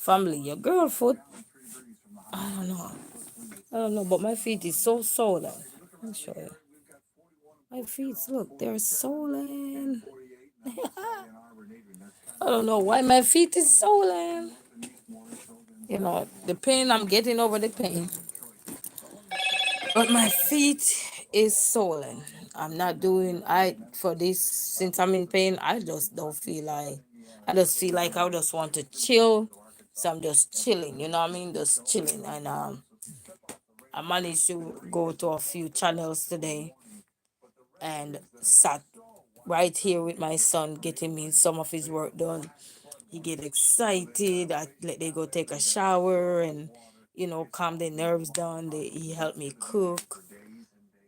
Family, your girl foot, I don't know. I don't know, but my feet is so swollen. Let me show you. My feet, look, they're swollen. I don't know why my feet is swollen. You know, the pain, I'm getting over the pain. But my feet is swollen. I'm not doing I for this since I'm in pain. I just don't feel like I just feel like I just want to chill. So I'm just chilling, you know what I mean? Just chilling. And I managed to go to a few channels today and sat right here with my son getting me some of his work done. He get excited. I let they go take a shower and calm their nerves down. He helped me cook.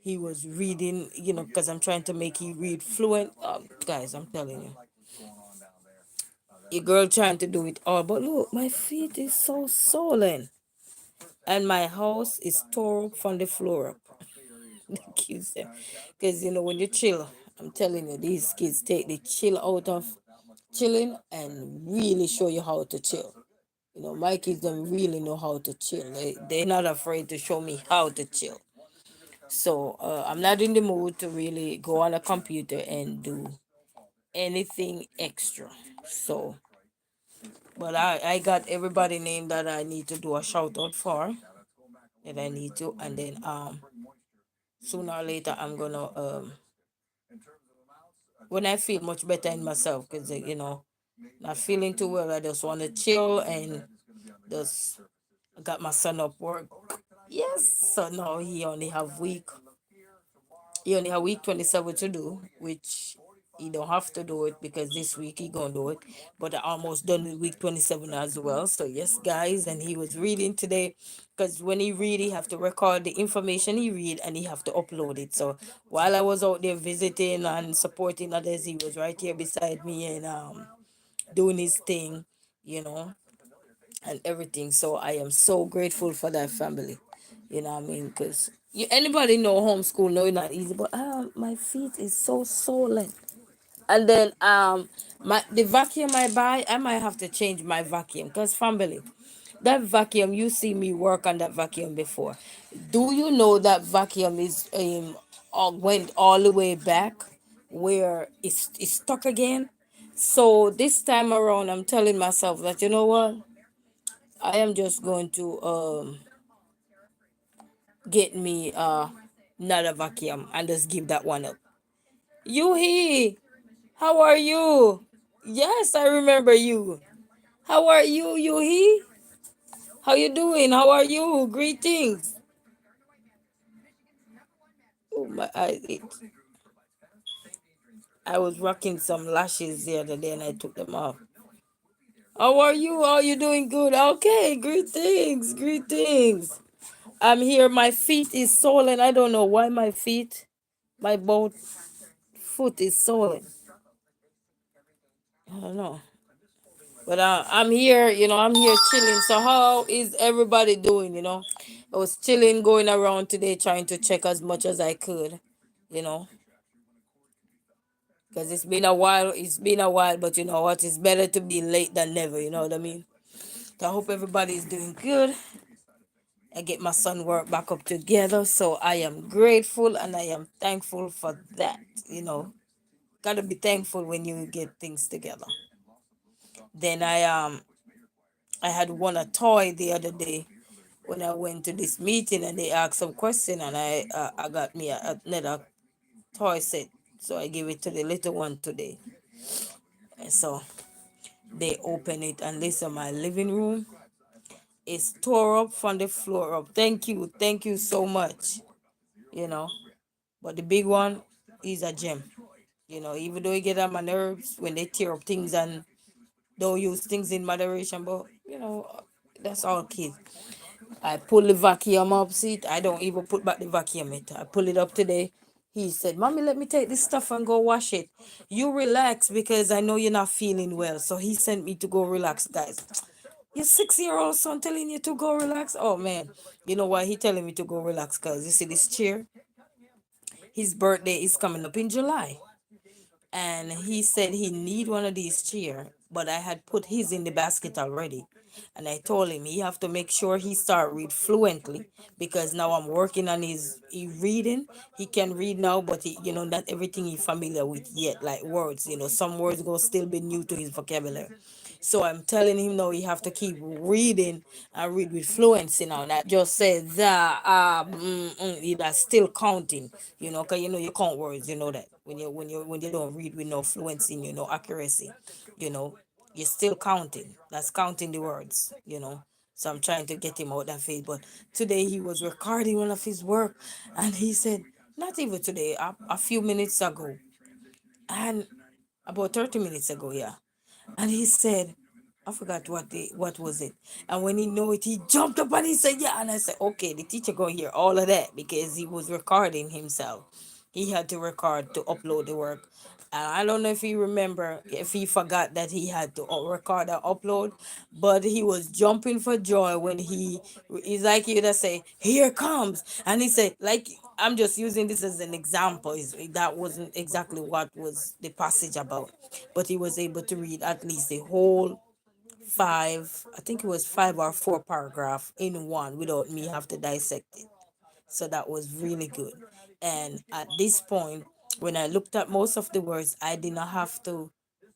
He was reading, because I'm trying to make he read fluent. Guys, I'm telling you, your girl trying to do it all, but look, my feet is so swollen, and my house is tore up from the floor up. The kids, because when you chill, I'm telling you, these kids take the chill out of chilling and really show you how to chill. My kids don't really know how to chill. They're not afraid to show me how to chill. So I'm not in the mood to really go on a computer and do anything extra. So, but I got everybody name that I need to do a shout out for that I need to, and then sooner or later I'm gonna when I feel much better in myself, because not feeling too well, I just want to chill and just I got my son up work. Yes, so now he only have week 27 to do, which he don't have to do it because this week he gonna do it. But I almost done with week 27 as well. So yes, guys, and he was reading today, because when he read, he have to record the information he read and he have to upload it. So while I was out there visiting and supporting others, he was right here beside me and doing his thing, you know, and everything. So I am so grateful for that family. You know what I mean? Because anybody know homeschool know it's not easy, but my feet is so swollen. And then the vacuum I buy, I might have to change my vacuum, because family, that vacuum, you see me work on that vacuum before. Do you know that vacuum is went all the way back where it's stuck again? So this time around, I'm telling myself that, you know what, I am just going to get me another vacuum and just give that one up. Yuhi, how are you? Yes, I remember you. How are you, Yuhi? How you doing? How are you? Greetings. Oh my, I was rocking some lashes the other day and I took them off. How are you? How are you doing? Good. Okay, greetings, greetings. I'm here. My feet is swollen. I don't know why my both foot is swollen. I don't know. But I'm here, I'm here chilling. So how is everybody doing, I was chilling, going around today, trying to check as much as I could, you know, because it's been a while, but you know what? It's better to be late than never, you know what I mean? So I hope everybody is doing good. I get my son work back up together. So I am grateful and I am thankful for that, Gotta be thankful when you get things together. Then I had won a toy the other day when I went to this meeting and they asked some question and I got me another toy set. So I gave it to the little one today. And so they open it and listen, my living room is tore up from the floor up. Thank you so much. You know. But the big one is a gem. Even though you get on my nerves when they tear up things and don't use things in moderation, but that's all kids. I pull the vacuum up, see it. I don't even put back the vacuum it. I pull it up today. He said, Mommy, let me take this stuff and go wash it. You relax because I know you're not feeling well. So he sent me to go relax, guys. Your 6-year-old son telling you to go relax? Oh man. You know why he telling me to go relax? Because you see this chair? His birthday is coming up in July. And he said he need one of these chair but I had put his in the basket already. And I told him he have to make sure he start read fluently, because now I'm working on his reading. He can read now, but not everything he's familiar with yet, like words. Some words gonna still be new to his vocabulary. So I'm telling him now he have to keep reading and read with fluency now. Not just say that that's still counting. Cause you count words. You know that when you don't read with no fluency, no accuracy, you know you're still counting. That's counting the words. So I'm trying to get him out that phase. But today he was recording one of his work, and he said, not even today, a few minutes ago, and about 30 minutes ago, yeah. And he said, I forgot what was it. And when he knew it, he jumped up and he said, yeah. And I said, okay, the teacher gonna hear all of that because he was recording himself. He had to record to upload the work. And I don't know if he remember, if he forgot that he had to record and upload, but he was jumping for joy when he's like you to say, here comes. And he said, like, I'm just using this as an example. That wasn't exactly what was the passage about, but he was able to read at least the whole five, I think it was 5 or 4 paragraph in one without me have to dissect it. So that was really good. And at this point, when I looked at most of the words, I did not have to.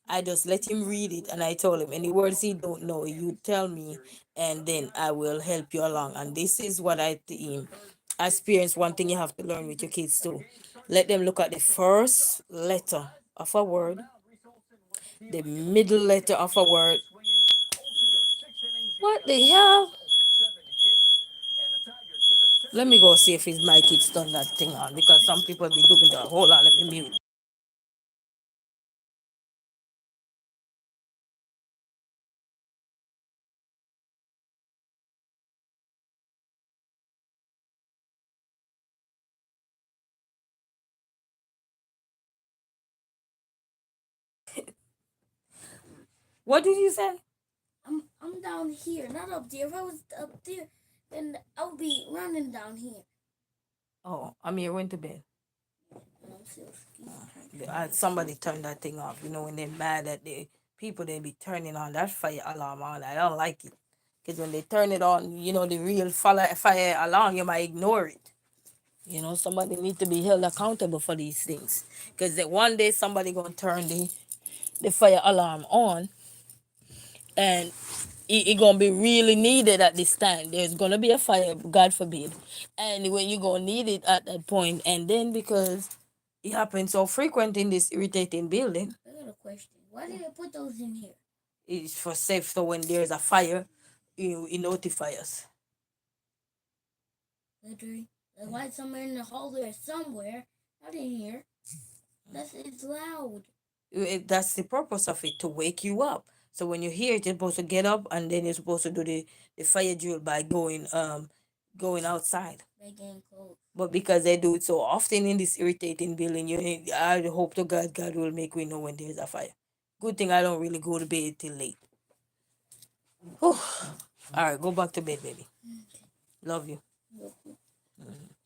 I just let him read it, and I told him any words he don't know, you tell me, and then I will help you along. And this is what I think. Experience one thing you have to learn with your kids too. Let them look at the first letter of a word, the middle letter of a word. What the hell? Let me go see if his mic keeps turn that thing on, because some people be doing that. Hold on, let me mute. What did you say? I'm down here, not up there. If I was up there, then I would be running down here. Oh, Amir went to bed. And I'm still Somebody turned that thing off. When they're mad at the people, they be turning on that fire alarm on. I don't like it. Because when they turn it on, the real fire alarm, you might ignore it. Somebody need to be held accountable for these things. Because one day somebody gonna turn the fire alarm on, and it gonna be really needed at this time. There's gonna be a fire, God forbid, and when you gonna need it at that point, and then because it happens so frequent in this irritating building, I got a question. Why did I put those in here? it's for safe. So when there's a fire, it notify us. Literally. The light somewhere in the hallway or somewhere. Not in here. It's loud. That's the purpose of it, to wake you up. So when you hear it, you're supposed to get up, and then you're supposed to do the fire drill by going outside. By getting close. But because they do it so often in this irritating building, I hope to God will make we know when there's a fire. Good thing I don't really go to bed till late. Whew. All right, go back to bed, baby. Love you.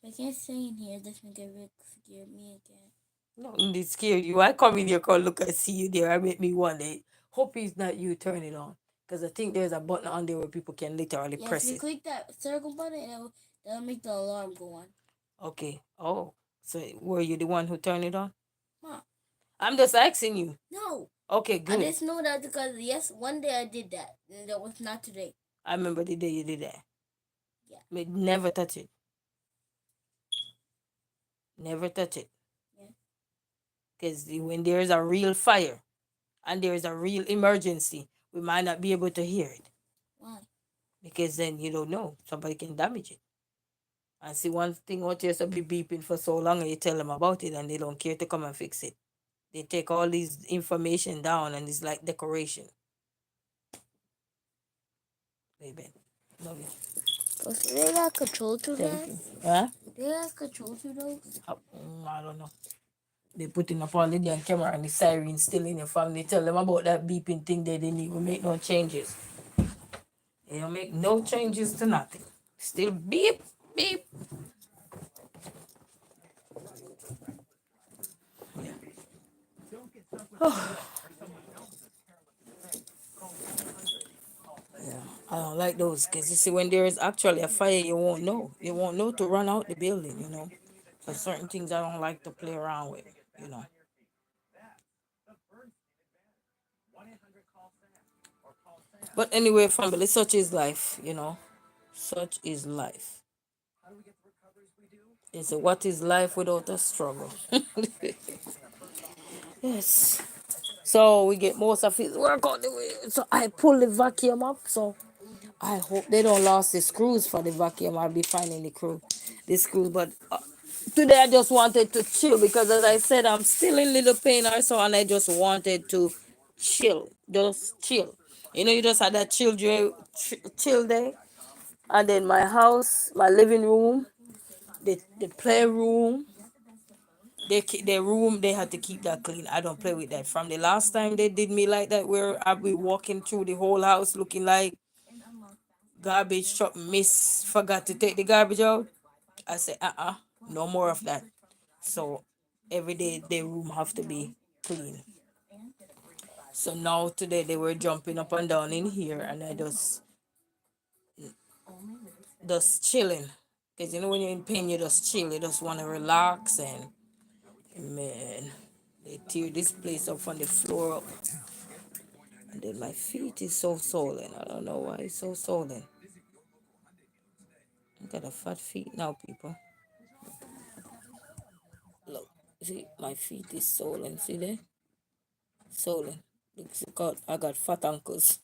I can't stay in here. That's gonna get Rick scared me again. No, it scared you. I come in here, call look, I see you there. I make me wonder. Hope it's not you turn it on. Because I think there's a button on there where people can literally press if you it. click that circle button, that'll make the alarm go on. Okay. Oh. So were you the one who turned it on? Huh. I'm just asking you. No. Okay, I good. just know that because yes, one day I did that, and that was not today. I remember the day you did that. Yeah. But never touch it. Never touch it. Yeah. Because when there's a real fire and there's a real emergency, we might not be able to hear it. Why? Because then you don't know. Somebody can damage it. And see, one thing what used to be beeping for so long, and you tell them about it and they don't care to come and fix it. They take all these information down and it's like decoration. Baby. Love you. So they got control to Thank that? you. Huh? They got control to those? I don't know. They putting up all the damn camera and the siren still in your family. Tell them about that beeping thing. They didn't even make no changes. They don't make no changes to nothing. Still beep, beep. I don't like those because you see, when there is actually a fire, you won't know. You won't know to run out the building, you know. There's certain things I don't like to play around with, you know. But anyway, family, such is life, you know. Such is life. They say, what is life without a struggle? Yes. So we get most of his work out the way. So I pull the vacuum up. So I hope they don't lose the screws for the vacuum. I'll be finding the screws. But today I just wanted to chill because, as I said, I'm still in little pain also, and I just wanted to just chill. You know, you just had that chill day, and then my house, my living room, the playroom, their room, they had to keep that clean. I don't play with that. From the last time they did me like that, where I be walking through the whole house looking like garbage truck miss forgot to take the garbage out. I said, no more of that. So every day the room have to be clean. So now today they were jumping up and down in here, and I just chilling. Cause you know when you're in pain, you just chill. You just want to relax, and man, they tear this place up from the floor up, and then my feet is so swollen. I don't know why it's so swollen. I got a fat feet now, people. Look, see, my feet is swollen. See there? Swollen. I got fat ankles.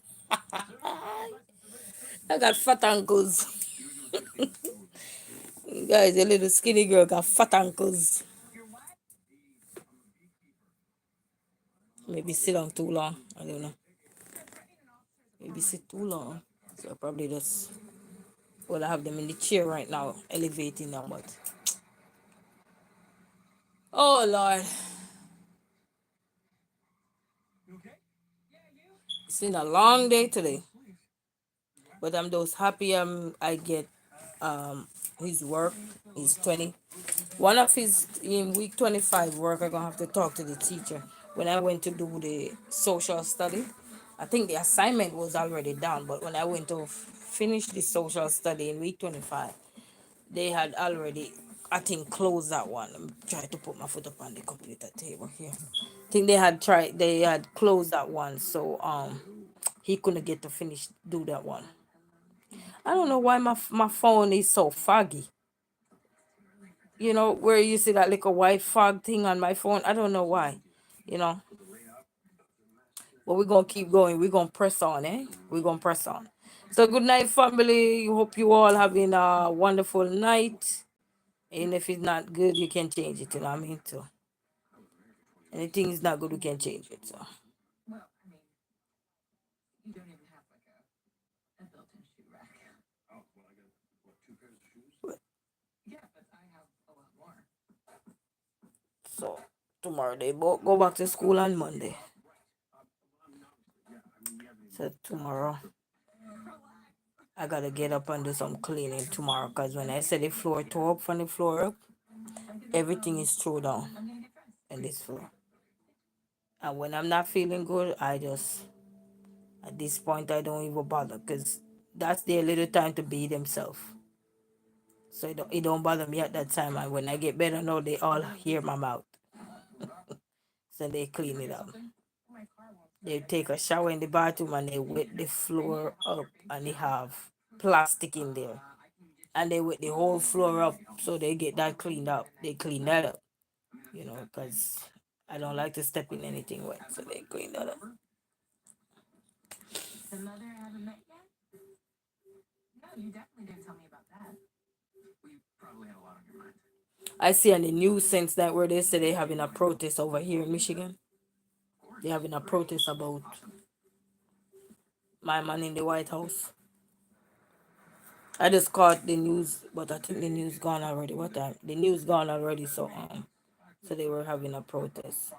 I got fat ankles. Guys, a little skinny girl got fat ankles. Maybe sit down too long. I don't know. Maybe sit too long. So I probably just, well, I have them in the chair right now, elevating them, but oh Lord, it's been a long day today. But I'm just happy I get his work. He's 20. One of his in week 25 work, I'm gonna have to talk to the teacher. When I went to do the social study, I think the assignment was already done, but when I went to finish the social study in week 25, they had already, I think, closed that one. I'm trying to put my foot up on the computer table here. I think they had closed that one, so he couldn't get to finish do that one. I don't know why my phone is so foggy. You know, where you see that little white fog thing on my phone. I don't know why. You know, but we're gonna keep going. We're gonna press on, eh? We're gonna press on. So good night, family. Hope you all having a wonderful night. And if it's not good, you can change it. You know what I mean? So anything is not good, we can change it. So so tomorrow they both go back to school on Monday. So tomorrow I gotta get up and do some cleaning tomorrow, because when I say the floor tore up from the floor up, everything is thrown down in this floor. And when I'm not feeling good, I just, at this point, I don't even bother, because that's their little time to be themselves. So it don't bother me at that time. And when I get better now, they all hear my mouth. So they clean it up. They take a shower in the bathroom and they wet the floor up, and they have plastic in there. And they wet the whole floor up, so they get that cleaned up. They clean that up, because I don't like to step in anything wet. So they clean that up. I see on the news since that where they say they having a protest over here in Michigan. They having a protest about my man in the White House. I just caught the news, but I think the news gone already. What time? The news gone already. So they were having a protest.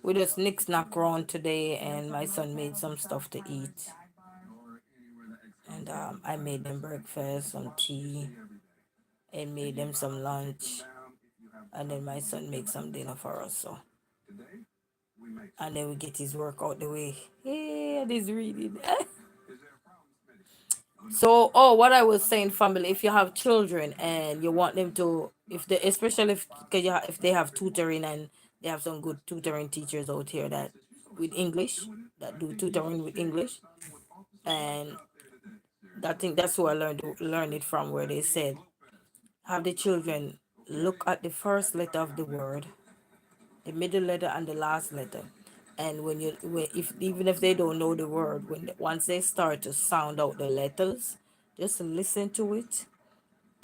We just nick snack around today, and my son made some stuff to eat, and I made them breakfast, some tea, and made them some lunch, and then my son made some dinner for us. So and then we get his work out the way. Yeah, this reading. So, oh, what I was saying, family, if you have children and you want them to, if they, especially if, cause if they have tutoring and they have some good tutoring teachers out here that with English, that do tutoring with English, and I think that's who I learned it from, where they said have the children look at the first letter of the word, the middle letter, and the last letter. And if even if they don't know the word, once they start to sound out the letters, just listen to it.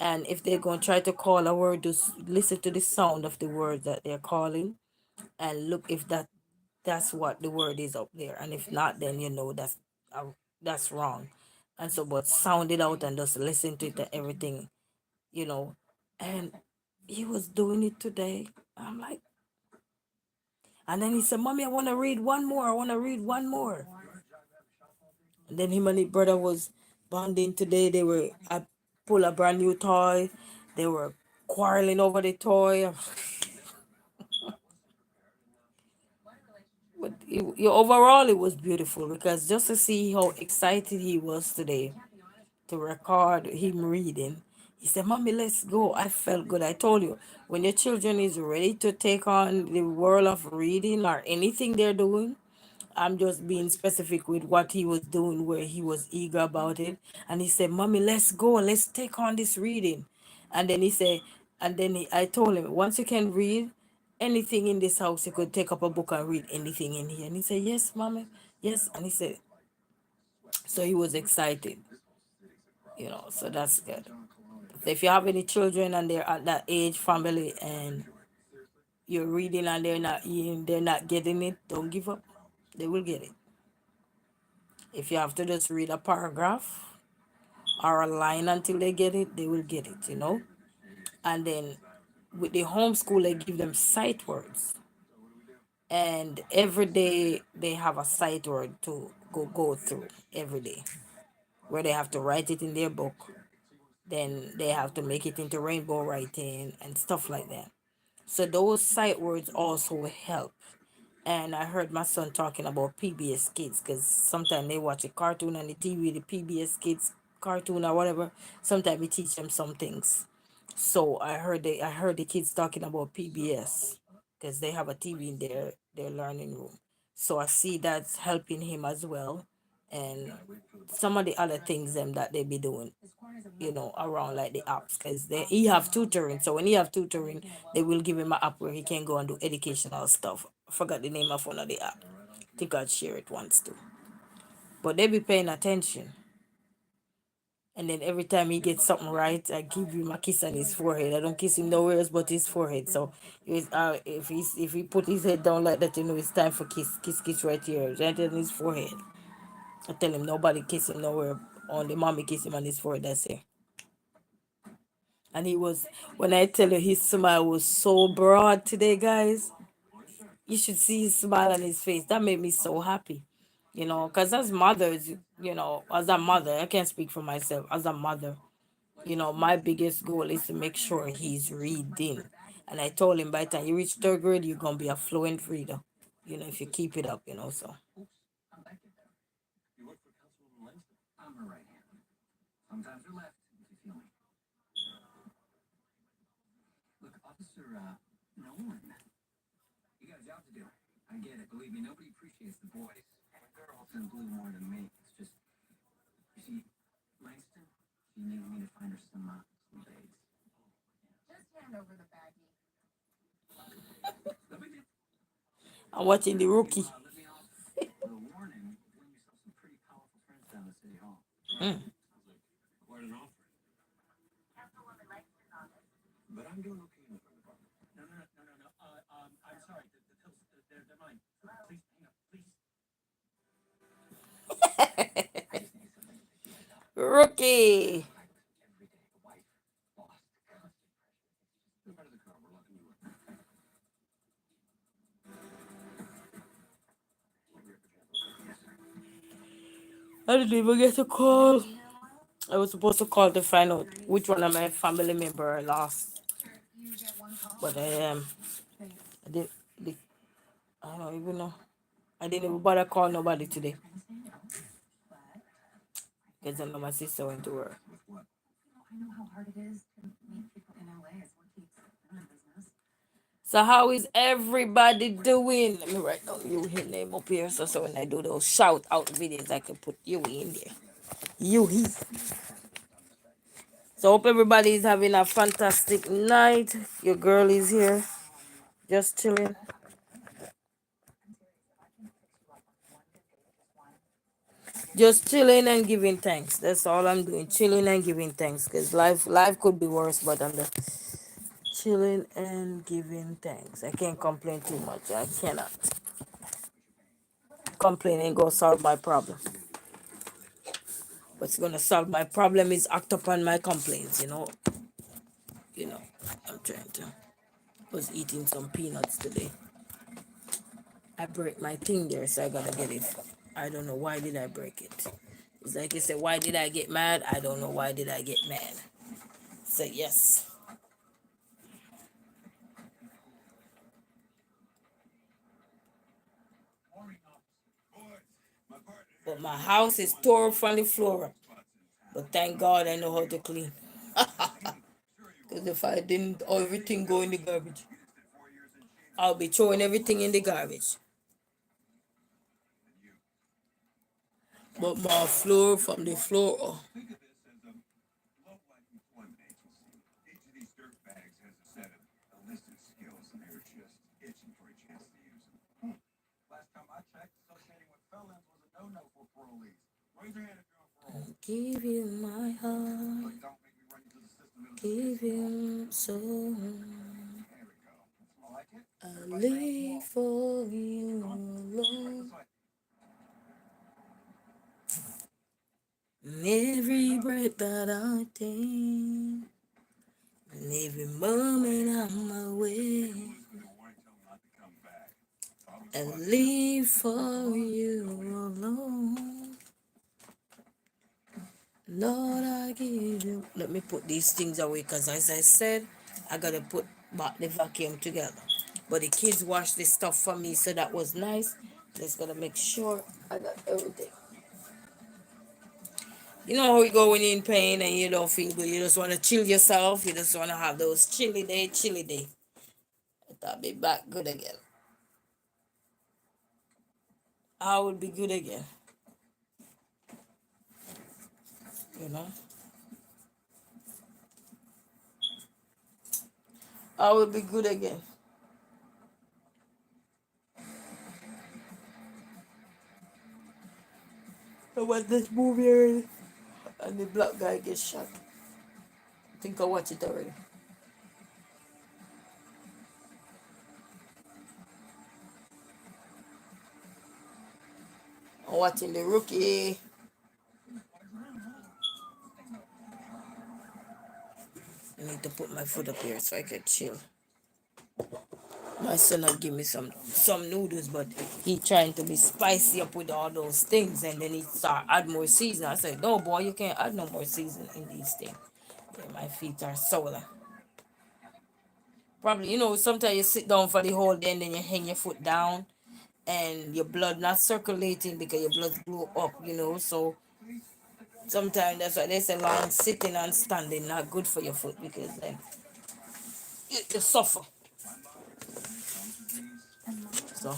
And if they're going to try to call a word, just listen to the sound of the word that they're calling, and look if that's what the word is up there. And if not, then you know that's wrong. And so, but sound it out and just listen to it and everything, you know. And he was doing it today. I'm like, and then he said, "Mommy, I want to read one more. I want to read one more." And then him and his brother was bonding today. I pull a brand new toy. They were quarreling over the toy. But overall, it was beautiful because just to see how excited he was today to record him reading. He said, "Mommy, let's go." I felt good. I told you, when your children is ready to take on the world of reading or anything they're doing, I'm just being specific with what he was doing, where he was eager about it. And he said, "Mommy, let's go. Let's take on this reading." And then he said, I told him, once you can read anything in this house, you could take up a book and read anything in here. And he said, "Yes, Mommy. Yes." And he said, so he was excited, so that's good. If you have any children and they're at that age, family, and you're reading and they're not getting it, don't give up. They will get it. If you have to just read a paragraph or a line until they get it, they will get it. And then with the homeschool, they give them sight words. And every day they have a sight word to go through every day, where they have to write it in their book. Then they have to make it into rainbow writing and stuff like that. So those sight words also help. And I heard my son talking about PBS Kids, because sometimes they watch a cartoon on the TV, the PBS Kids cartoon or whatever. Sometimes we teach them some things. So I heard the kids talking about PBS because they have a TV in their learning room. So I see that's helping him as well, and some of the other things them that they be doing, around like the apps, because he have tutoring. So when he have tutoring, they will give him an app where he can go and do educational stuff. I forgot the name of one of the app. I think I'd share it once too. But they be paying attention. And then every time he gets something right, I give him a kiss on his forehead. I don't kiss him nowhere else but his forehead. So if he put his head down like that, it's time for kiss right here, right on his forehead. I tell him nobody kiss him nowhere. Only mommy kiss him on his forehead. That's it. And when I tell you, his smile was so broad today, guys. You should see his smile on his face. That made me so happy. Because as mothers, as a mother, I can't speak for myself. As a mother, my biggest goal is to make sure he's reading. And I told him by the time you reach third grade, you're going to be a fluent reader, if you keep it up. So. I'm watching the rookie. Mm. Rookie. I didn't even get a call. I was supposed to call to find out which one of my family member I lost. But I did, I don't even know. I didn't even bother call nobody today because I know my sister went to work. So how is everybody doing? Let me write down you his name up here so when I do those shout out videos I can put you in there. You he. So hope everybody is having a fantastic night. Your girl is here, just chilling. Just chilling and giving thanks. That's all I'm doing. Chilling and giving thanks. Because life could be worse, but I'm just chilling and giving thanks. I can't complain too much. I cannot. Complain ain't gonna solve my problem. What's gonna solve my problem is act upon my complaints. You know. I'm trying to. Was eating some peanuts today. I break my thing there, so I gotta get it. I don't know why did I break it. It's like you said, why did I get mad? I don't know why did I get mad. So yes. But my house is tore from the floor up. But thank God I know how to clean. Because if I didn't, everything go in the garbage. I'll be throwing everything in the garbage. But my floor from the floor up. Give you my heart. Give you soul. I live for you alone. Every breath that I take, and every moment I'm away, I live for you alone. Lord, I give you. Let me put these things away because, as I said, I gotta put back the vacuum together. But the kids washed this stuff for me, so that was nice. Just gotta make sure I got everything. You know how you go when you're in pain and you don't feel good. You just want to chill yourself. You just want to have those chilly day, chilly day. I'll be back good again. I will be good again. You know, I will be good again. I watched this movie already, and the black guy gets shot. I think I watched it already. I'm watching The Rookie. I need to put my foot up here so I can chill. My son had give me some noodles, but he trying to be spicy up with all those things, and then he start add more season. I said, no boy, you can't add no more season in these things. Yeah, my feet are swollen. Probably, sometimes you sit down for the whole day and then you hang your foot down and your blood not circulating because your blood blew up. So sometimes that's why they say long sitting and standing not good for your foot because then you suffer. So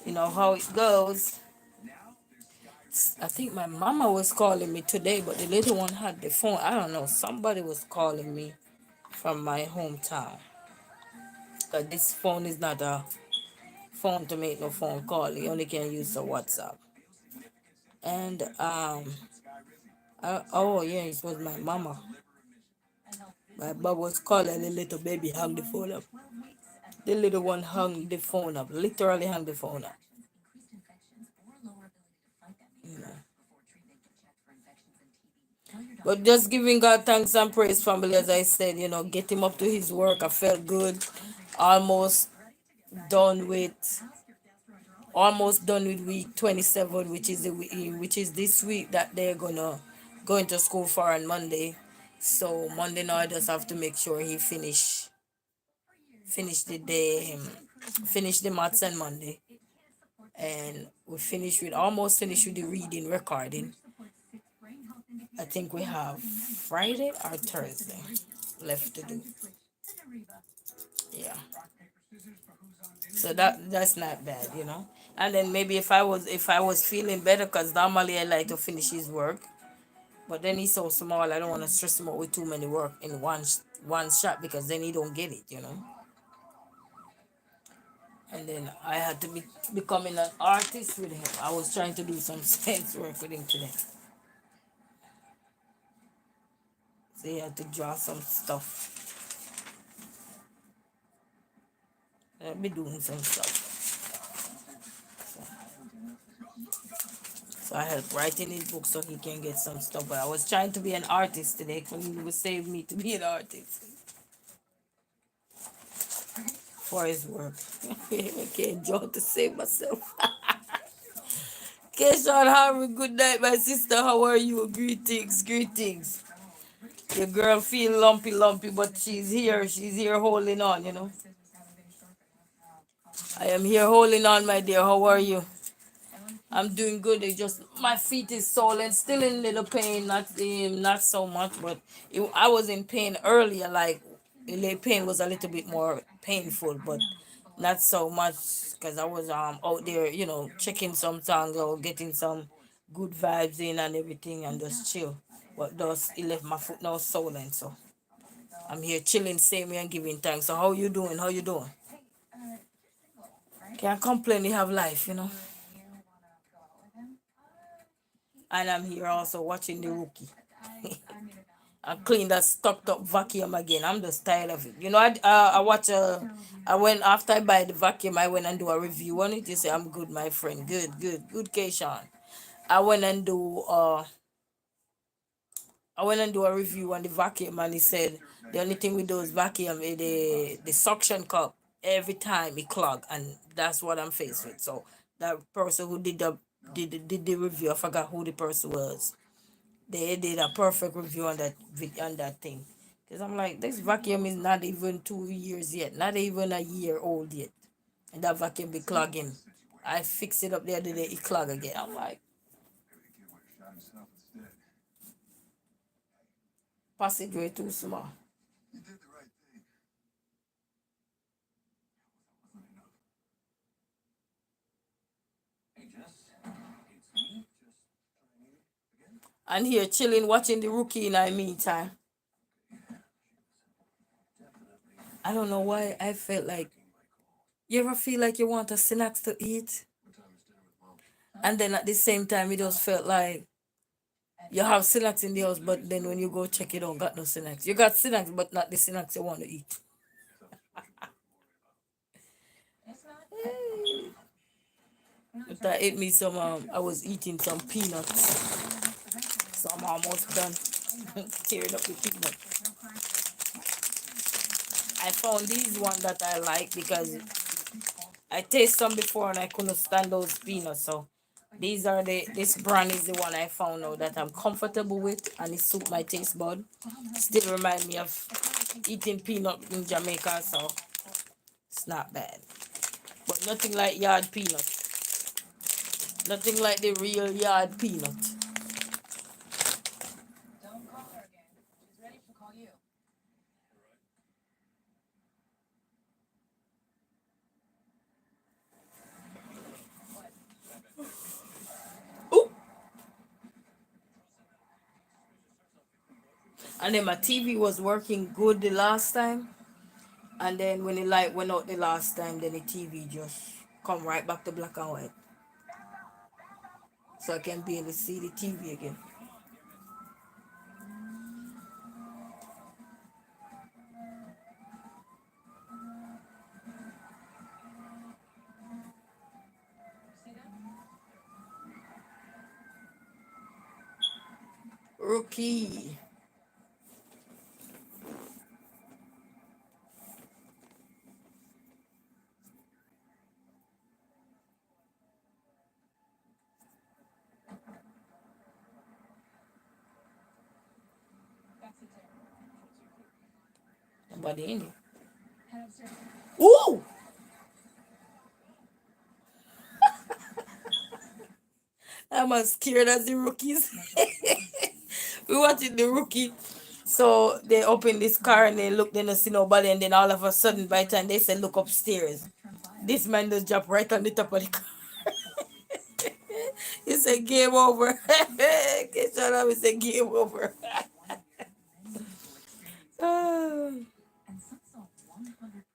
you know how it goes. I think my mama was calling me today, but the little one had the phone. I don't know. Somebody was calling me from my hometown. But this phone is not a phone to make no phone call. You only can use the WhatsApp. And oh yeah, it was my mama. My Bob was calling the little baby hung the phone up. The little one hung the phone up, literally hung the phone up. You know. But just giving God thanks and praise, family, as I said, get him up to his work. I felt good. Almost done with almost done with week 27, which is this week that they're gonna go into school for on Monday. So Monday now I just have to make sure he finish the day. Finish the maths on Monday, and we finish with almost finished with the reading recording. I think we have Friday or Thursday left to do. Yeah. So that's not bad, you know. And then maybe if I was feeling better, cause normally I like to finish his work, but then he's so small, I don't want to stress him out with too many work in one shot because then he don't get it, you know. And then I had to be becoming an artist with him. I was trying to do some sketch work with him today. So he had to draw some stuff. I'll be doing some stuff. So I helped writing his book so he can get some stuff. But I was trying to be an artist today because he would save me to be an artist for his work. I can't draw to save myself. Keisha, have a good night, my sister. How are you? Greetings, greetings. Your girl feel lumpy, lumpy, but she's here. She's here holding on, you know. I am here holding on, my dear. How are you? I'm doing good. It's just my feet is swollen, still in little pain, not so much, but I was in pain earlier. Like the pain was a little bit more painful, but not so much because I was out there, you know, checking some songs or getting some good vibes in and everything and just chill. But those it left my foot now swollen, so I'm here chilling, same way and giving thanks. So how you doing? How you doing? Can't complain. You have life, you know. And I'm here also watching the rookie. I clean that stuck up vacuum again. I'm just tired of it. You know, I watch I went after I buy the vacuum. I went and do a review on it. You say I'm good, my friend. Good, Keishan. I went and do I went and do a review on the vacuum, and he said the only thing with those vacuum is the suction cup every time it clog, and that's what I'm faced with. So that person who did the review, I forgot who the person was. They did a perfect review on on that thing. Cause I'm like, this vacuum is not even 2 years yet, not even a year old yet, and that vacuum be clogging. I fixed it up the other day, it clog again. I'm like, passageway too small. And here chilling, watching the rookie in the meantime. I don't know why I felt like you ever feel like you want a snacks to eat, and then at the same time you just felt like you have snacks in the house, but then when you go check, you don't got no snacks. You got snacks, but not the snacks you want to eat. But I ate me some. I was eating some peanuts, so I'm almost done tearing up the peanuts. I found these one that I like because I taste some before and I couldn't stand those peanuts. So these are this brand is the one I found now that I'm comfortable with and it suit my taste bud. Still remind me of eating peanut in Jamaica, so it's not bad. But nothing like yard peanut. Nothing like the real yard peanut. Ooh. And then my TV was working good the last time. And then when the light went out the last time, then the TV just come right back to black and white. So I can be able to see the TV again. Rookie. Nobody in here. Ooh! I'm as scared as the rookies. We watching the rookie. So they open this car and they look, they don't see nobody, and then all of a sudden, by the time they say look upstairs, this man just drop right on the top of the car. He said game over. Shut up, he said game over. Ah,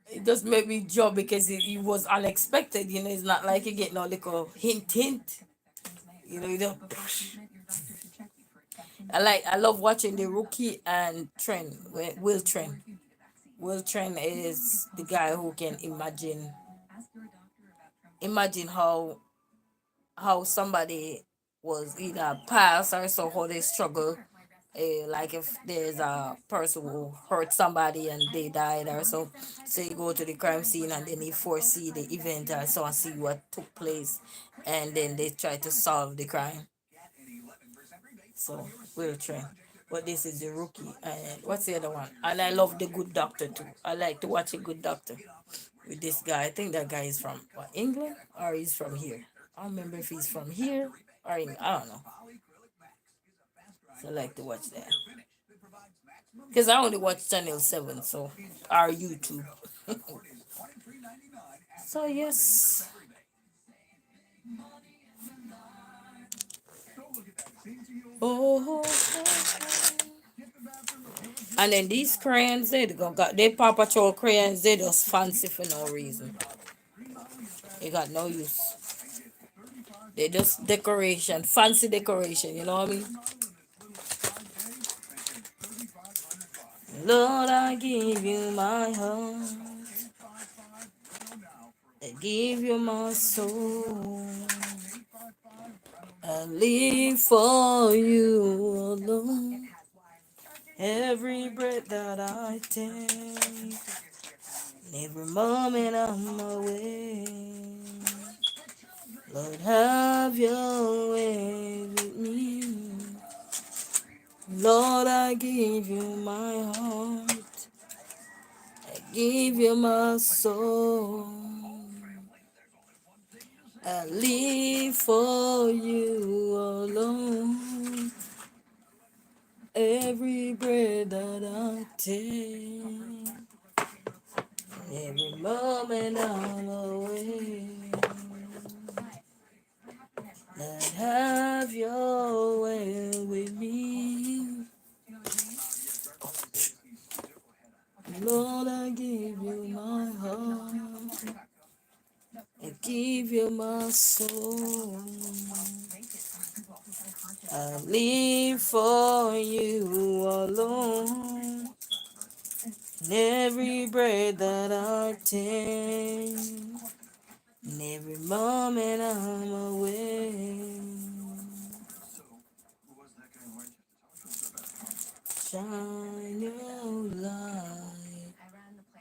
it just made me jump because it was unexpected. It's not like you get no little hint. You know. I love watching the rookie and Trent, Will Trent. Will Trent is the guy who can imagine how somebody was either past or so how they struggle. Like if there's a person who hurt somebody and they died or so you go to the crime scene and then you foresee the event or so and see what took place, and then they try to solve the crime. So Will Trent. But this is the rookie. And what's the other one? And I love the Good Doctor too. I like to watch a Good Doctor with this guy. I think that guy is from what, England, or he's from here. I don't remember if he's from here or I don't know. So I like to watch that because I only watch Channel 7, so our YouTube. So yes. Oh. And then these crayons, they Paw Patrol crayons, they just fancy for no reason. They got no use. They just decoration, fancy decoration, you know what I mean? Lord, I give you my heart. I give you my soul. I live for you alone. Every breath that I take, every moment I'm away. Lord, have your way with me. Lord, I give you my heart. I give you my soul. I live for you alone. Every breath that I take, every moment I'm away. Lord, have your way with me. Lord, I give you my heart. I give you my soul. I live for you alone. Every breath that I take, every moment I'm away. Shine your light,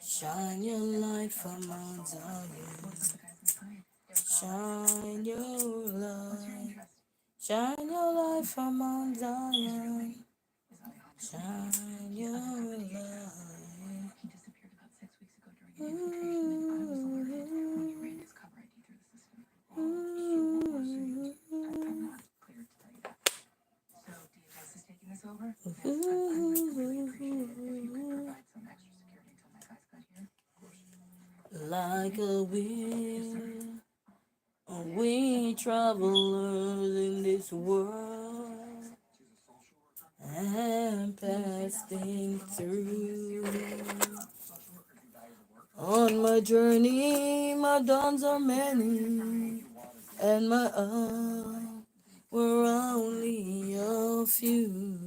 shine your light from Mount Zion. Shine your light, shine your light from Mount Zion. Shine your light. Like a wind, we travelers in this world and passing through. On my journey, my dawns are many, and my hours were only a few.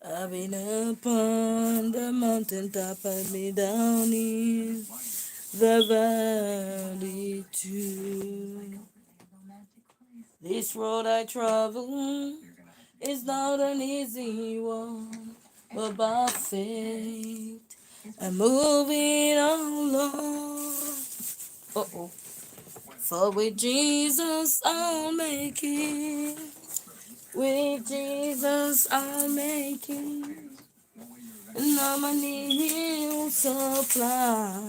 I've been up on the mountaintop, I've been down in the valley too. This road I travel is not an easy one, but by faith I'm moving along. Uh-oh. For with Jesus I'll make it. With Jesus I'll make it. And all my needs he'll supply.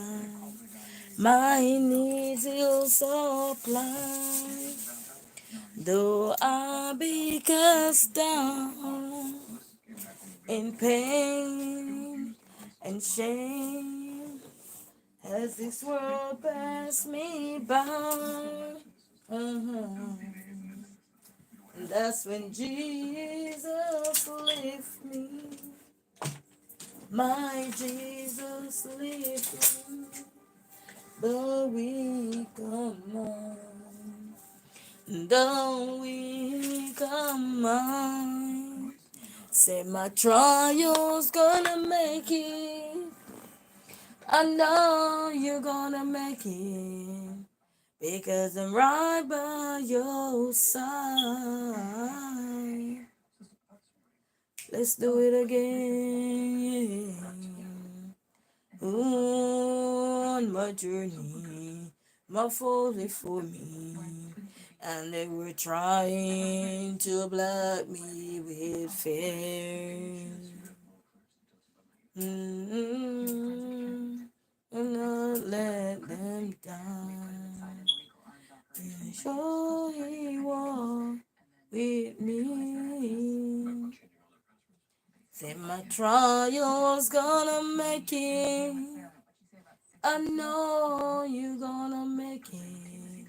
My needs he'll supply. Though I be cast down in pain and shame, as this world pass me by. Uh-huh. And that's when Jesus lift me. My Jesus lift me. The weak come on. The weak come on. Say my trials gonna make it. I know you're gonna make it. Because I'm right by your side. Let's do it again. On my journey, my fault is for me. And they were trying to block me with fear. And not let them down. And show he walk with me. Say my trials gonna make it. I know you're gonna make it.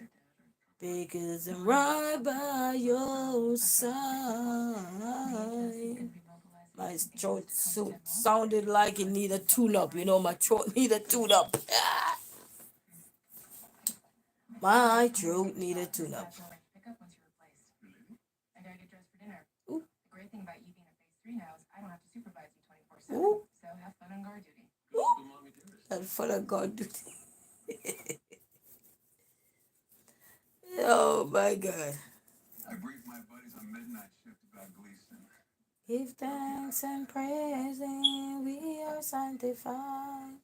Because I'm right by your side. My throat sounded like it need a tune-up. You know, my throat need a tune-up. My throat need a tune-up. Ooh. Ooh. Have fun on guard duty. Oh my God. I briefed my buddies on midnight shift about Gleason. Give thanks and praise Him, we are sanctified.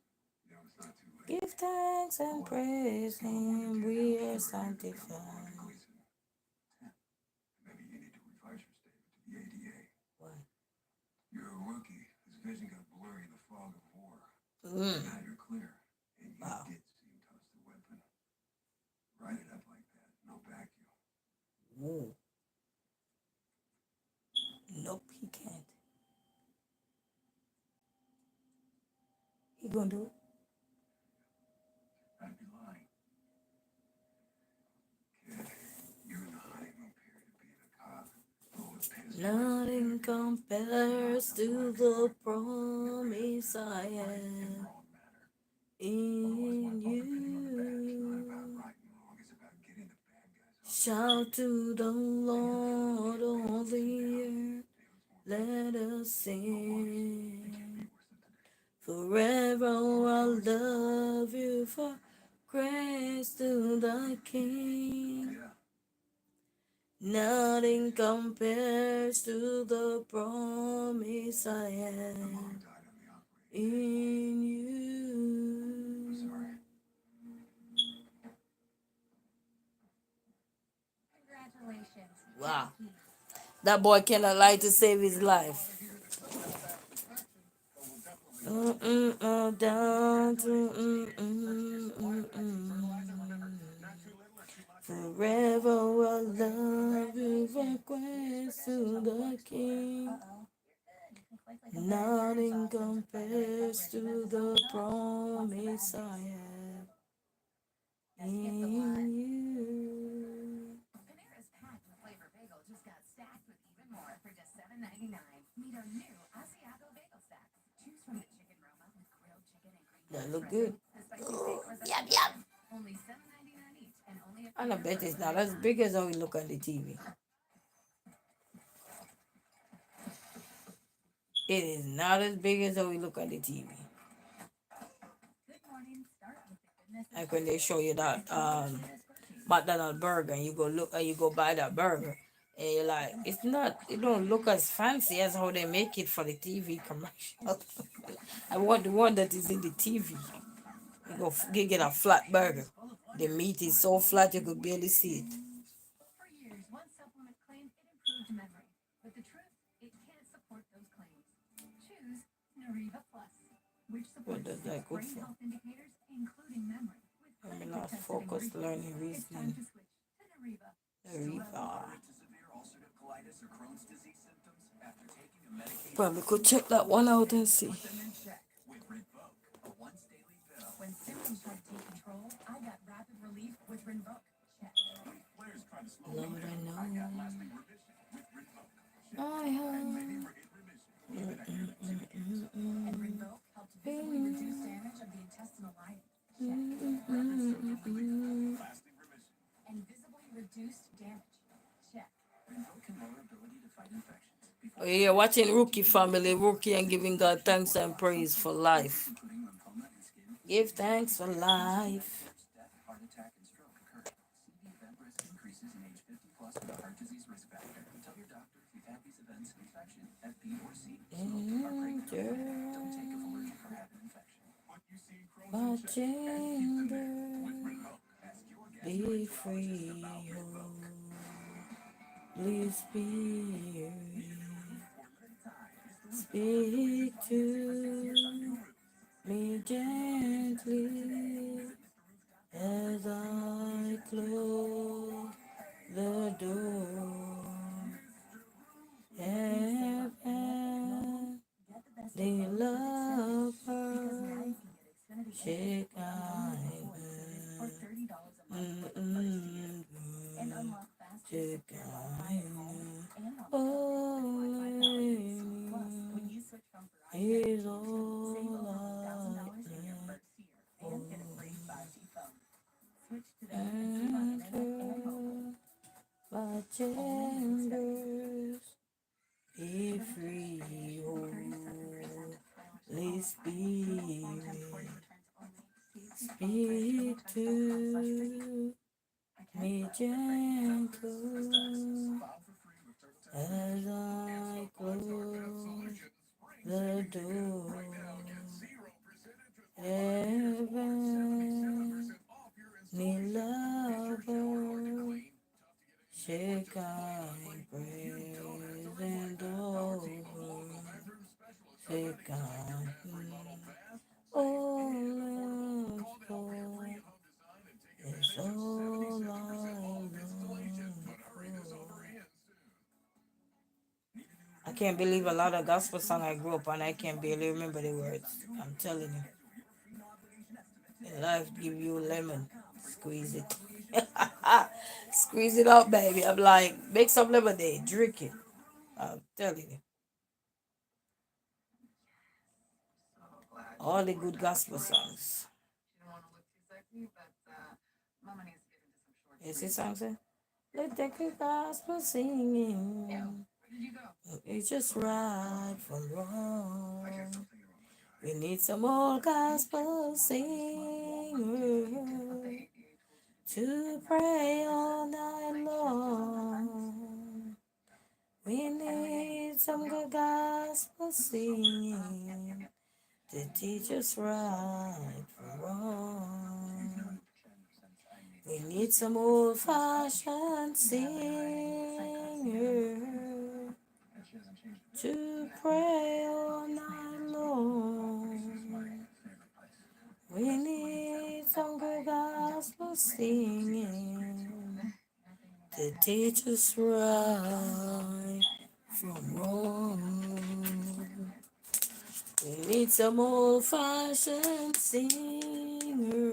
You know, it's not too late. Give thanks and praise Him, we are sanctified. Gleason. Maybe you need to revise your statement to the ADA. What? You're a rookie whose vision got blurry in the fog of war. Mm. Now you're clear. And you Wow. did see him toss the weapon. Write it up like that. No vacuum. Whoa. Nope, he can't. He gonna do it. I'd be lying. Kid, you're in the honeymoon period of being a cop. Oh, it pays Nothing compares to the promise I have in you. Shout to the Lord, all the earth, let us sing. Forever I'll love you, for grace to the King. Nothing compares to the promise I have in you. Wow. That boy cannot lie to save his life. Down to forever I'll love you, for grace to the King. Nothing compares to the promise I have in you. Panera's packed with flavor bagel just got stacked with even more for just $7.99. Meet our new Asiago bagel stacks. Choose from the chicken Roma with grilled chicken and green That look good. Yum, yum. Only $7.99 each and only a And I bet it's not as big as how we look on the TV. It is not as big as how we look on the TV. Good morning. Start with the goodness of Like when they show you that McDonald's burger and you go look and you go buy that burger and you're like, it's not, it don't look as fancy as how they make it for the TV commercial. I want the one that is in the TV. You go get a flat burger. The meat is so flat you could barely see it. For years, one supplement claimed it improved memory. But the truth, it can't support those claims. Choose Nariva Plus, which supports What does that good brain for? health indicators, including memory. With Let me clinically not tested focus ingredients, learning it's time reasoning. to switch to Nariva. Riva. Probably could check that one out and see. When symptoms try to take control, I got rapid relief with Rinvoq. Check. Lord, I know. I have. And Rinvoq helped visibly reduce damage of the intestinal lining. Check. And visibly reduced damage. Check. We are watching Rookie Family, Rookie, and giving God thanks and praise for life. Give thanks for life. My chamber, be free, oh, please be. Speak to me gently as I close the door. Heaven, the lover, shake my hand. Shake my hand. Oh, he's all I need. Enter my chambers, be free, Holy Spirit. Speak to me gentle as I close the door. Heaven, me lover, shake I praise and over, shake I all is all I long for. I can't believe a lot of gospel song I grew up on, I can barely remember the words. I'm telling you. In life give you lemon. Squeeze it. Squeeze it up, baby. I'm like, make some lemonade, drink it. I'm telling you. All the good gospel songs. Is this song say? Let the good gospel singing. It's just right from wrong. We need some more gospel singers to pray all night long. We need some good gospel singing to teach us right from wrong. We need some old-fashioned singers to pray all night long. We need some good gospel singing to teach us right from wrong. We need some old-fashioned singer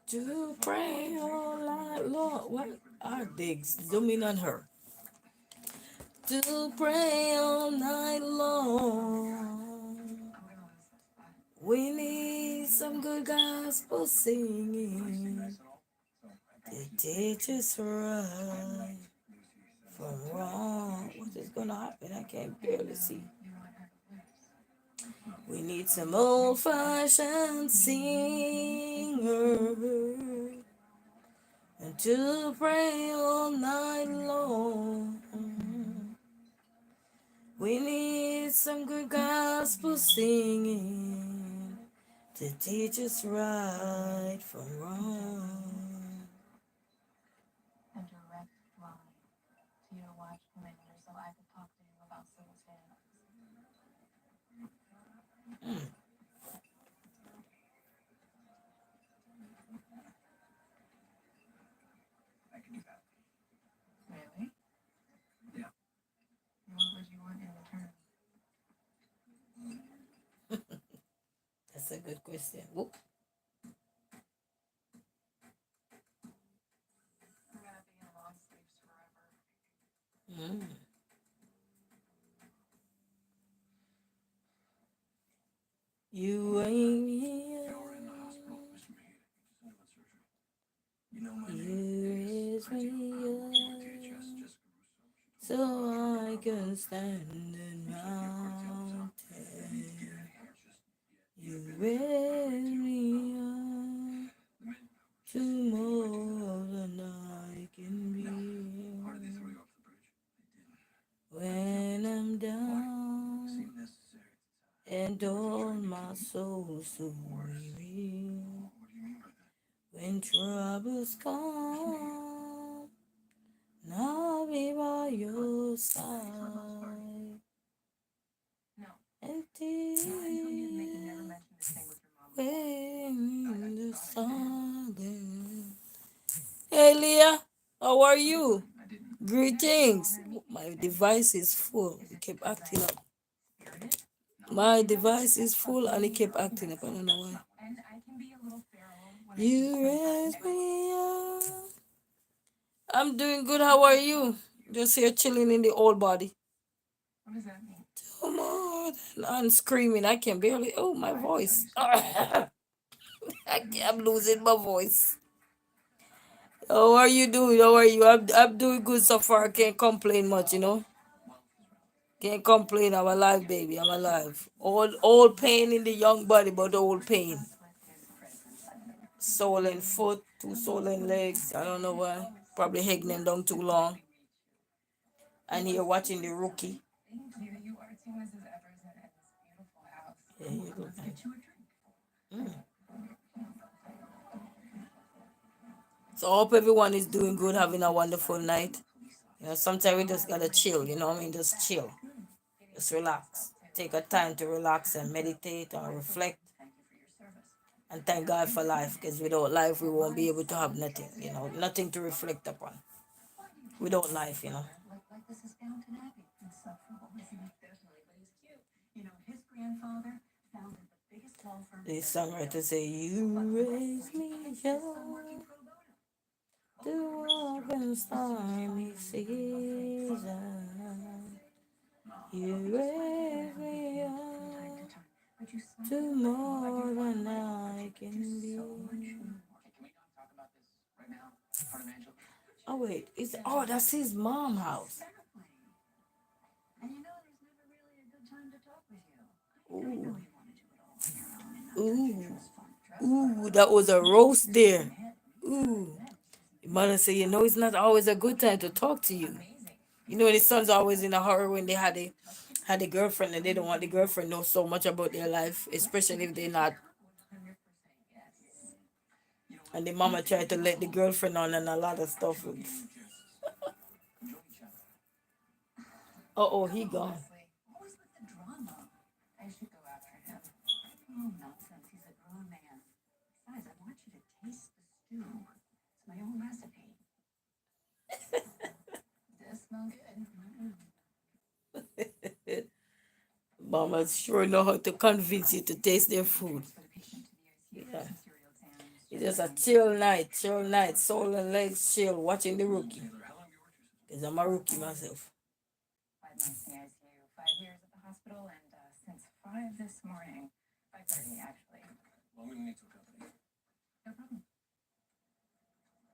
to pray all night long. What are digs? Zoom in on her. To pray all night long. We need some good gospel singing to teach us right from wrong. What is gonna happen? I can't barely see. We need some old-fashioned singer and to pray all night long. We need some good gospel singing to teach us right from wrong. A direct line to your watch commander so I could talk to you about civil standards. That's a good question. Whoop. I'm gonna be in long sleeves forever. Mm. You ain't You're in the hospital, Mr. McGee. Just underwent surgery. You know my You name raise is Reggie. me I work with up DHS. Jessica Russo. She so told me about I your can stand in You can't be a cartel top. You need to get mountain. out of here. Just You you've been raise through me it. up The men to more than I can be. How did they throw you off the bridge? They didn't. When I'm Why? down Seemed necessary at the time. and Or if they all tried to my kill you. soul so Worse. weary. What do you mean by that? When troubles come, and I'll be by your side. No. And No, I told you to make you never mention this thing with your mom. when the silence. Hey Leah, how are you? I didn't. Greetings. My device is full. It kept acting up. Spirited? My device is full and it kept acting up. I don't know why. And I can be a little feral when You raise me up. I'm doing good. How are you? Just here chilling in the old body. What does that mean? More than I'm screaming. I can barely. Oh, my voice. I'm losing my voice. How are you doing? How are you? I'm doing good so far. I can't complain much, you know. Can't complain. I'm alive, baby. I'm alive. Old pain in the young body, but old pain. Swollen foot, two swollen legs. I don't know why. Probably hanging them down too long. And here watching the rookie. Thank you. You are too, Mrs. Everson, at this beautiful house. Yeah, you look Let's get you a drink. So I hope everyone is doing good, having a wonderful night. You know, sometimes we just gotta chill, you know what I mean? Just chill. Just relax. Take a time to relax and meditate and reflect and thank God for life, because without life we won't be able to have nothing, you know, nothing to reflect upon. Without life, you know. Like this is Downton Abbey. Insufferable, isn't it? Definitely, but he's cute. You know, his grandfather founded the biggest law firm. The songwriter say, you raise me up to walk in stormy season. You raise me up to more than I can be. Can we not talk about this right now? Part of Angela. Oh wait, that's his mom house. And you know, there's never really a good time to talk with you. Ooh. I know you want to do it all on your own and not Ooh, that was a roast there. Ooh. Your mother said, you know, it's not always a good time to talk to you. You know, the son's always in a hurry when they had a girlfriend and they don't want the girlfriend know so much about their life, especially if they're not. And the mama tried to let the girlfriend on and a lot of stuff. Oh, he gone. Always with the drama. I should go after him. Oh, nonsense. He's a grown man. Besides, I want you to taste the stew. It's my own recipe. Does smell good. Mama sure know how to convince you to taste their food. Yeah. It's just a chill night, soul and legs chill, watching the rookie. Because I'm a rookie myself. 5 months in the ICU, 5 years at the hospital, and since 5 this morning, 5:30 actually. Well, I'm gonna need to accompany you. No problem.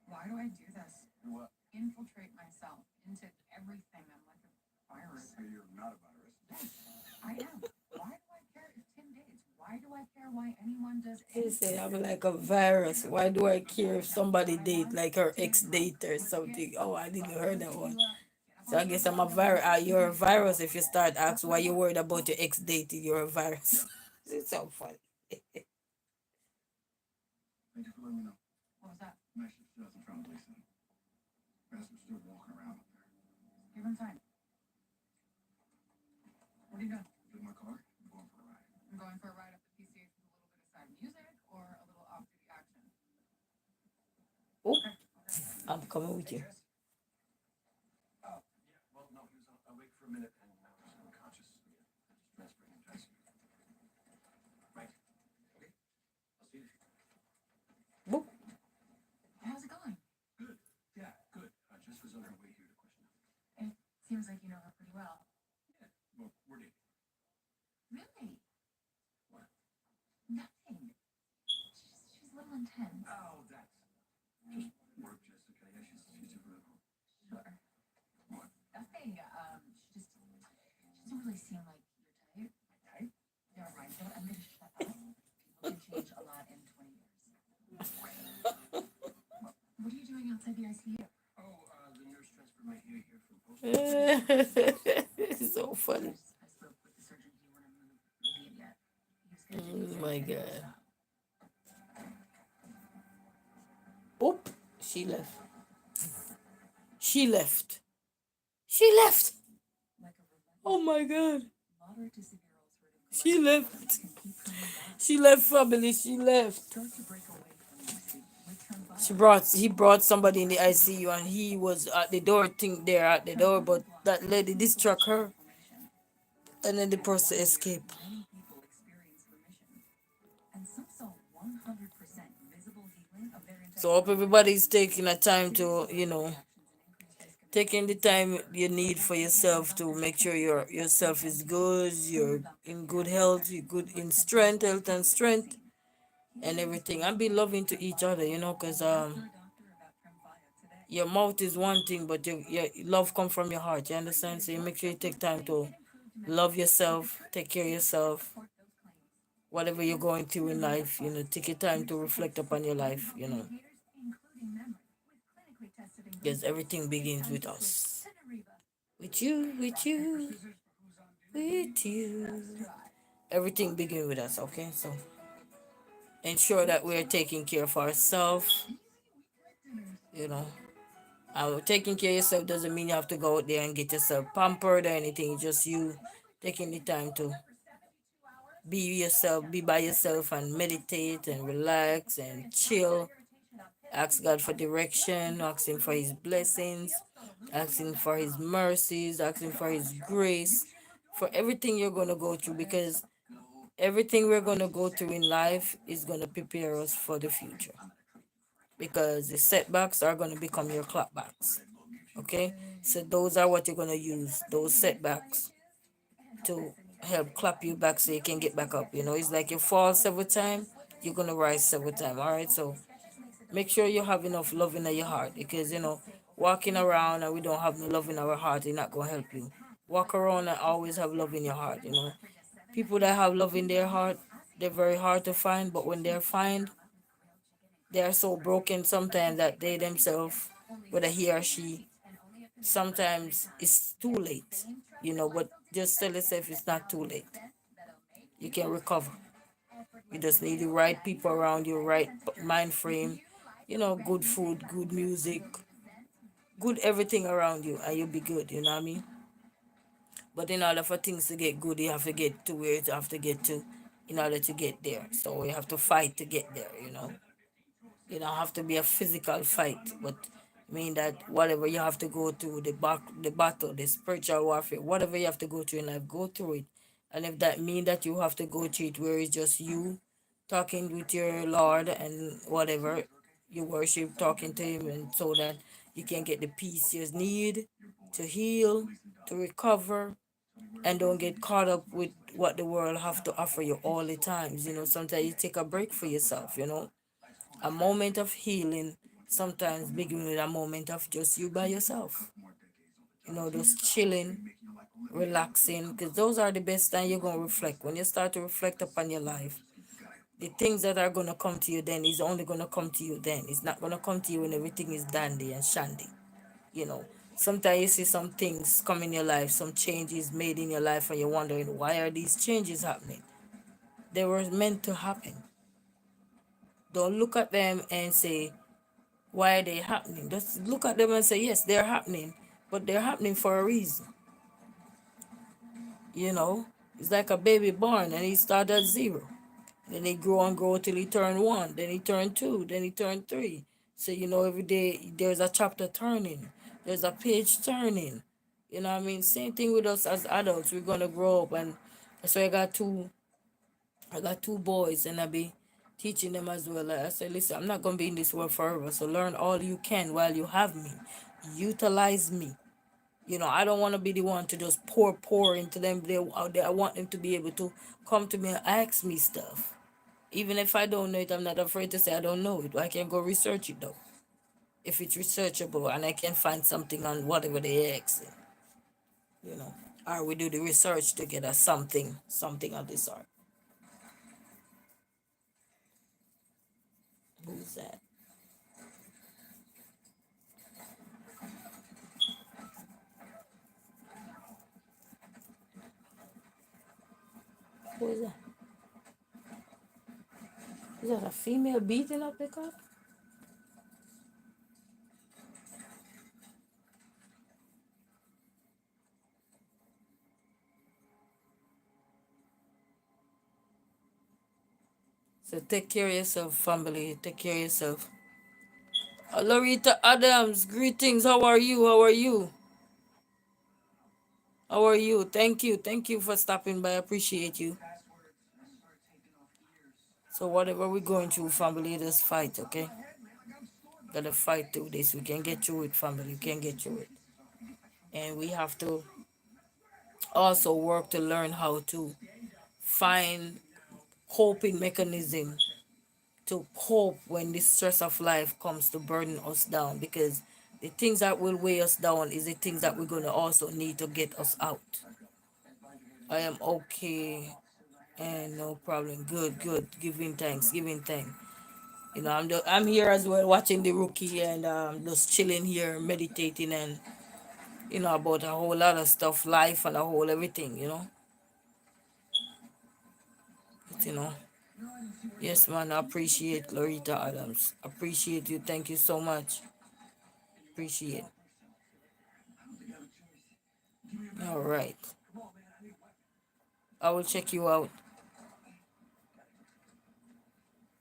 Why do I do this? What? Infiltrate myself into everything. I'm like a virus. Say you're not a virus. Yes, I am. Why do I care if Tim dates? Why do I care why anyone does He anything? said, I'm like a virus. Why do I care if somebody date like her ex-date or something? Oh, I didn't hear that one. So I guess I'm a virus. You're a virus if you start asking why you're worried about your ex-dating. You're a virus. It's so funny. Thank you for letting me know. What was that? I'm actually just found Lisa. Bastards still walking around up there. Give him time. What are you doing? Get in my car. I'm going for a ride. I'm going for a ride up the PCH with a little bit of sad music or a little off-duty action. Oh, Okay. I'm coming with you. Oh, yeah. Well, no, he was awake for a minute and now he's unconscious. Yeah, just transferring him, Jess. Right. Okay. Seems like you know her pretty well. Yeah, well, we're dating. Really? What? Nothing. She's a little intense. Oh, that's just work, Jessica. Yeah, she's super liberal. Sure. What? Nothing. She doesn't really seem like your type. My type? Never mind. I'm gonna shut up. People can change a lot in 20 years. What are you doing outside the ICU? Oh, the nurse transferred my ear here from post. It's so funny. I spoke with the surgeon. He wanted to move immediate. He was gonna Oh my god. Oop, she left. She left. She left. like a relentless Oh my god. moderate to severe ulcerative She left. colitis can keep coming back. She left, family. She left. Start to break away from UC. Return He brought somebody in the ICU and he was at the door, think they're at the door, but that lady distract her and then the person escaped. Many people experience remission, and some saw 100% visible healing of their So hope everybody's taking a time to, taking the time you need for yourself to make sure yourself is good, you're in good health, you're good in strength, health and strength and everything. And be loving to each other, because your mouth is one thing, but your love come from your heart. You understand? So you make sure you take time to love yourself, take care of yourself. Whatever you're going through in life, take your time to reflect upon your life, because everything begins with us. With you, with you, with you. Everything begins with us, okay? So ensure that we're taking care of ourselves, taking care of yourself doesn't mean you have to go out there and get yourself pampered or anything. It's just you taking the time to be yourself, be by yourself and meditate and relax and chill. Ask God for direction, ask Him for His blessings, ask Him for His mercies, ask Him for His grace, for everything you're going to go through, because everything we're going to go through in life is going to prepare us for the future. Because the setbacks are going to become your clapbacks. Okay? So those are what you're going to use, those setbacks, to help clap you back so you can get back up. It's like you fall several times, you're going to rise several times. All right? So make sure you have enough love in your heart, because, walking around and we don't have no love in our heart, it's not going to help you. Walk around and always have love in your heart. People that have love in their heart, they're very hard to find, but when they're found, they are so broken sometimes that they themselves, whether he or she, sometimes it's too late, but just tell yourself it's not too late. You can recover. You just need the right people around you, right mind frame, good food, good music, good everything around you, and you'll be good, you know what I mean? But in order for things to get good, you have to get to where you have to get to in order to get there. So you have to fight to get there. You don't have to be a physical fight, but I mean that whatever you have to go through, the battle, the spiritual warfare, whatever you have to go through in life, go through it. And if that mean that you have to go through it where it's just you talking with your Lord and whatever you worship, talking to Him, and so that you can get the peace you need to heal, to recover, and don't get caught up with what the world have to offer you all the times. Sometimes you take a break for yourself. A moment of healing sometimes begin with a moment of just you by yourself. Just chilling, relaxing, because those are the best time you're going to reflect. When you start to reflect upon your life, the things that are going to come to you then is only going to come to you then. It's not going to come to you when everything is dandy and shandy. Sometimes you see some things come in your life, some changes made in your life, and you're wondering, why are these changes happening? They were meant to happen. Don't look at them and say, why are they happening? Just look at them and say, yes, they're happening, but they're happening for a reason. It's like a baby born and he started at 0. Then he grow and grow till he turn 1, then he turn 2, then he turn 3. So, every day there's a chapter turning, there's a page turning. You know what I mean? Same thing with us as adults. We're gonna grow up, and so I got two boys, and I be teaching them as well. I said, listen, I'm not gonna be in this world forever, so learn all you can while you have me. Utilize me. I don't want to be the one to just pour into them. I want them to be able to come to me and ask me stuff. Even if I don't know it, I'm not afraid to say I don't know it. I can go research it though. If it's researchable and I can find something on whatever they ask, you know. Or we do the research together, something of this sort. Who's that? Who is that? Is that a female beating up the car? So take care of yourself, family. Take care of yourself. Loretta Adams, greetings. How are you? How are you? How are you? Thank you. Thank you for stopping by. I appreciate you. So whatever we're going through, family, just fight, okay? Gotta fight through this. We can get through it, family. We can get through it. And we have to also work to learn how to find coping mechanism to cope when the stress of life comes to burden us down, because the things that will weigh us down is the things that we're going to also need to get us out. I am okay and no problem. Good, good. Giving thanks, giving thanks. I'm here as well watching the rookie and just chilling here, meditating and about a whole lot of stuff, life and a whole everything. But, yes, man, I appreciate Loretta Adams. Appreciate you. Thank you so much. Appreciate. All right. I will check you out.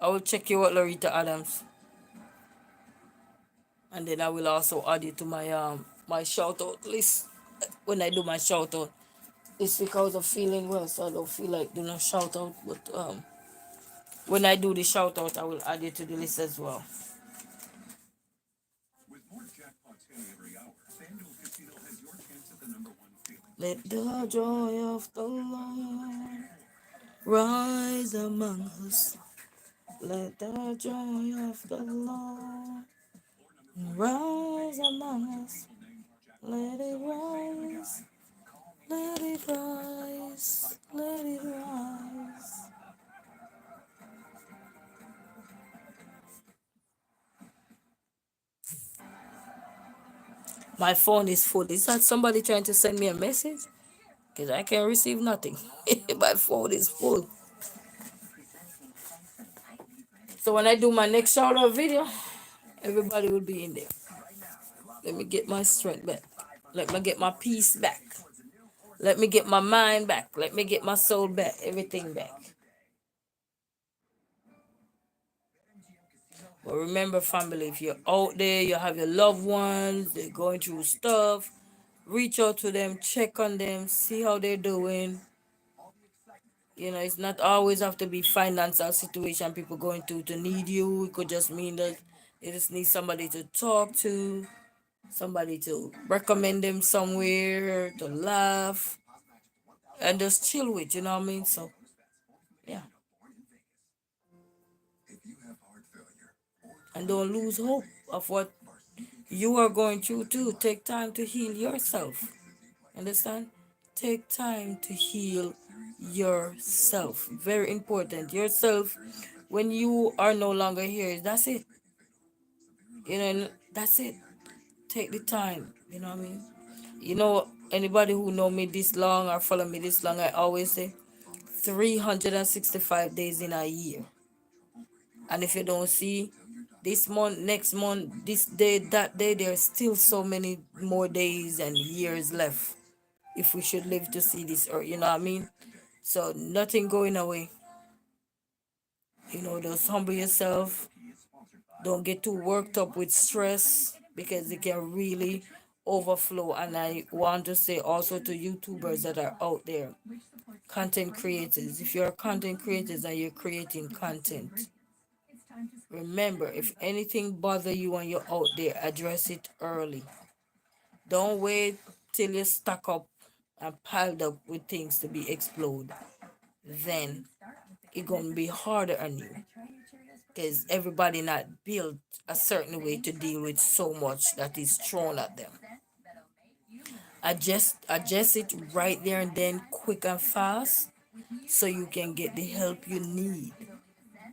I will check you out, Loretta Adams. And then I will also add you to my shout out list when I do my shout out. It's because of feeling well, so I don't feel like doing a shout out. But when I do the shout out, I will add you to the list as well. With more jackpots hitting every hour, FanDuel Casino has your chance at the #1 feeling. Let the joy of the Lord rise among us. Let the joy of the Lord rise among us. Let it rise. Let it rise. Let it rise. My phone is full. Is that somebody trying to send me a message? Because I can't receive nothing. My phone is full. So when I do my next shout out video, everybody will be in there. Let me get my strength back. Let me get my peace back. Let me get my mind back. Let me get my soul back. Everything back. But remember, family, if you're out there, you have your loved ones, they're going through stuff, reach out to them, check on them, see how they're doing. It's not always have to be financial situation people going to need you. It could just mean that they just need somebody to talk to, somebody to recommend them somewhere, to laugh, and just chill with, you know what I mean? So, yeah. If you have heart failure or And don't lose hope of what you are going through too. Take time to heal yourself. Understand? Take time to heal yourself. Very important. Yourself, when you are no longer here, that's it. That's it. Take the time. You know what I mean? Anybody who know me this long or follow me this long, I always say 365 days in a year. And if you don't see this month, next month, this day, that day, there's still so many more days and years left if we should live to see this, or you know what I mean? So nothing going away. Just humble yourself. Don't get too worked up with stress because it can really overflow. And I want to say also to YouTubers that are out there, content creators, if you're content creators and you're creating content, remember, if anything bother you when you're out there, address it early. Don't wait till you stack up and piled up with things to be explode, then it gonna be harder on you because everybody not built a certain way to deal with so much that is thrown at them. Adjust it right there and then, quick and fast, so you can get the help you need.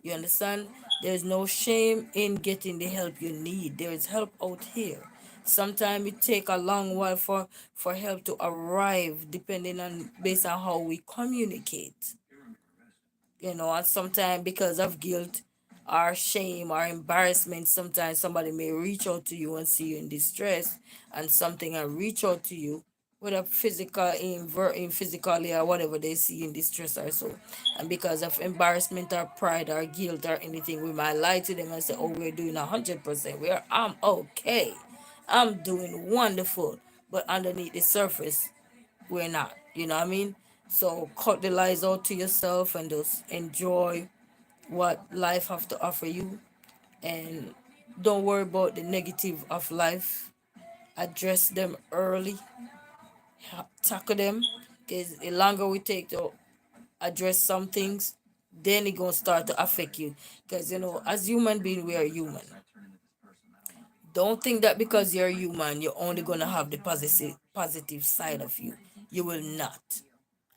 You understand? There's no shame in getting the help you need. There is help out here. Sometimes it take a long while for help to arrive, depending on based on how we communicate. And sometimes because of guilt or shame or embarrassment, sometimes somebody may reach out to you and see you in distress and something and reach out to you, whether in physically or whatever they see you in distress or so. And because of embarrassment or pride or guilt or anything, we might lie to them and say, oh, we're doing 100%. I'm okay. I'm doing wonderful. But underneath the surface, we're not. You know what I mean? So cut the lies out to yourself and just enjoy what life have to offer you, and don't worry about the negative of life. Address them early, tackle them, because the longer we take to address some things, then it gonna start to affect you. Because as human being, we are human. Don't think that because you're human, you're only gonna have the positive side of you. You will not.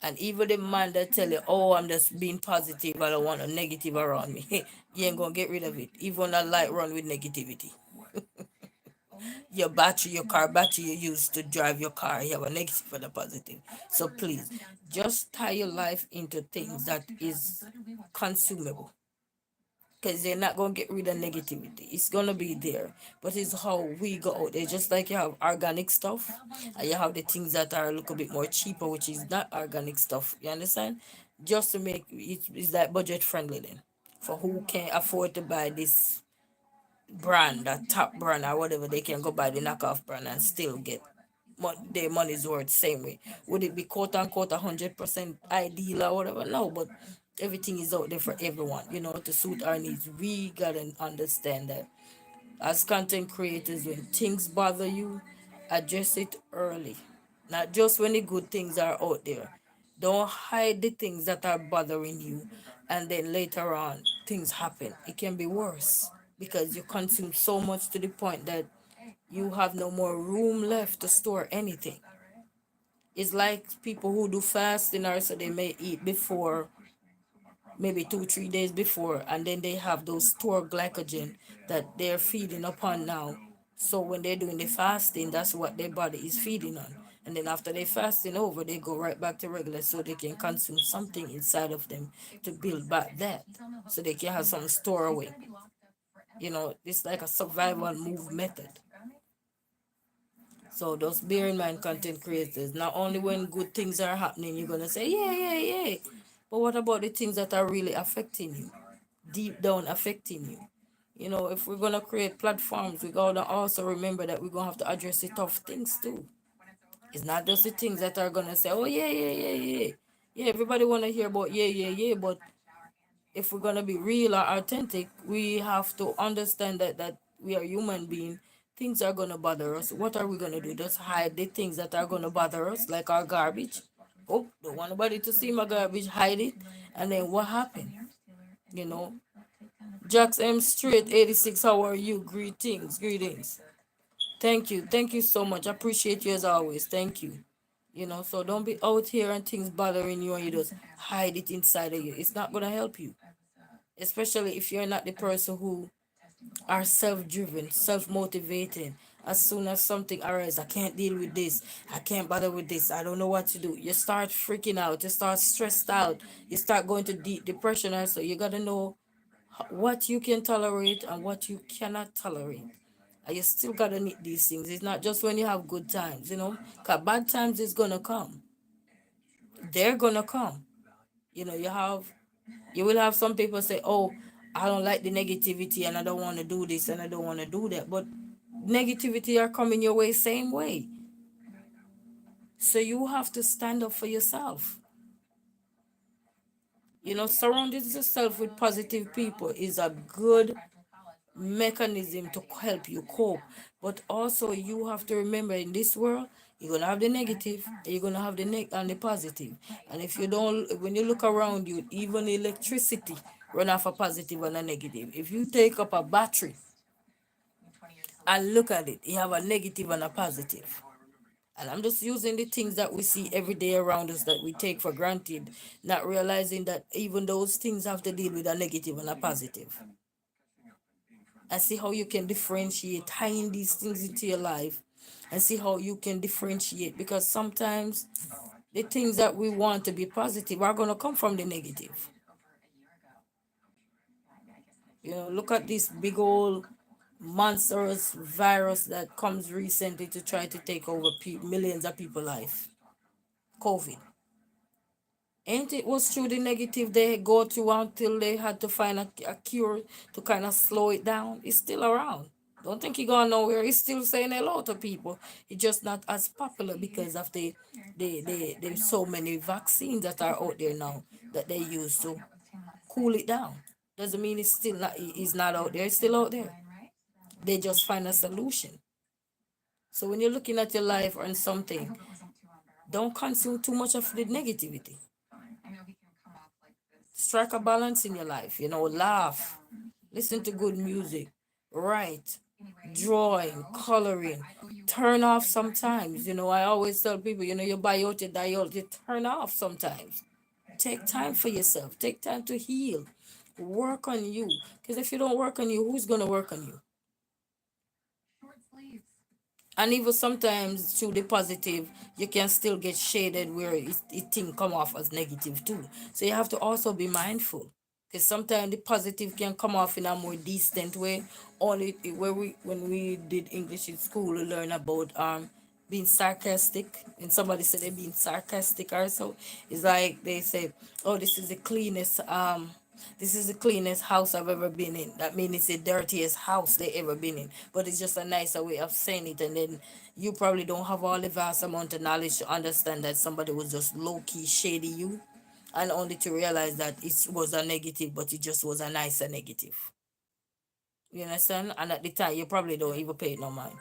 And even the man that tell you, oh, I'm just being positive, I don't want a negative around me, you ain't gonna get rid of it. Even a light run with negativity. Your car battery you use to drive your car, you have a negative and a positive. So please, just tie your life into things that is consumable, because they're not going to get rid of negativity. It's going to be there, but it's how we go out there. Just like you have organic stuff and you have the things that are a little bit more cheaper, which is not organic stuff. You understand? Just to make it is like budget friendly then, for who can afford to buy this brand, that top brand or whatever. They can go buy the knockoff brand and still get their money's worth same way. Would it be quote unquote 100% ideal or whatever? No, but everything is out there for everyone, to suit our needs. We gotta understand that as content creators, when things bother you, address it early, not just when the good things are out there. Don't hide the things that are bothering you, and then later on things happen. It can be worse because you consume so much to the point that you have no more room left to store anything. It's like people who do fasting, or so they may eat before, maybe 2 3 days before, and then they have those stored glycogen that they're feeding upon now. So when they're doing the fasting, that's what their body is feeding on. And then after they fasting over, they go right back to regular, so they can consume something inside of them to build back that, so they can have some store away. It's like a survival move method. So just bear in mind, content creators, not only when good things are happening, you're gonna say, yeah, yeah, yeah. But what about the things that are really affecting you? Deep down affecting you. If we're gonna create platforms, we gotta also remember that we're gonna have to address the tough things too. It's not just the things that are gonna say, oh yeah, yeah, yeah, yeah. Yeah, everybody wanna hear about yeah, yeah, yeah, but if we're gonna be real or authentic, we have to understand that we are human beings. Things are gonna bother us. What are we gonna do? Just hide the things that are gonna bother us, like our garbage. Oh, don't want nobody to see my garbage, hide it. And then what happened? You know, Jax M Straight 86, how are you? Greetings, greetings. Thank you so much. I appreciate you as always. Thank you. So don't be out here and things bothering you and you just hide it inside of you. It's not gonna help you, especially if you're not the person who are self-driven, self-motivated. As soon as something arises, I can't deal with this, I can't bother with this, I don't know what to do, you start freaking out, you start stressed out, you start going to deep depression. Also, you got to know what you can tolerate and what you cannot tolerate. And you still got to need these things. It's not just when you have good times, because bad times is going to come. They're going to come. You will have some people say, oh, I don't like the negativity and I don't want to do this and I don't want to do that. But negativity are coming your way same way. So you have to stand up for yourself. Surrounding yourself with positive people is a good mechanism to help you cope. But also you have to remember, in this world, You're gonna have the negative, and you're gonna have the and the positive. And if you don't, when you look around you, even electricity run off a positive and a negative. If you take up a battery and look at it, you have a negative and a positive. And I'm just using the things that we see every day around us that we take for granted, not realizing that even those things have to deal with a negative and a positive. And see how you can differentiate, tying these things into your life, and see how you can differentiate, because sometimes the things that we want to be positive are going to come from the negative. Look at this big old monstrous virus that comes recently to try to take over millions of people's life. COVID. Ain't it was through the negative they go through until they had to find a cure to kind of slow it down? It's still around. Don't think he gone nowhere. He's still saying hello to people. It's just not as popular because of there's so many vaccines that are out there now that they use to cool it down. Doesn't mean it's still not, it's not out there. It's still out there. They just find a solution. So when you're looking at your life or something, don't consume too much of the negativity. Strike a balance in your life. Laugh, listen to good music, write, drawing, coloring. Turn off sometimes. I always tell people, you buy out your diode, you turn off sometimes. Take time for yourself. Take time to heal. Work on you. Because if you don't work on you, who's going to work on you? And even sometimes through the positive, you can still get shaded where it thing come off as negative too. So you have to also be mindful. Because sometimes the positive can come off in a more distant way. Only where when we did English in school, we learn about being sarcastic. And somebody said they're being sarcastic also. It's like they say, oh, this is the cleanest house I've ever been in. That means it's the dirtiest house they ever been in. But it's just a nicer way of saying it. And then you probably don't have all the vast amount of knowledge to understand that somebody was just low key shady you, and only to realize that it was a negative, but it just was a nicer negative. You understand? And at the time, you probably don't even pay it no mind.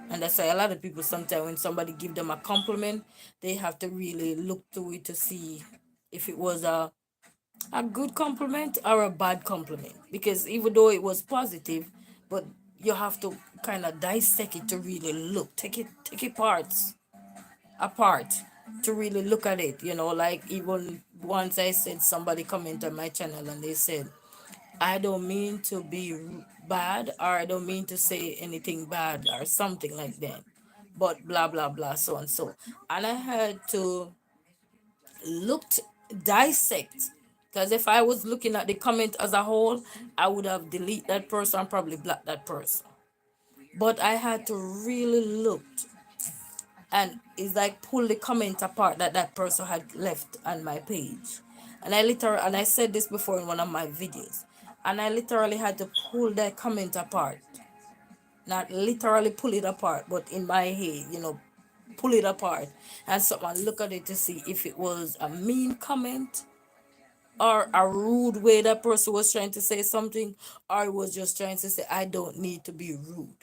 And that's why a lot of people sometimes when somebody give them a compliment, they have to really look through it to see if it was a good compliment or a bad compliment, because even though it was positive, but you have to kind of dissect it to really look, take it parts apart to really look at it. Like even once I said, somebody commented on my channel and they said, I don't mean to be bad, or I don't mean to say anything bad or something like that, but blah blah blah, so and so. And I had to looked dissect, because if I was looking at the comment as a whole, I would have deleted that person and probably blocked that person. But I had to really look, and it's like pull the comment apart that that person had left on my page. And I said this before in one of my videos, and I literally had to pull that comment apart, not literally pull it apart, but in my head, pull it apart and someone look at it to see if it was a mean comment or a rude way that person was trying to say something, or it was just trying to say, I don't need to be rude.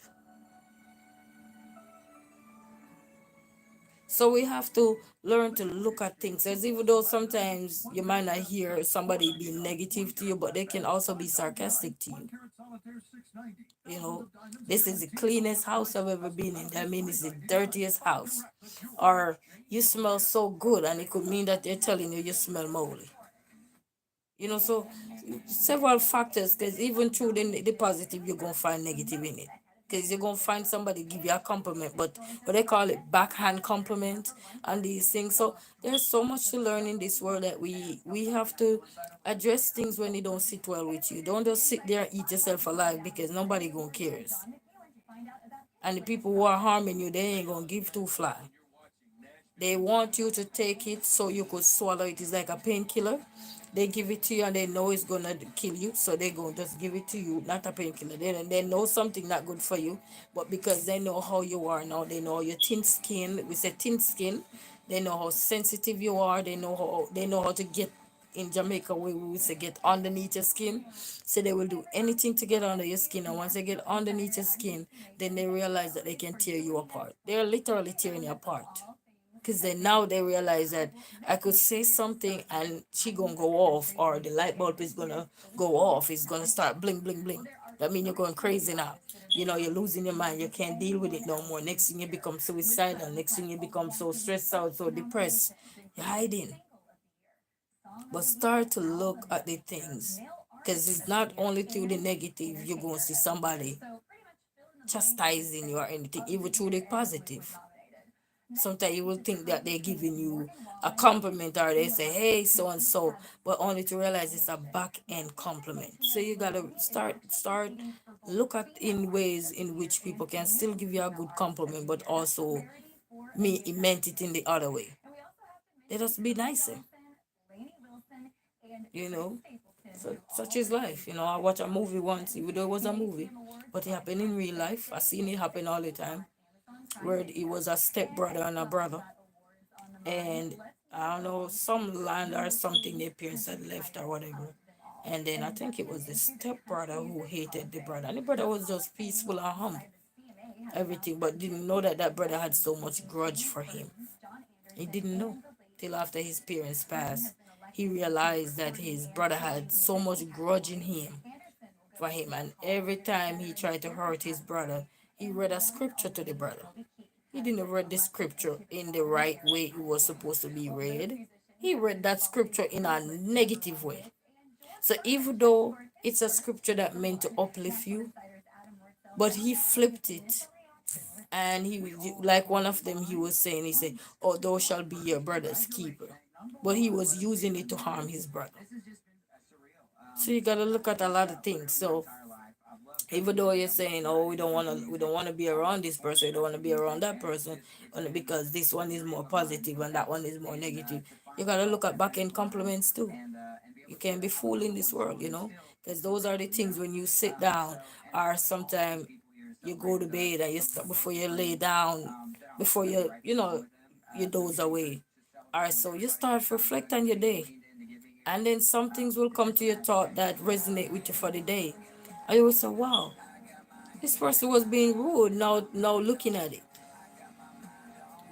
So we have to learn to look at things. As even though sometimes you might not hear somebody being negative to you, but they can also be sarcastic to you. This is the cleanest house I've ever been in. That means it's the dirtiest house. Or you smell so good, and it could mean that they're telling you smell moldy. So several factors, because even through the positive, you're going to find negative in it. Because you're going to find somebody give you a compliment, but what they call it backhand compliment and these things. So there's so much to learn in this world that we have to address things when they don't sit well with you. Don't just sit there and eat yourself alive, because nobody going to cares. And the people who are harming you, they ain't going to give two fly. They want you to take it so you could swallow it. It's like a painkiller. They give it to you and they know it's gonna kill you, so they gonna just give it to you, not a painkiller. They know something not good for you, but because they know how you are now, they know your thin skin. We say thin skin. They know how sensitive you are. They know how to get in Jamaica we would say get underneath your skin. So they will do anything to get under your skin, and once they get underneath your skin, then they realize that they can tear you apart. They're literally tearing you apart. Because then now they realize that I could say something and she gonna go off, or the light bulb is gonna go off. It's gonna start bling bling bling. That means you're going crazy now. You know, you're losing your mind. You can't deal with it no more. Next thing you become suicidal. Next thing you become so stressed out, so depressed. You're hiding. But start to look at the things. Because it's not only through the negative you're going to see somebody chastising you or anything, even through the positive. Sometimes you will think that they're giving you a compliment, or they say, hey, so and so, but only to realize it's a back end compliment. So you gotta start look at in ways in which people can still give you a good compliment, but also meant it in the other way. Let us be nicer, you know. So such is life, you know. I watched a movie once, even though it was a movie, but it happened in real life. I seen it happen all the time, where it was a step brother and a brother, and I don't know, some land or something their parents had left or whatever. And then I think it was the step brother who hated the brother, and the brother was just peaceful and humble, everything, but didn't know that that brother had so much grudge for him. He didn't know till after his parents passed. He realized that his brother had so much grudge in him for him, and every time he tried to hurt his brother, he read a scripture to the brother. He didn't read the scripture in the right way it was supposed to be read. He read that scripture in a negative way. So even though it's a scripture that meant to uplift you, but he flipped it, and like one of them he was saying, he said, oh, thou shalt be your brother's keeper. But he was using it to harm his brother. So you gotta look at a lot of things. So even though you're saying, oh, we don't wanna be around this person, we don't wanna be around that person, only because this one is more positive and that one is more negative. You gotta look at back end compliments too. You can't be fooling this world, you know, because those are the things when you sit down, or sometimes you go to bed and you stop before you lay down, before you doze away. All right, so you start to reflect on your day, and then some things will come to your thought that resonate with you for the day. And you will say, wow, this person was being rude. Now looking at it.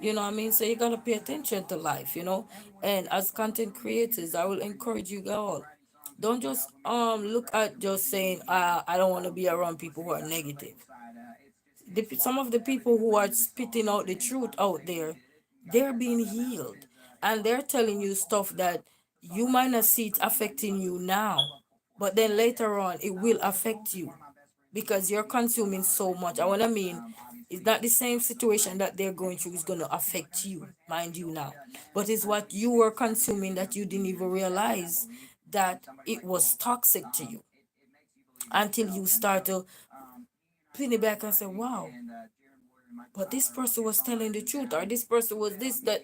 You know what I mean? So you gotta pay attention to life, you know. And as content creators, I will encourage you all. Don't just look at just saying, I don't want to be around people who are negative. Some of the people who are spitting out the truth out there, they're being healed, and they're telling you stuff that you might not see it affecting you now, but then later on it will affect you because you're consuming so much. And what I mean is that the same situation that they're going through is going to affect you, mind you now. But it's what you were consuming that you didn't even realize that it was toxic to you until you start to pin it back and say, wow, but this person was telling the truth, or this person was this, that,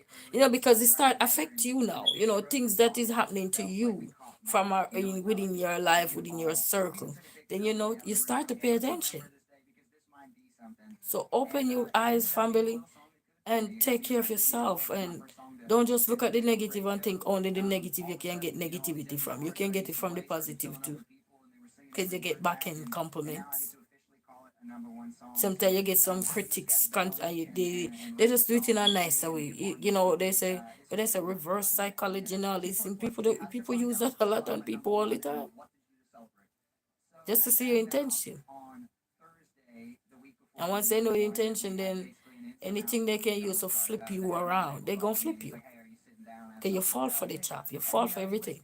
because it start affect you now, things that is happening to you from within your life, within your circle. Then you start to pay attention. So open your eyes, family, and take care of yourself, and don't just look at the negative and think only the negative you can get negativity from. You can get it from the positive too, because you get back end compliments. Sometimes you get some critics, they just do it in a nicer way. They say reverse psychology and all this, and people use that a lot on people all the time, just to see your intention. And once they know your intention, then anything they can use to flip you around, they gonna flip you. Okay, you fall for the trap, you fall for everything.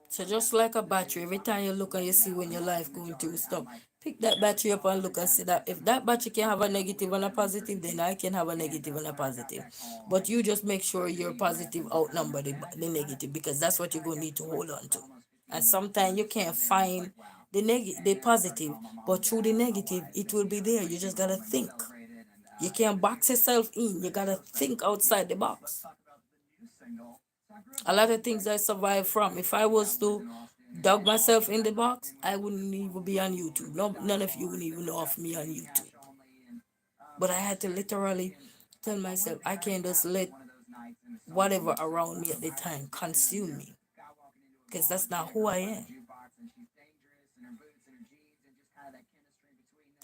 So just like a battery, every time you look and you see when your life going through stuff, pick that battery up and look and see that if that battery can have a negative and a positive, then I can have a negative and a positive. But you just make sure your positive outnumber the negative, because that's what you're going to need to hold on to. And sometimes you can't find the positive, but through the negative, it will be there. You just gotta think. You can't box yourself in. You gotta think outside the box. A lot of things I survived from. If I was to dug myself in the box, I wouldn't even be on YouTube. No, none of you wouldn't even know of me on YouTube. But I had to literally tell myself I can't just let whatever around me at the time consume me, because that's not who I am.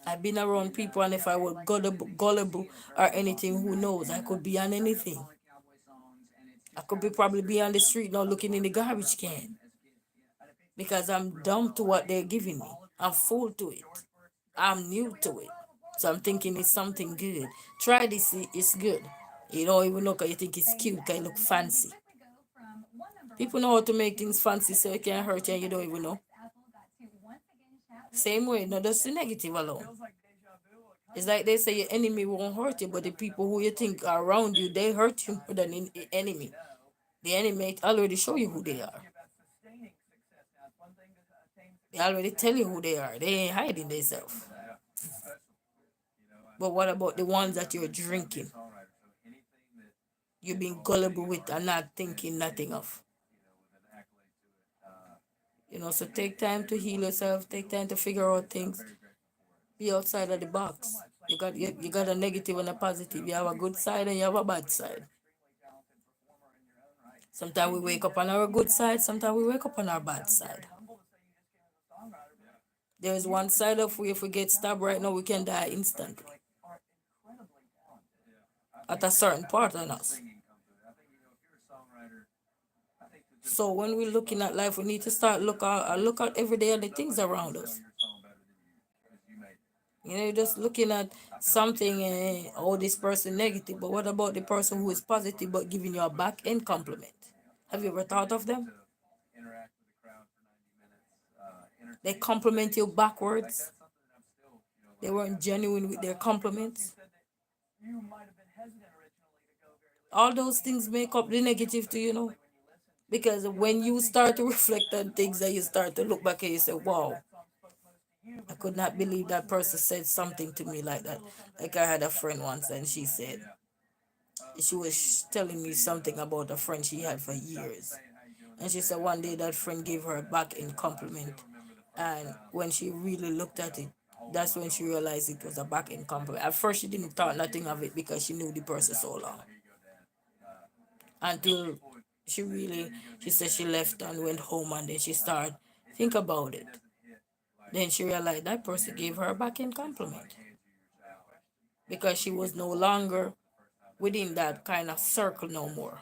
I've been around people, and if I were gullible or anything, who knows? I could be on anything. I could be probably be on the street now looking in the garbage can because I'm dumb to what they're giving me. I'm full to it. I'm new to it. So I'm thinking it's something good. Try this, it's good. You don't even know because you think it's cute, because it look fancy. People know how to make things fancy so it can't hurt you and you don't even know. Same way, not just the negative alone. It's like they say your enemy won't hurt you, but the people who you think are around you, they hurt you more than the enemy. The enemy already show you who they are. They already tell you who they are. They ain't hiding themselves. But what about the ones that you're drinking? You're being gullible with and not thinking nothing of. So take time to heal yourself. Take time to figure out things. Be outside of the box. You got a negative and a positive. You have a good side and you have a bad side. Sometimes we wake up on our good side. Sometimes we wake up on our bad side. There is one side of we, if we get stabbed right now, we can die instantly. At a certain part of us. So when we're looking at life, we need to start look at every day at the things around us. Just looking at something and this person negative, but what about the person who is positive but giving you a back end compliment? Have you ever thought of them? They compliment you backwards. They weren't genuine with their compliments. All those things make up the negative to. Because when you start to reflect on things and you start to look back and you say, wow, I could not believe that person said something to me like that. Like I had a friend once and she said, she was telling me something about a friend she had for years. And she said one day that friend gave her a back end compliment. And when she really looked at it, that's when she realized it was a back end compliment. At first she didn't thought nothing of it because she knew the person so long. Until she said she left and went home, and then she started think about it. Then she realized that person gave her a back end compliment because she was no longer within that kind of circle no more.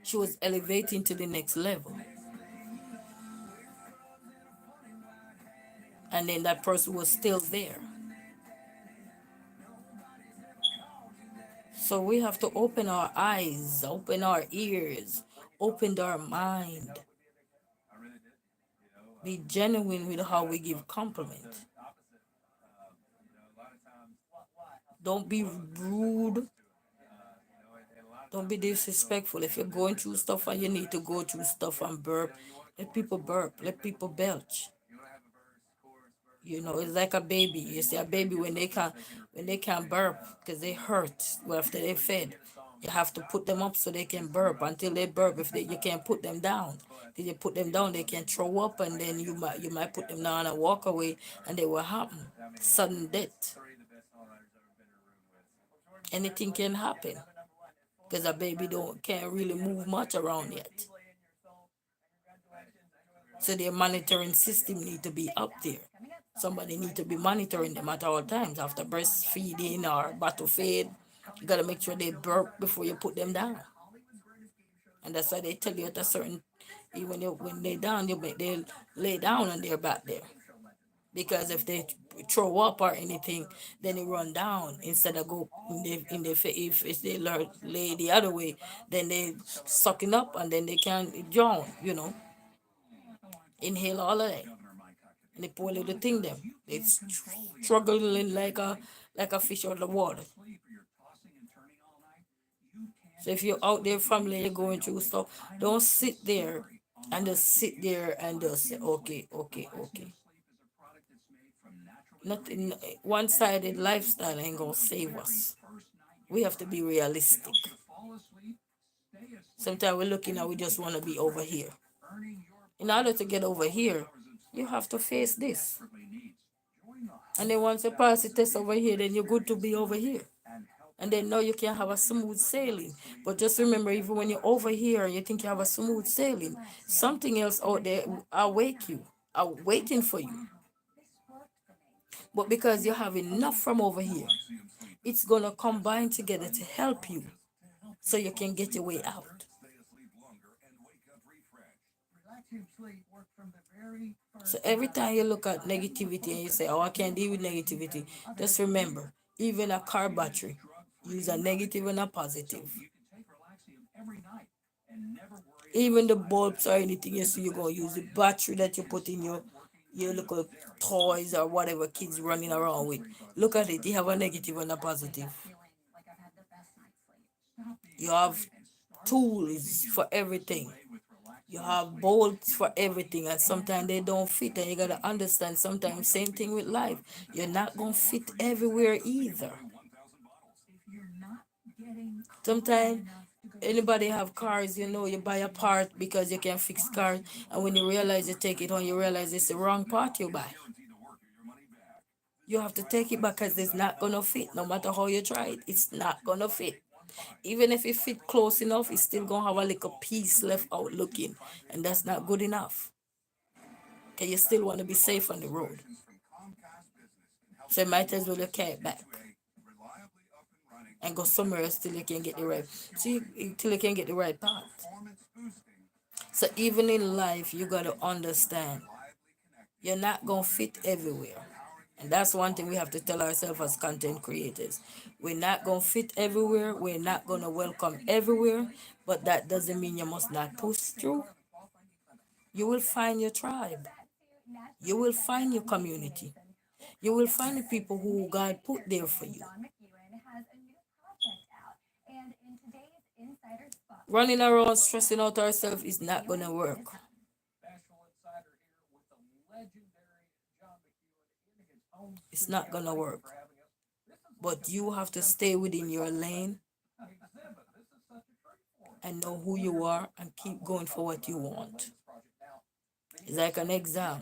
She was elevating to the next level. And then that person was still there. So we have to open our eyes, open our ears, open our mind. Be genuine with how we give compliment. Don't be rude. Don't be disrespectful. If you're going through stuff and you need to go through stuff and burp, let people burp. Let people belch. It's like a baby. You see a baby when they can't burp because they hurt after they fed. You have to put them up so they can burp until they burp. You can't put them down. If you put them down, they can throw up, and then you might put them down and walk away, and they will happen. Sudden death. Anything can happen because a baby can't really move much around yet. So their monitoring system need to be up there. Somebody need to be monitoring them at all times after breastfeeding or bottle feed. You gotta make sure they burp before you put them down. And that's why they tell you at a certain when they're down, they lay down on their back there. Because if they throw up or anything, then they run down instead of go if they lay the other way, then they sucking up and then they can't drown. Inhale all of that. And the poor little thing them, they struggling like a fish out of the water. So if you're out there, family, you're going through stuff, don't sit there and just say, okay. Nothing, one-sided lifestyle ain't gonna save us. We have to be realistic. Sometimes we're looking at we just want to be over here. In order to get over here, you have to face this. And then once you pass the test over here, then you're good to be over here. And then now you can have a smooth sailing. But just remember, even when you're over here and you think you have a smooth sailing, something else out there will awake you, are waiting for you. But because you have enough from over here, it's gonna combine together to help you so you can get your way out. Stay asleep longer and wake up refreshed. Relaxing sleep works from the very So first every time you look at negativity and you say, "Oh, I can't deal with negativity," just remember, even a car battery use a negative and a positive. you can take Relaxium every night and never worry Even the bulbs or anything you see, you're gonna use the battery that you put in your little toys or whatever kids running around with. Look at it, you have a negative and a positive. You have tools for everything. You have bolts for everything, and sometimes they don't fit, and you gotta understand. Sometimes same thing with life. You're not gonna fit everywhere either. Sometimes anybody have cars, you buy a part because you can fix cars, and when you realize you take it home, you realize it's the wrong part you buy. You have to take it back because it's not gonna fit. No matter how you try it, it's not gonna fit. Even if it fit close enough, it's still gonna have a little piece left out looking, and that's not good enough. Okay, you still want to be safe on the road, so you might as well you carry it back and go somewhere else till you can get the right. See, till you can get the right part. So even in life, you gotta understand you're not gonna fit everywhere. And that's one thing we have to tell ourselves as content creators. We're not gonna fit everywhere, we're not gonna welcome everywhere, but that doesn't mean you must not push through. You will find your tribe. You will find your community. You will find the people who God put there for you. Running around stressing out ourselves is not gonna work. It's not gonna work. But you have to stay within your lane and know who you are and keep going for what you want. It's like an exam.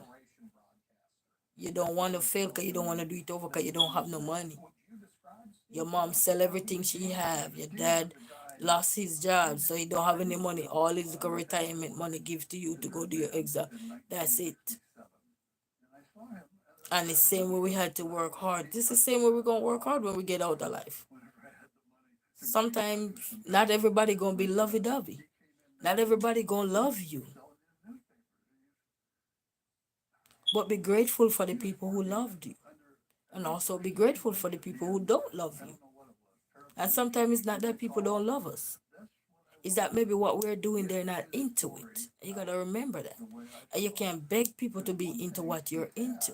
You don't want to fail because you don't want to do it over because you don't have no money. Your mom sell everything she have. Your dad lost his job, so he don't have any money. All his little retirement money give to you to go do your exam. That's it. And the same way we had to work hard. This is the same way we're gonna work hard when we get out of life. Sometimes not everybody gonna be lovey dovey. Not everybody gonna love you. But be grateful for the people who loved you. And also be grateful for the people who don't love you. And sometimes it's not that people don't love us. It's that maybe what we're doing, they're not into it. And you gotta remember that. And you can't beg people to be into what you're into.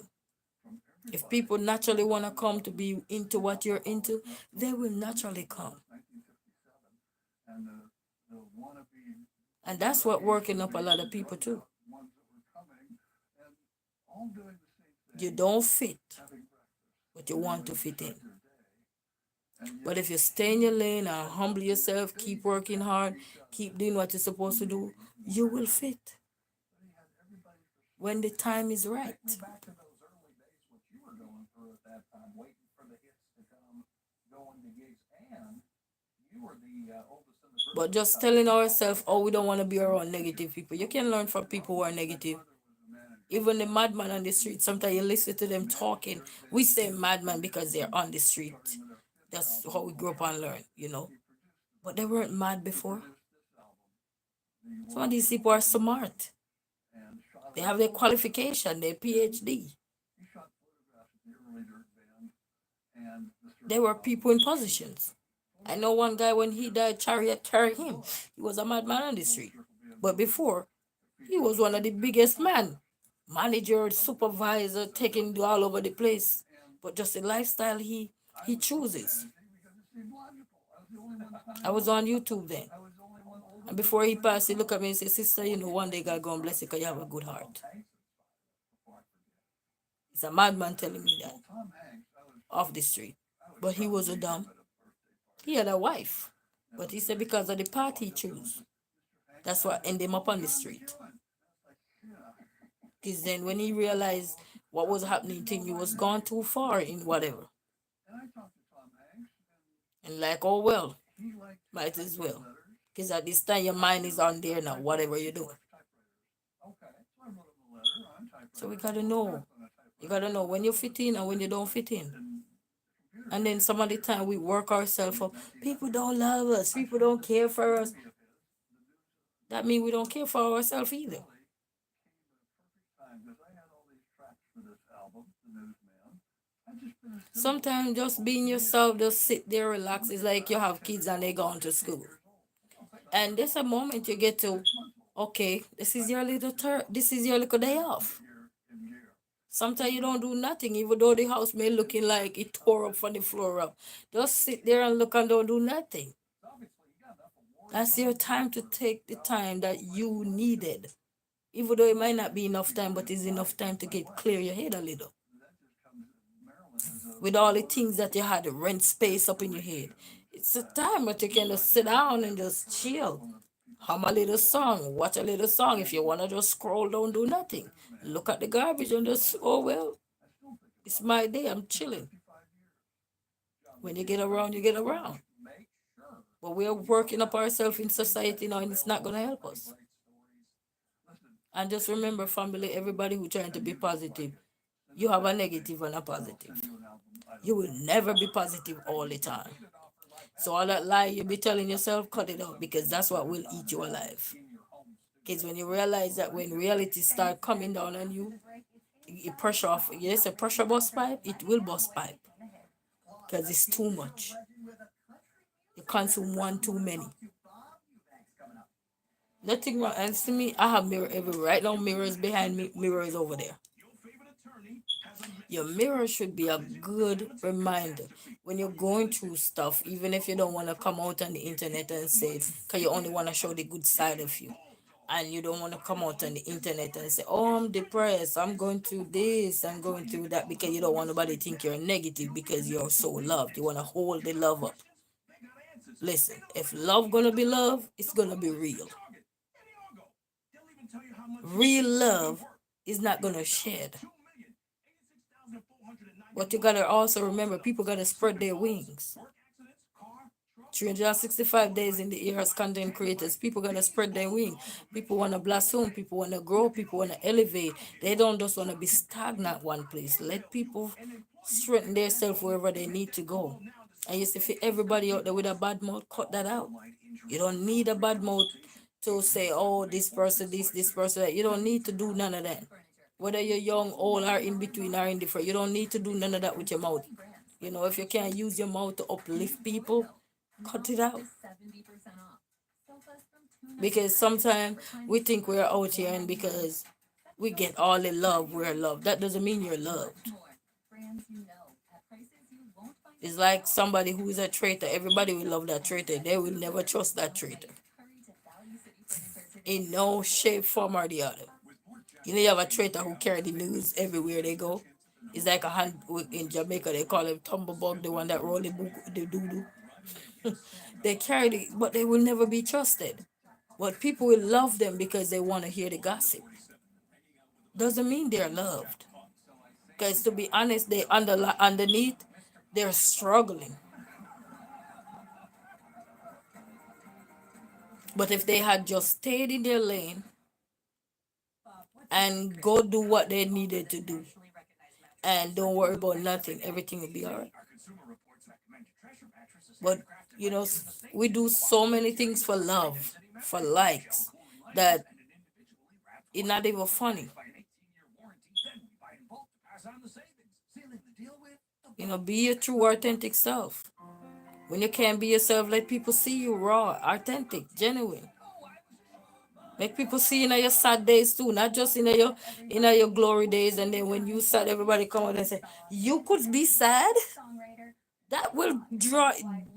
If people naturally want to come to be into what you're into, they will naturally come. And that's what working up a lot of people too. You don't fit, but you want to fit in. But if you stay in your lane and humble yourself, keep working hard, keep doing what you're supposed to do, you will fit when the time is right. But just telling ourselves, oh, we don't want to be around negative people. You can learn from people who are negative. Even the madman on the street, sometimes you listen to them talking. We say madman because they're on the street. That's how we grew up and learn. But they weren't mad before. Some of these people are smart. They have their qualification, their PhD. They were people in positions. I know one guy when he died, chariot carried him. He was a madman on the street. But before, he was one of the biggest men. Manager, supervisor, taking you all over the place. But just the lifestyle he chooses. I was on YouTube then. And before he passed, he looked at me and said, "Sister, one day God gonna bless you because you have a good heart." It's a madman telling me that off the street. But he was a dumb. He had a wife. But he said because of the path he chose, that's what ended him up on the street. Because then when he realized what was happening to him, he was gone too far in whatever. And like, oh well, He liked might as well. letters. Because at this time, your mind is on there now, whatever you're doing. Okay, so I wrote him a letter on typewriter. So we gotta know. You gotta know when you fit in and when you don't fit in. And then some of the time we work ourselves up. People don't love us. People don't care for us. That means we don't care for ourselves either. Time because I had all these tracks for this album, The Newsman. I just finished Sometimes just being yourself, just sit there, relax. It's like you have kids and they gone to school. And there's a moment you get to, okay, this is your this is your little day off. in gear. Sometimes you don't do nothing, even though the house may looking like it tore up from the floor up. Just sit there and look and don't do nothing. That's your time to take the time that you needed. Even though it might not be enough time, but it's enough time to get clear your head a little. With all the things that you had to rent space up in your head. It's a time that you can just sit down and just chill. Hum a little song, watch a little song. If you wanna just scroll, don't do nothing. Look at the garbage and just, oh well, it's my day, I'm chilling. When you get around, you get around. But we're working up ourselves in society now and it's not gonna help us. And just remember, family, everybody who trying to be positive, you have a negative and a positive. You will never be positive all the time. So all that lie you be telling yourself, cut it out because that's what will eat you alive. Because when you realize that when reality start coming down on you, you pressure off. Yes, a pressure bust pipe, it will bust pipe. Because it's too much. You consume one too many. Nothing wrong. And see me, I have mirror everywhere. Right now, mirrors behind me, mirrors over there. Your mirror should be a good reminder when you're going through stuff, even if you don't want to come out on the internet and say it, because you only want to show the good side of you. And you don't want to come out on the internet and say, oh, I'm depressed, I'm going through this, I'm going through that, because you don't want nobody to think you're negative because you're so loved. You want to hold the love up. Listen, if love gonna be love, it's gonna be real. Real love is not gonna shed. But you gotta also remember, people gotta spread their wings. 365 days in the year as content creators, people gotta spread their wings. People wanna blossom, people wanna grow, people wanna elevate. They don't just wanna be stagnant one place. Let people strengthen themselves wherever they need to go. And you see, for everybody out there with a bad mouth, cut that out. You don't need a bad mouth to say, oh, this person, this person, that. You don't need to do none of that. Whether you're young, old, or in between, or indifferent, you don't need to do none of that with your mouth. You know, if you can't use your mouth to uplift people, cut it out. Because sometimes we think we're out here and because we get all the love, we're loved. That doesn't mean you're loved. It's like somebody who is a traitor. Everybody will love that traitor. They will never trust that traitor. In no shape, form, or the other. You know, you have a traitor who carry the news everywhere they go. It's like a hand in Jamaica. They call him Tumblebug, the one that roll the doo-doo. They carry it, but they will never be trusted. But people will love them because they want to hear the gossip. Doesn't mean they're loved. Because to be honest, they underneath, they're struggling. But if they had just stayed in their lane and go do what they needed to do and don't worry about nothing, everything will be all right. But, you know, we do so many things for love, for likes, that it's not even funny. You know, be your true, authentic self. When you can't be yourself, let people see you raw, authentic, genuine. Make people see in your sad days too, not just in your glory days. And then when you sad, everybody come out and say, "You could be sad." That will draw.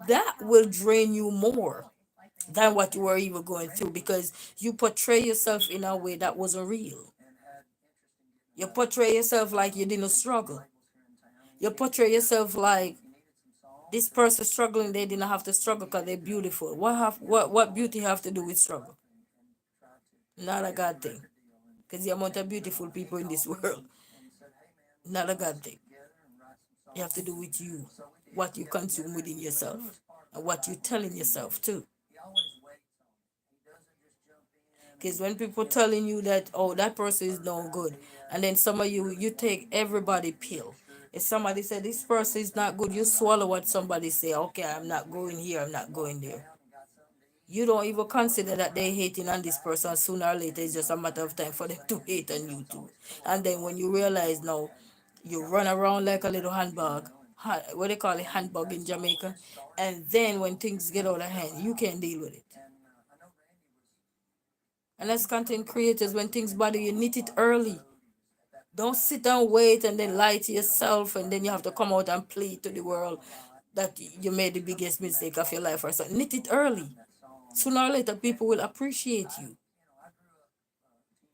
That will drain you more than what you were even going through because you portray yourself in a way that wasn't real. You portray yourself like you didn't struggle. You portray yourself like this person struggling, they didn't have to struggle because they're beautiful. What beauty have to do with struggle? Not a God thing. Because the amount of beautiful people in this world, not a God thing. You have to do with you, what you consume within yourself. and what you're telling yourself too. He always waits on you. He doesn't just jump in. Because when people telling you that, oh, that person is no good, and then some of you take everybody pill. If somebody said this person is not good, you swallow what somebody say. Okay, I'm not going here, I'm not going there. You don't even consider that they hating on this person. Sooner or later, it's just a matter of time for them to hate on you too. And then when you realize now, you run around like a little handbag. What they call it, handbag in Jamaica. And then when things get out of hand, you can't deal with it. I know Randy was And as content creators, when things bother you, knit it early. Don't sit and wait and then lie to yourself, and then you have to come out and plead to the world that you made the biggest mistake of your life or something. Knit it early. Sooner or later, people will appreciate you.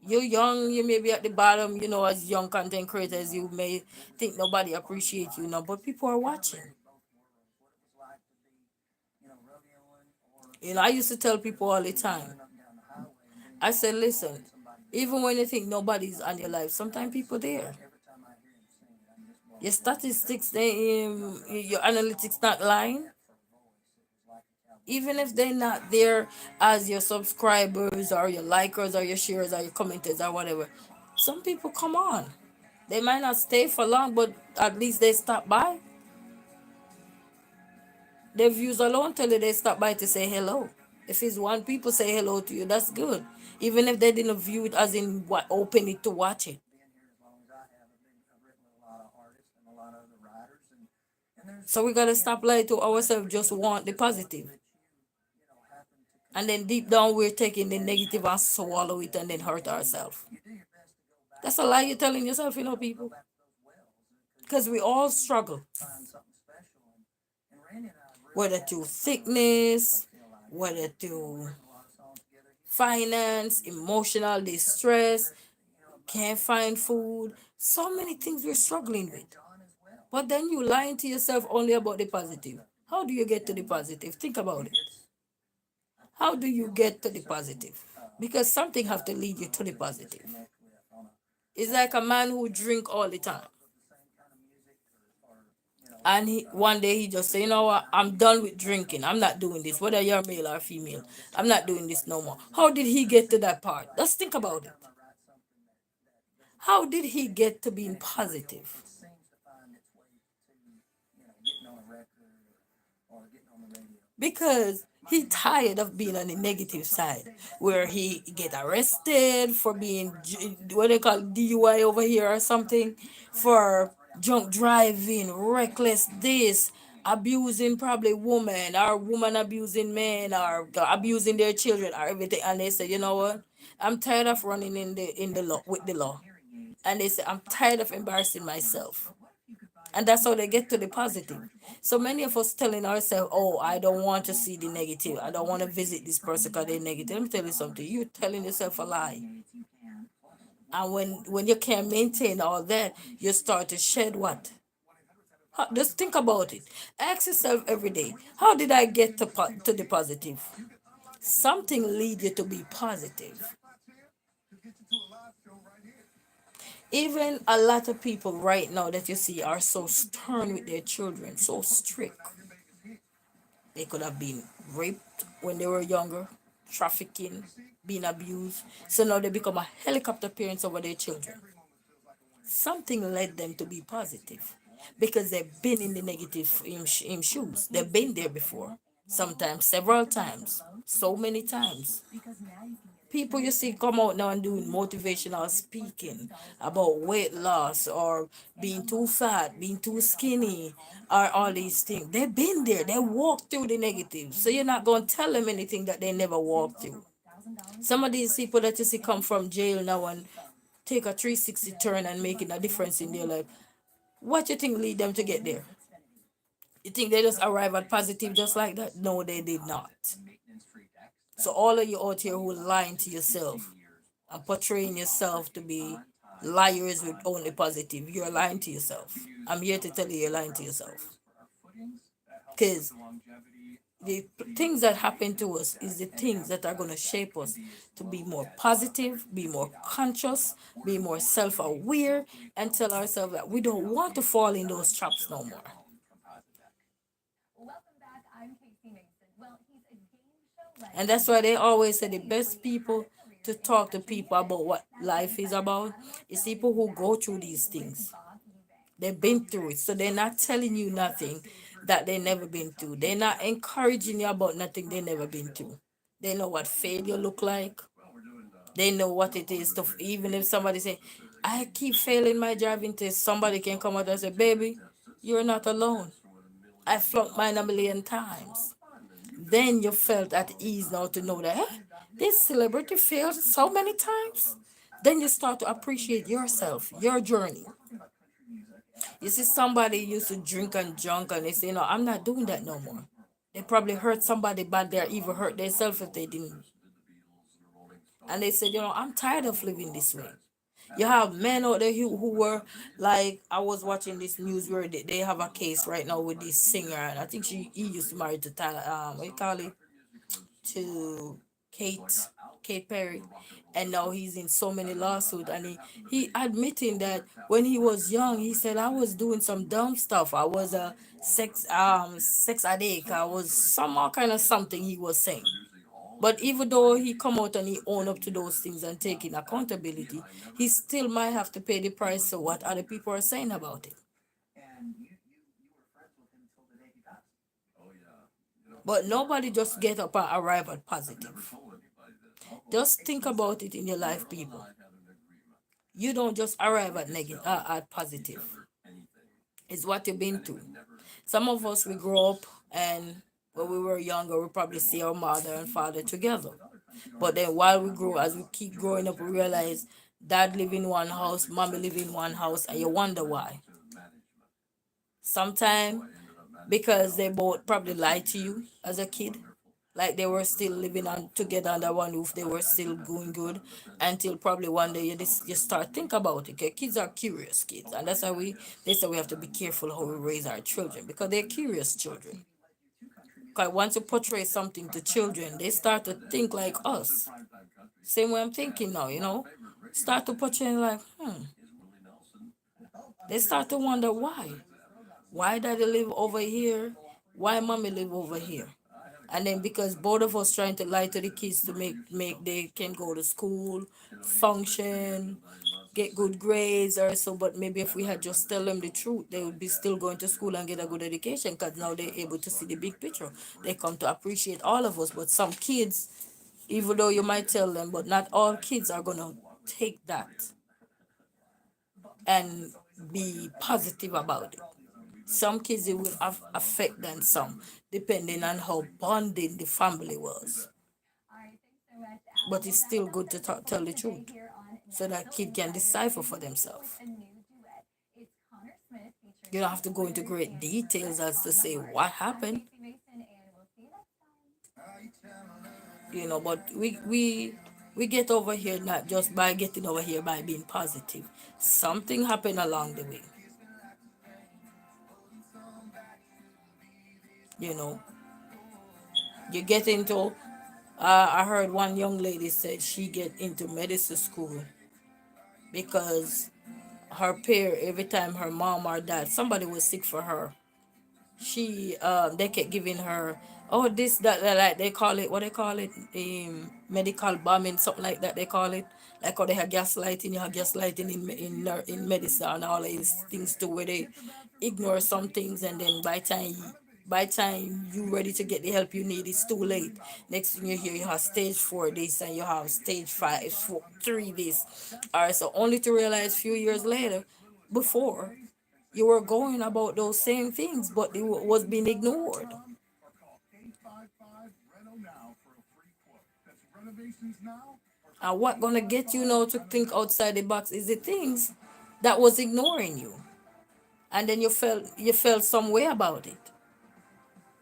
You're young, you may be at the bottom, as young content creators, you may think nobody appreciates you now, but people are watching. both worlds, what it was like to be, rodeoing or I used to tell people all the time, up and down the highway and I said, listen, even when you think nobody's on your life, sometimes people there. every time I hear him sing, I'm just blown Your statistics, your analytics not lying. Even if they're not there as your subscribers or your likers or your shares or your commenters or whatever, some people come on. They might not stay for long, but at least they stop by. Their views alone tell you they stop by to say hello. If it's one people say hello to you, that's good. Even if they didn't view it as in what open it to watch it. being here as long as I have. I've written with a lot of artists and a lot of other writers, and there's So we gotta stop lying to ourselves, just want the positive. happen to And then deep down we're taking the negative and swallow it and then hurt ourselves. you do your best to go back That's a lie you're telling yourself, people. to those wells Because we all struggle. find something special. And Randy and I really Whether through sickness, whether through a lot of songs together. finance, emotional distress, can't find food. So many things we're struggling with. John as well. But then you lying to yourself only about the positive. How do you get to the positive? Think about it. How do you get to the positive? Because something have to lead you to the positive. It's like a man who drink all the time. And one day he just say, you know what, I'm done with drinking. I'm not doing this, whether you're male or female. I'm not doing this no more. How did he get to that part? Let's think about it. How did he get to being positive? Seems to find its way to, getting on a record or getting on the radio. Because he tired of being on the negative side, where he get arrested for being what they call DUI over here or something, for drunk driving, reckless this, abusing probably woman, or woman abusing men, or abusing their children or everything. And they say, you know what, I'm tired of running in the law with the law. And they say, I'm tired of embarrassing myself. And that's how they get to the positive. So many of us telling ourselves, oh, I don't want to see the negative. I don't want to visit this person because they're negative. Let me tell you something. You're telling yourself a lie. And when you can't maintain all that, you start to shed what? Just think about it. Ask yourself every day, how did I get to the positive? Something lead you to be positive. Even a lot of people right now that you see are so stern with their children, so strict. They could have been raped when they were younger, trafficking, being abused. So now they become a helicopter parents over their children. Something led them to be positive because they've been in the negative in shoes. They've been there before, sometimes several times, so many times. People you see come out now and doing motivational speaking about weight loss or being too fat, being too skinny, or all these things. They've been there. They walked through the negative. So you're not going to tell them anything that they never walked through. Some of these people that you see come from jail now and take a 360 turn and making a difference in their life. What you think lead them to get there? You think they just arrive at positive just like that? No, they did not. So all of you out here who are lying to yourself and portraying yourself to be liars with only positive, you're lying to yourself. I'm here to tell you you're lying to yourself. Because the things that happen to us is the things that are going to shape us to be more positive, be more conscious, be more self-aware, and tell ourselves that we don't want to fall in those traps no more. Welcome back. I'm Casey And that's why they always say the best people to talk to people about what life is about is people who go through these things. They've been through it. So they're not telling you nothing that they never been through. They're not encouraging you about nothing they never been through. They know what failure look like. They know what it is to, even if somebody say, I keep failing my driving test, somebody can come out and say, baby, you're not alone. I flunked mine a million times. Then you felt at ease now to know that this celebrity failed so many times. Then you start to appreciate yourself, your journey. You see, somebody used to drink and drunk and they say, no, I'm not doing that no more. They probably hurt somebody bad there, even hurt themselves if they didn't. And they said, I'm tired of living this way. You have men out there who were like, I was watching this news where they have a case right now with this singer, and I think he used to marry to Tyler, what you call it, to Kate, Kate Perry, and now he's in so many lawsuits, and he admitting that when he was young, he said I was doing some dumb stuff. I was a sex addict. I was some all kind of something he was saying. But even though he come out and he own up to those things and taking accountability, he still might have to pay the price for what other people are saying about it. And you were friends with him until the day he passed. But nobody just get up and arrive at positive. Just think about it in your life, people. You don't just arrive at negative, at positive. It's what you've been through. Some of us we grow up and when we were younger, we probably see our mother and father together. But then while we grow, as we keep growing up, we realize dad live in one house, mommy live in one house, and you wonder why. Sometimes because they both probably lied to you as a kid. Like they were still living on together under one roof, they were still going good until probably one day you start think about it. Okay, kids are curious kids, and that's why they say we have to be careful how we raise our children because they're curious children. Because once you portray something to children, they start to think like us. Same way I'm thinking now, start to portray like, they start to wonder why. Why daddy live over here? Why mommy live over here? And then because both of us trying to lie to the kids to make they can go to school, function, get good grades or so. But maybe if we had just tell them the truth, they would be still going to school and get a good education because now they're able to see the big picture. They come to appreciate all of us. But some kids, even though you might tell them, but not all kids are gonna take that and be positive about it. Some kids it will affect them some, depending on how bonding the family was. But it's still good to tell the truth so that kid can decipher for themselves. You don't have to go into great details as to say what happened, but we get over here not just by getting over here by being positive. Something happened along the way. You know, you get into I heard one young lady said she get into medicine school because her peer every time her mom or dad somebody was sick for her, she they kept giving her, oh, this that like they call it, what they call it, medical bombing, something like that they call it. Like how they have gaslighting, you have gaslighting in medicine and all these things too, where they ignore some things and then by time you ready to get the help you need, it's too late. Next thing you hear, you have stage 4 this and you have stage 5 4, 3 this. All right, so only to realize few years later, before you were going about those same things, but it was being ignored. And what gonna get you now to think outside the box is the things that was ignoring you, and then you felt some way about it.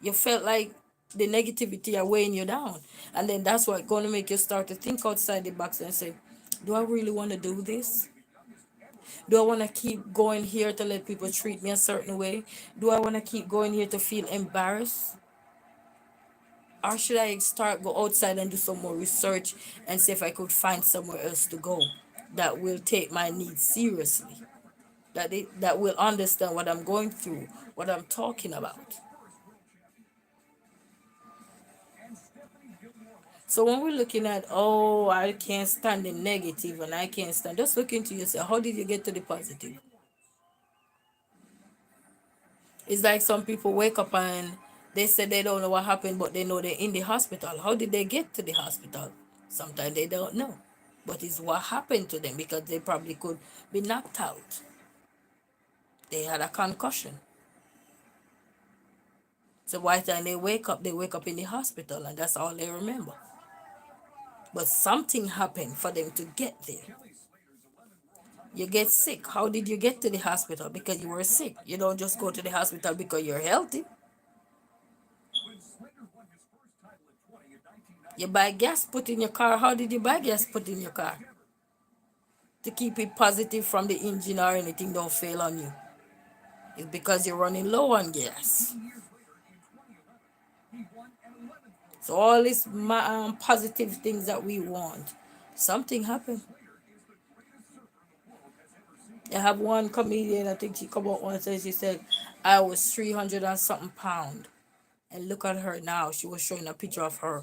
You felt like the negativity are weighing you down, and then that's what gonna make you start to think outside the box and say, do I really want to do this? Do I want to keep going here to let people treat me a certain way? Do I want to keep going here to feel embarrassed? Or should I start go outside and do some more research and see if I could find somewhere else to go that will take my needs seriously, that will understand what I'm going through, what I'm talking about. So when we're looking at, oh, I can't stand the negative and I can't stand, just look into yourself. How did you get to the positive? It's like some people wake up and they say they don't know what happened, but they know they're in the hospital. How did they get to the hospital? Sometimes they don't know. But it's what happened to them because they probably could be knocked out. They had a concussion. So by the time they wake up in the hospital and that's all they remember. But something happened for them to get there. You get sick. How did you get to the hospital? Because you were sick. You don't just go to the hospital because you're healthy. You buy gas put in your car. How did you buy gas put in your car? To keep it positive from the engine or anything don't fail on you. It's because you're running low on gas. So all these positive things that we want, something happened. I have one comedian, I think she come out once and she said, I was 300 and something pound. And look at her now. She was showing a picture of her,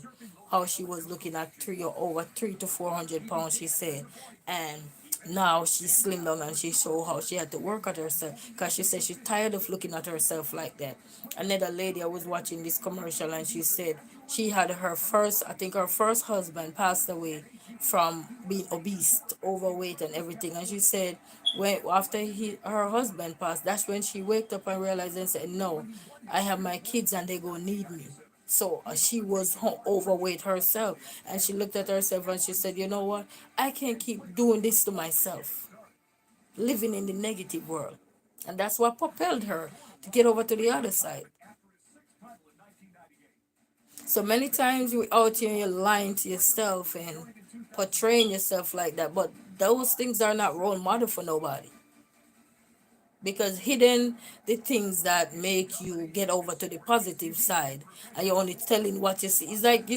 how she was looking at three or over 3 to 400 pounds, she said. And now she's slimmed down and she showed how she had to work at herself because she said she's tired of looking at herself like that. Another lady, I was watching this commercial and she said she had her first, I think her first husband passed away from being obese, overweight and everything. And she said when after her husband passed, that's when she waked up and realized and said, no, I have my kids and they gonna need me. So she was overweight herself and she looked at herself and she said, you know what, I can't keep doing this to myself, living in the negative world. And that's what propelled her to get over to the other side. So many times you out here, you're lying to yourself and portraying yourself like that, but those things are not role model for nobody. Because hidden the things that make you get over to the positive side and you're only telling what you see. It's like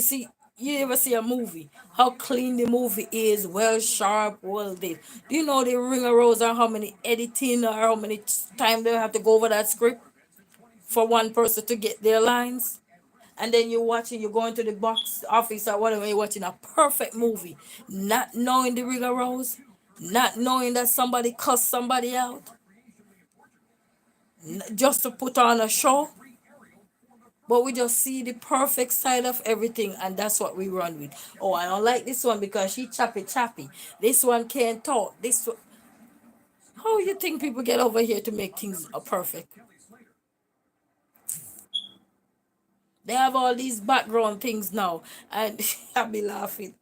you ever see a movie, how clean the movie is, well sharp, well this. Do you know the ring of rose or how many editing or how many time they have to go over that script for one person to get their lines? And then you're watching, you're going to the box office or whatever, you're watching a perfect movie, not knowing the rigorows, not knowing that somebody cussed somebody out, just to put on a show. But we just see the perfect side of everything, and that's what we run with. Oh, I don't like this one because she choppy. This one can't talk. How you think people get over here to make things perfect? They have all these background things now, and I be laughing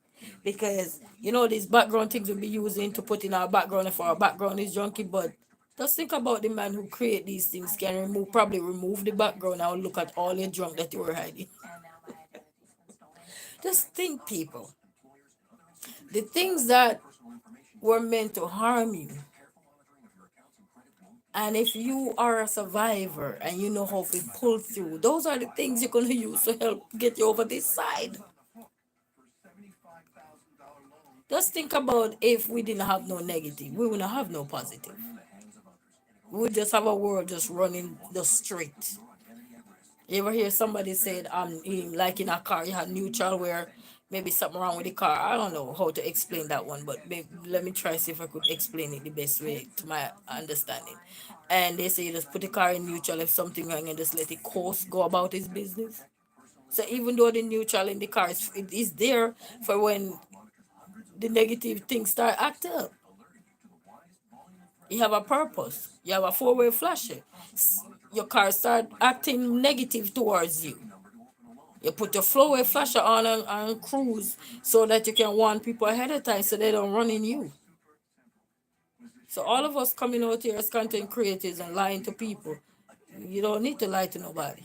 because these background things will be using to put in our background if our background is junky. But just think about the man who create these things can probably remove the background and look at all the junk that you were hiding. Just think, people, the things that were meant to harm you. And if you are a survivor and you know how to pull through, those are the things you're going to use to help get you over this side. Just think about if we didn't have no negative, we wouldn't have no positive. We would just have a world just running the street. You ever hear somebody said, like in a car, you had neutral where maybe something wrong with the car. I don't know how to explain that one, but let me try see if I could explain it the best way to my understanding. And they say you just put the car in neutral if something wrong and just let it course go about its business. So even though the neutral in the car it is there for when the negative things start acting up. You have a purpose. You have a four-way flasher. Your car start acting negative towards you. You put your four-way flasher on and cruise so that you can warn people ahead of time so they don't run in you. So all of us coming out here as content creators and lying to people, you don't need to lie to nobody.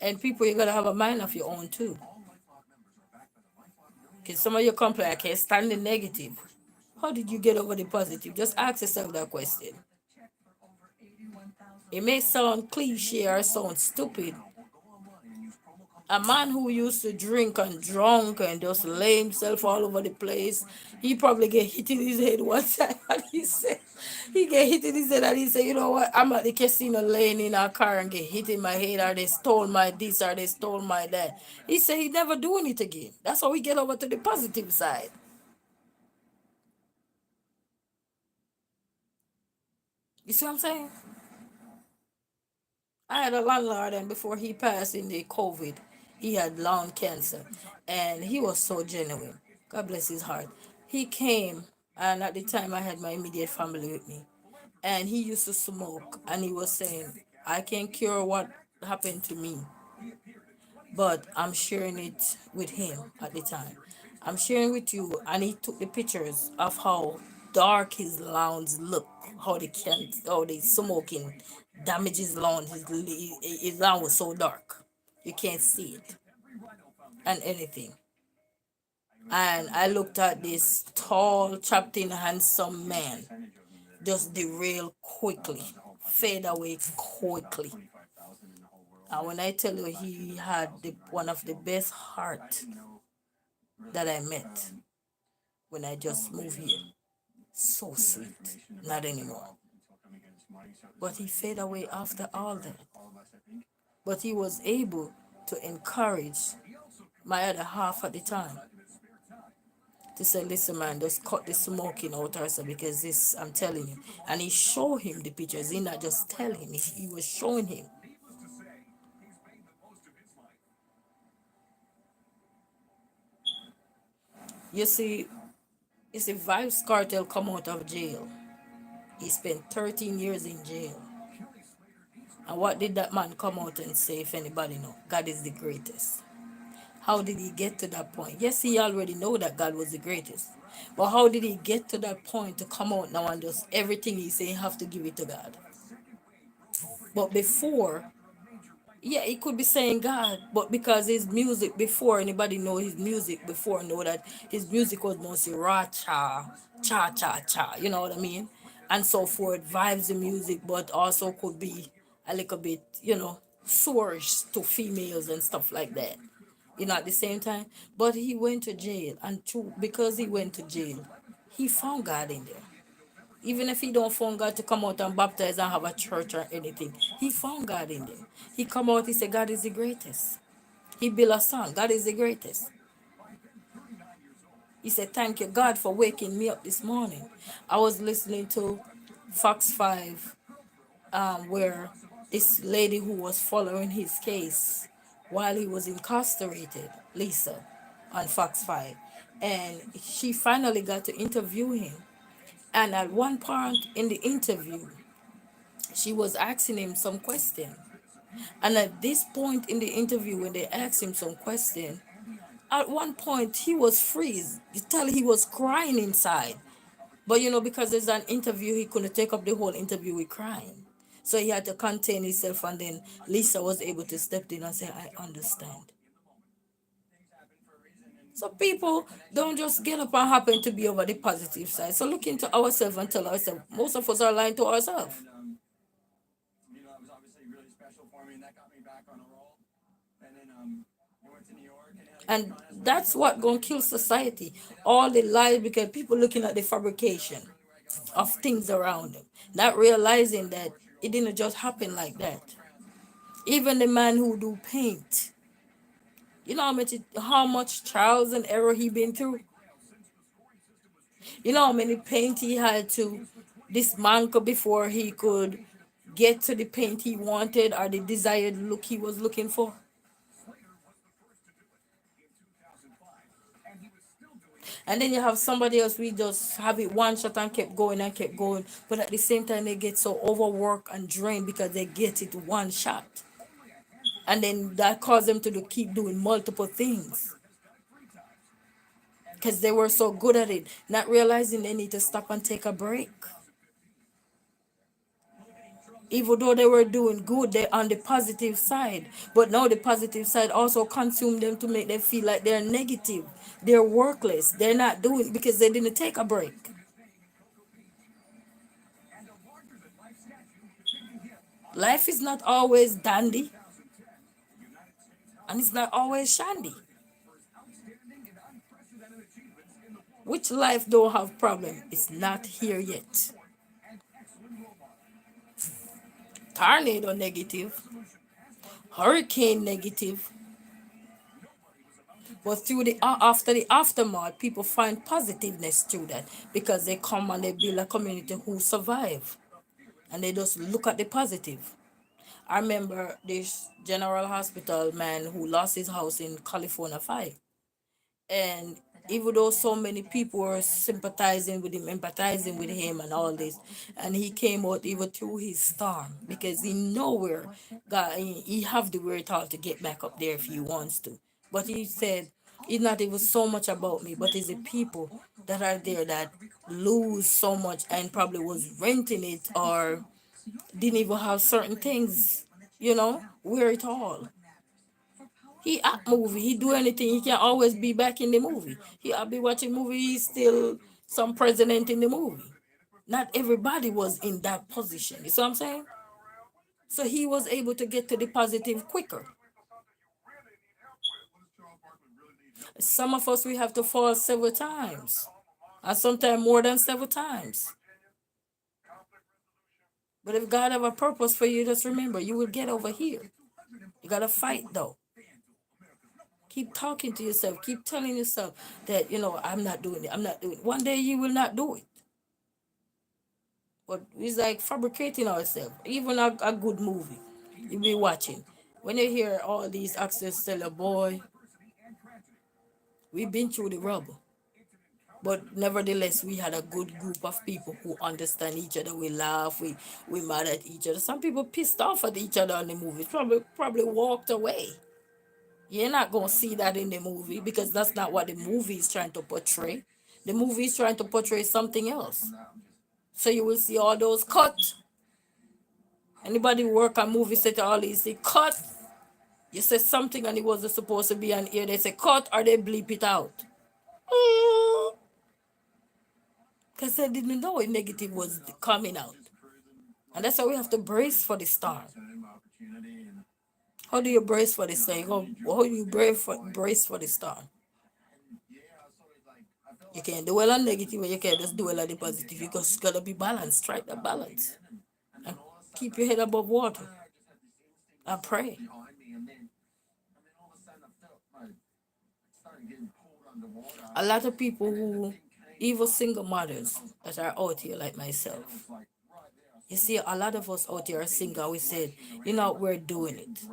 And people, you gotta have a mind of your own too. Because some of you complain, I can't stand the negative. How did you get over the positive? Just ask yourself that question. It may sound cliche or sound stupid A man who used to drink and drunk and just lay himself all over the place, he probably get hit in his head one time and he said, he get hit in his head and he said, you know what, I'm at the casino laying in a car and get hit in my head, or they stole my this or they stole my that. He said he never doing it again. That's how we get over to the positive side. You see what I'm saying? I had a landlord, and before he passed in the COVID, he had lung cancer, and he was so genuine. God bless his heart. He came, and at the time, I had my immediate family with me, and he used to smoke, and he was saying, "I can cure what happened to me, but I'm sharing it with him at the time. I'm sharing with you," and he took the pictures of how dark his lungs look, how they can't, how the smoking damage his lungs. His lung was so dark, you can't see it and anything. And I looked at this tall, chopped in, handsome man just derail quickly, fade away quickly. And when I tell you he had one of the best heart that I met when I just moved here. So sweet. Not anymore. But he faded away after all that. But he was able to encourage my other half at the time to say, listen, man, just cut the smoking out also, because this, I'm telling you. And he showed him the pictures. He not just tell him, he was showing him. You see, Vibes Cartel come out of jail. He spent 13 years in jail. And what did that man come out and say, if anybody know? God is the greatest. How did he get to that point? Yes, he already know that God was the greatest. But how did he get to that point to come out now and just everything he say have to give it to God? But before, yeah, he could be saying God, but because his music before, anybody know his music before, know that his music was mostly ra cha, cha cha cha, you know what I mean? And so forth, vibes the music, but also could be a little bit, sourish to females and stuff like that. At the same time. But he went to jail, and because he went to jail, he found God in there. Even if he don't find God to come out and baptize and have a church or anything, he found God in there. He come out, he said, God is the greatest. He built a song, God is the greatest. He said, thank you, God, for waking me up this morning. I was listening to Fox 5, where this lady who was following his case while he was incarcerated, Lisa, on Fox 5. And she finally got to interview him. And at one point in the interview, she was asking him some question. And at this point in the interview, when they asked him some question, at one point he was freeze. You tell he was crying inside. But because there's an interview, he couldn't take up the whole interview with crying. So he had to contain himself, and then Lisa was able to step in and say, I understand. So people don't just get up and happen to be over the positive side. So look into ourselves and tell ourselves, most of us are lying to ourselves. That was obviously really special for me, and that got me back on a roll. And then I went to New York And that's what gonna kill society. All the lies, because people looking at the fabrication of things around them, not realizing that it didn't just happen like that. Even the man who do paint, how much trials and error he been through. How many paint he had to dismantle before he could get to the paint he wanted or the desired look he was looking for. And then you have somebody else, we just have it one shot and kept going and kept going. But at the same time, they get so overworked and drained because they get it one shot. And then that caused them to keep doing multiple things because they were so good at it, not realizing they need to stop and take a break. Even though they were doing good, they're on the positive side. But now the positive side also consume them to make them feel like they're negative. They're workless. They're not doing because they didn't take a break. Life is not always dandy. And it's not always Shandy. Which life don't have problem? It's not here yet. Tornado negative, hurricane negative, but through the after the aftermath, people find positiveness through that because they come and they build a community who survive, and they just look at the positive. I remember this General Hospital man who lost his house in California fire, and even though so many people were sympathizing with him, empathizing with him and all this, and he came out even through his storm because he nowhere God, he have the wherewithal to get back up there if he wants to. But he said it's not even so much about me, but it's the people that are there that lose so much and probably was renting it or didn't even have certain things, where it all. He act movie. He do anything. He can always be back in the movie. I'll be watching movie. He's still some president in the movie. Not everybody was in that position. You see what I'm saying? So he was able to get to the positive quicker. Some of us we have to fall several times, and sometimes more than several times. But if God have a purpose for you, just remember you will get over here. You gotta fight though. Keep talking to yourself. Keep telling yourself that, I'm not doing it. I'm not doing it. One day you will not do it. But it's like fabricating ourselves. Even a good movie you be watching. When you hear all these actors tell a boy, we've been through the rubble. But nevertheless, we had a good group of people who understand each other. We laugh, we mad at each other. Some people pissed off at each other on the movie. Probably walked away. You're not gonna see that in the movie because that's not what the movie is trying to portray. The movie is trying to portray something else. So you will see all those cut. Anybody who work on movie set all these say cut. You say something and it wasn't supposed to be on here. They say cut or they bleep it out. Because they didn't know a negative was coming out. And that's why we have to brace for the storm. How do you brace for the storm? How do you brace for the storm? You can't do well on negative and you can't just do well on the positive. You just gotta be balanced. Strike that balance. And keep your head above water. And pray. A lot of people who, even single mothers that are out here like myself. You see, a lot of us out here are single. We said, we're doing it.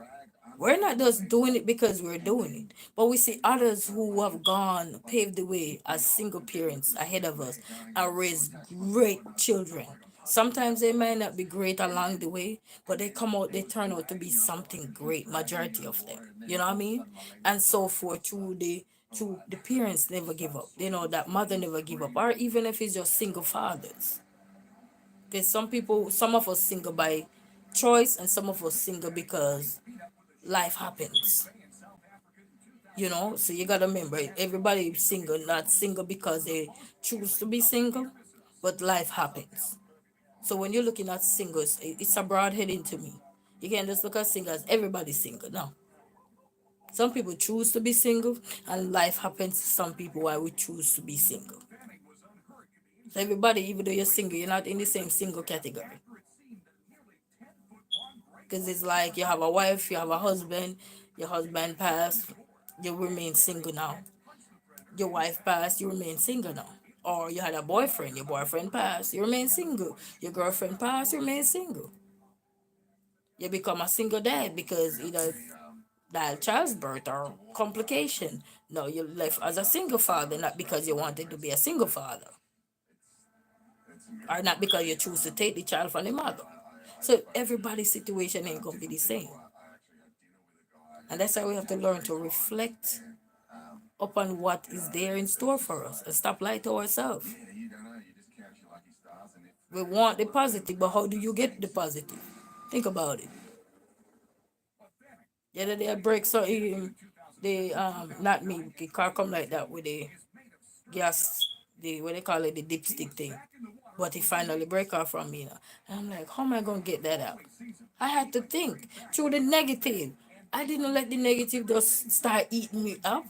We're not just doing it because we're doing it, but we see others who have gone, paved the way as single parents ahead of us and raised great children. Sometimes they might not be great along the way, but they turn out to be something great, majority of them. You know what I mean? And so forth to the parents never give up. That mother never give up. Or even if it's just single fathers. Because some of us single by choice and some of us single because life happens. So you gotta remember everybody is single, not single because they choose to be single, but life happens. So when you're looking at singles, it's a broad heading to me. You can't just look at singles, everybody's single. No. Some people choose to be single and life happens to some people why we choose to be single. So everybody, even though you're single, you're not in the same single category. Because it's like you have a wife, you have a husband, your husband passed, you remain single now. Your wife passed, you remain single now. Or you had a boyfriend, your boyfriend passed, you remain single. Your girlfriend passed, you remain single. You become a single dad because either that child's birth or complication. No, you left as a single father, not because you wanted to be a single father. Or not because you choose to take the child from the mother. So everybody's situation ain't gonna be the same. And that's why we have to learn to reflect upon what is there in store for us and stop lying to ourselves. We want the positive, but how do you get the positive? Think about it. The other day I break so the not me, the car come like that with the gas, the what they call it, the dipstick thing. But he finally break off from me now. And I'm like, how am I gonna get that out? I had to think through the negative. I didn't let the negative just start eating me up.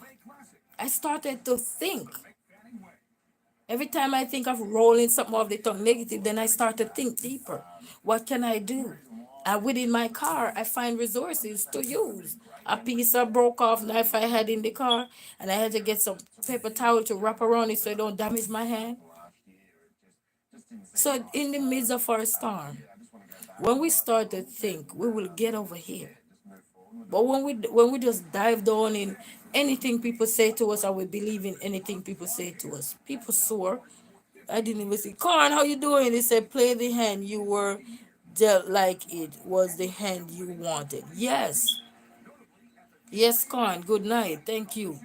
I started to think. Every time I think of rolling something off the tongue negative, then I start to think deeper. What can I do? And within my car, I find resources to use. A piece of broke off knife I had in the car, and I had to get some paper towel to wrap around it so it don't damage my hand. So in the midst of our storm, when we start to think, we will get over here. But when we just dive down in anything people say to us, or we believe in anything people say to us, people soar. I didn't even say, Corn, how you doing? They said, play the hand you were dealt like it was the hand you wanted. Yes. Yes, Corn. Good night. Thank you.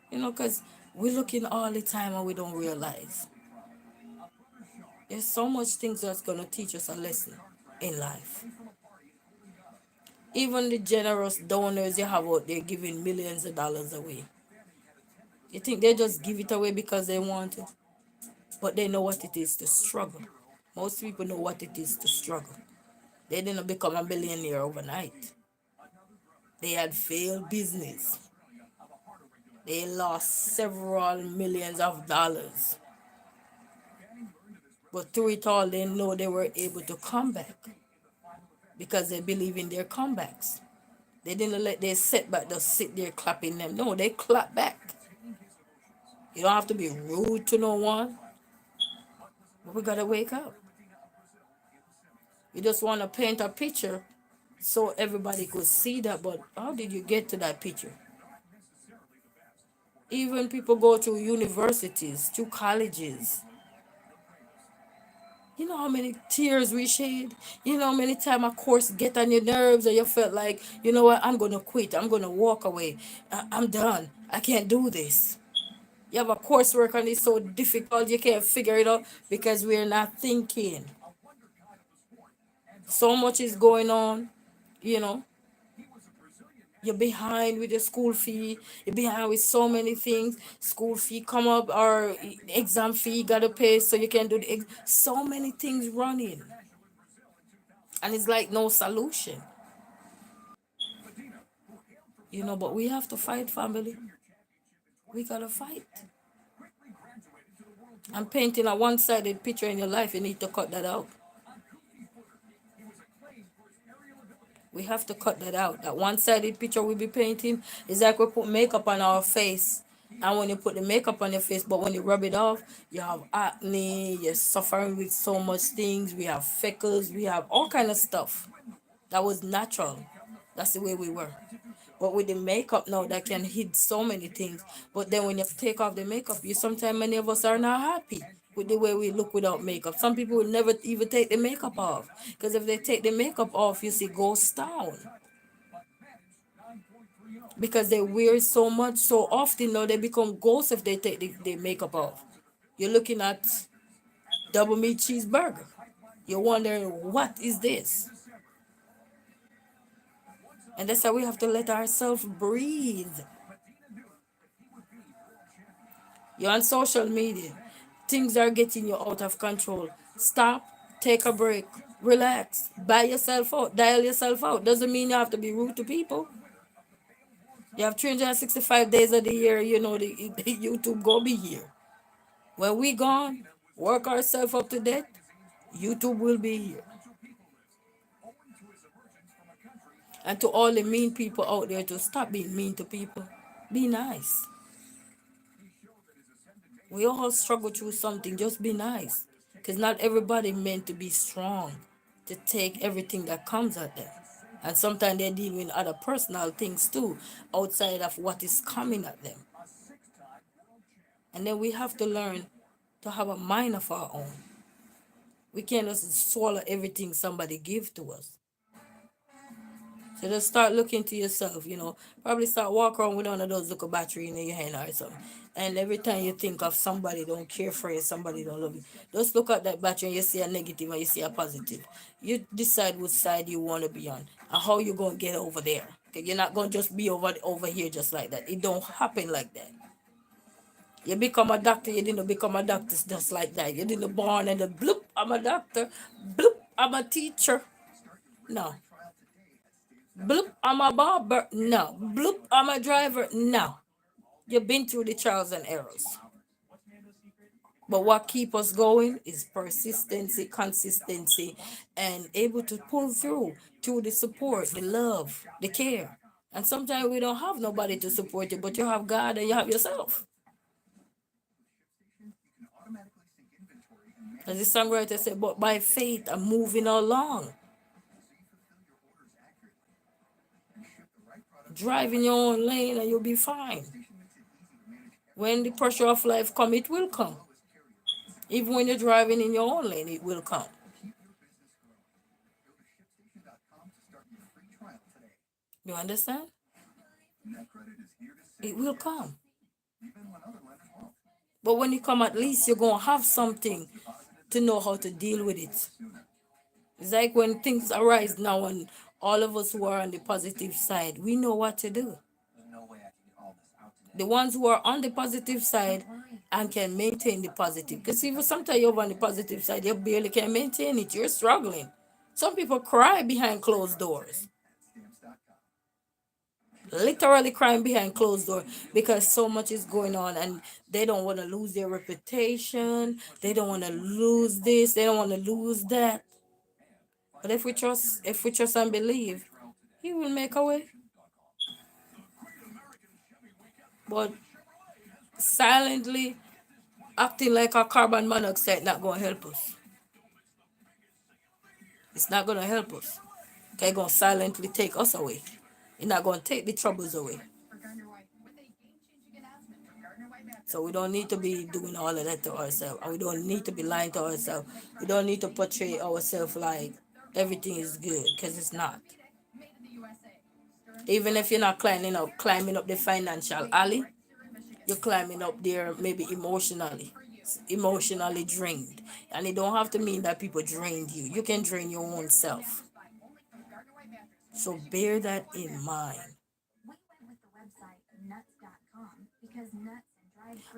Because we're looking all the time and we don't realize. There's so much things that's going to teach us a lesson in life. Even the generous donors you have out there giving millions of dollars away. You think they just give it away because they want it? But they know what it is to struggle. Most people know what it is to struggle. They didn't become a millionaire overnight. They had failed business. They lost several millions of dollars. But through it all, they know they were able to come back because they believe in their comebacks. They didn't let their setback just sit there clapping them. No, they clap back. You don't have to be rude to no one. But we got to wake up. You just want to paint a picture so everybody could see that, but how did you get to that picture? Even people go to universities, to colleges. You know how many tears we shed? You know how many times a course get on your nerves and you felt like, you know what, I'm going to quit. I'm going to walk away. I'm done. I can't do this. You have a coursework and it's so difficult you can't figure it out because we're not thinking. So much is going on, you know. You're behind with your school fee. You're behind with so many things. School fee come up or exam fee you gotta pay so you can do so many things running. And it's like no solution. But we have to fight, family. We gotta fight. I'm painting a one-sided picture in your life. You need to cut that out. We have to cut that out. That one-sided picture we be painting is like we put makeup on our face. And when you put the makeup on your face, but when you rub it off, you have acne, you're suffering with so much things. We have freckles, we have all kind of stuff. That was natural. That's the way we were. But with the makeup now, that can hide so many things. But then when you take off the makeup, sometimes many of us are not happy with the way we look without makeup. Some people will never even take the makeup off. Because if they take the makeup off, you see ghost town. Because they wear it so much, so often now they become ghosts if they take the makeup off. You're looking at double meat cheeseburger. You're wondering, what is this? And that's why we have to let ourselves breathe. You're on social media. Things are getting you out of control. Stop, take a break, relax, buy yourself out, dial yourself out. Doesn't mean you have to be rude to people. You have 365 days of the year, the YouTube go be here. When we gone, work ourselves up to death, YouTube will be here. And to all the mean people out there, to stop being mean to people. Be nice. We all struggle through something. Just be nice. Because not everybody meant to be strong, to take everything that comes at them. And sometimes they're dealing with other personal things too, outside of what is coming at them. And then we have to learn to have a mind of our own. We can't just swallow everything somebody gives to us. So just start looking to yourself, Probably start walking around with one of those little battery in your hand or something. And every time you think of somebody don't care for you, somebody don't love you, just look at that battery and you see a negative and you see a positive. You decide which side you want to be on and how you going to get over there. Okay? You're not going to just be over here just like that. It don't happen like that. You become a doctor, you didn't become a doctor just like that. You didn't born and the bloop, I'm a doctor, bloop, I'm a teacher. No. Bloop, I'm a barber. No. Bloop, I'm a driver. No. You've been through the trials and errors. But what keep us going is persistency, consistency, and able to pull through the support, the love, the care. And sometimes we don't have nobody to support you, but you have God and you have yourself. As the songwriter said, but by faith I'm moving along. Drive in your own lane and you'll be fine. When the pressure of life come, it will come. Even when you're driving in your own lane, it will come. You understand? It will come. But when you come, at least you're going to have something to know how to deal with it. It's like when things arise now, and all of us who are on the positive side, we know what to do. The ones who are on the positive side and can maintain the positive. Because even sometimes you're on the positive side, you barely can maintain it. You're struggling. Some people cry behind closed doors. Literally crying behind closed door because so much is going on and they don't want to lose their reputation. They don't want to lose this. They don't want to lose that. But if we trust and believe, He will make a way. But silently acting like a carbon monoxide not going to help us. It's not going to help us. It's going to silently take us away. It's not going to take the troubles away. So we don't need to be doing all of that to ourselves. We don't need to be lying to ourselves. We don't need to portray ourselves like everything is good, because it's not. Even if you're not climbing up the financial alley, you're climbing up there maybe emotionally drained. And it don't have to mean that people drained you. You can drain your own self. So bear that in mind.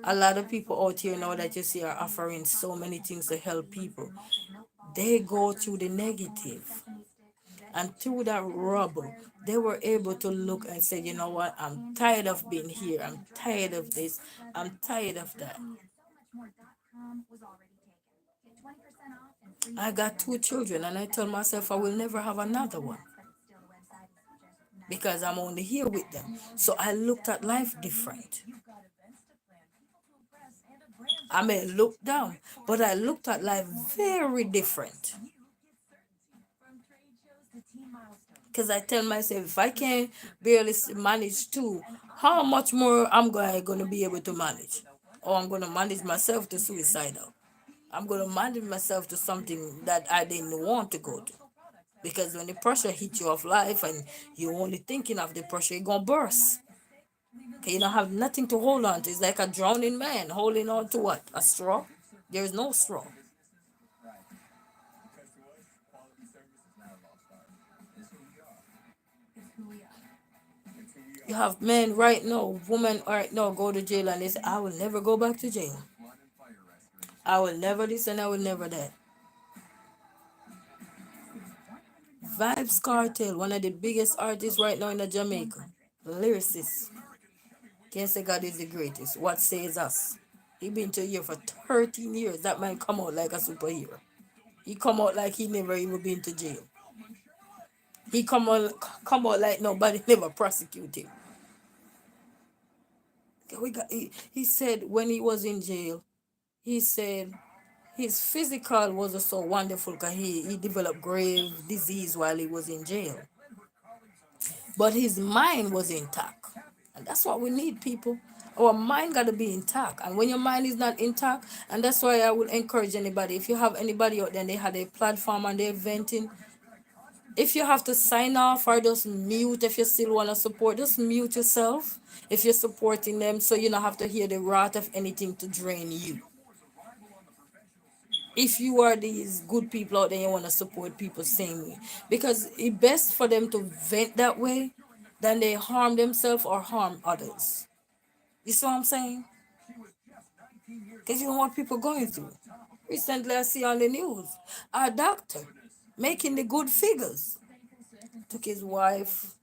A lot of people out here now that you see are offering so many things to help people. They go through the negative. And through that rubble, they were able to look and say, you know what, I'm tired of being here. I'm tired of this. I'm tired of that. I got 2 children and I tell myself I will never have another one because I'm only here with them. So I looked at life different. I may look down, but I looked at life very different. Because I tell myself, if I can barely manage 2, how much more I'm going to be able to manage? Or I'm going to manage myself to suicidal. I'm going to manage myself to something that I didn't want to go to. Because when the pressure hits you of life and you're only thinking of the pressure, you're going to burst. Okay, you don't have nothing to hold on to. It's like a drowning man holding on to what? A straw? There is no straw. You have men right now, women right now go to jail and they say, I will never go back to jail. I will never this and I will never that. Vybz Kartel, one of the biggest artists right now in the Jamaica. Lyricist. Can't say God is the greatest. What says us? He been to here for 13 years. That man come out like a superhero. He come out like he never even been to jail. He come out like nobody never prosecute him. He said when he was in jail, he said his physical was so wonderful because he developed grave disease while he was in jail. But his mind was intact. And that's what we need, people. Our mind got to be intact. And when your mind is not intact, and that's why I would encourage anybody, if you have anybody out there and they had a platform and they're venting, if you have to sign off or just mute if you still want to support, just mute yourself if you're supporting them so you don't have to hear the wrath of anything to drain you. If you are these good people out there, you want to support people same way. Because it's best for them to vent that way than they harm themselves or harm others. You see what I'm saying? Because you know what people going through. Recently I see on the news, a doctor making the good figures. took his wife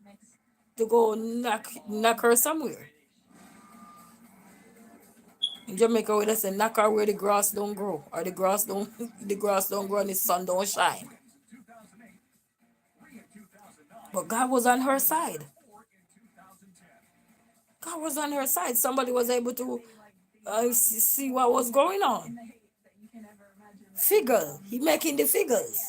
to go knock her somewhere. In Jamaica, where they say knock her where the grass don't grow, or the grass don't the grass don't grow and the sun don't shine. But God was on her side. God was on her side. Somebody was able to see what was going on. Figure. He making the figures.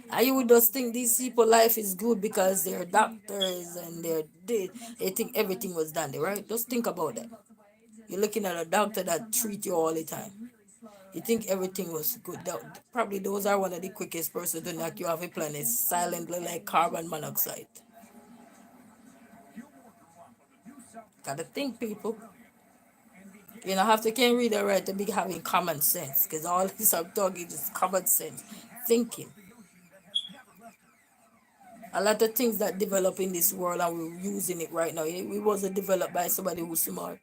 And you would just think these people life is good because they're doctors and they think everything was done there, right? Just think about that. You're looking at a doctor that treat you all the time. You think everything was good. Probably those are one of the quickest persons to knock you off a planet silently like carbon monoxide. Gotta think, people. You know, have to can read or write to be having common sense, because all this I'm talking is common sense, thinking. A lot of things that develop in this world and we're using it right now. It wasn't developed by somebody who's smart,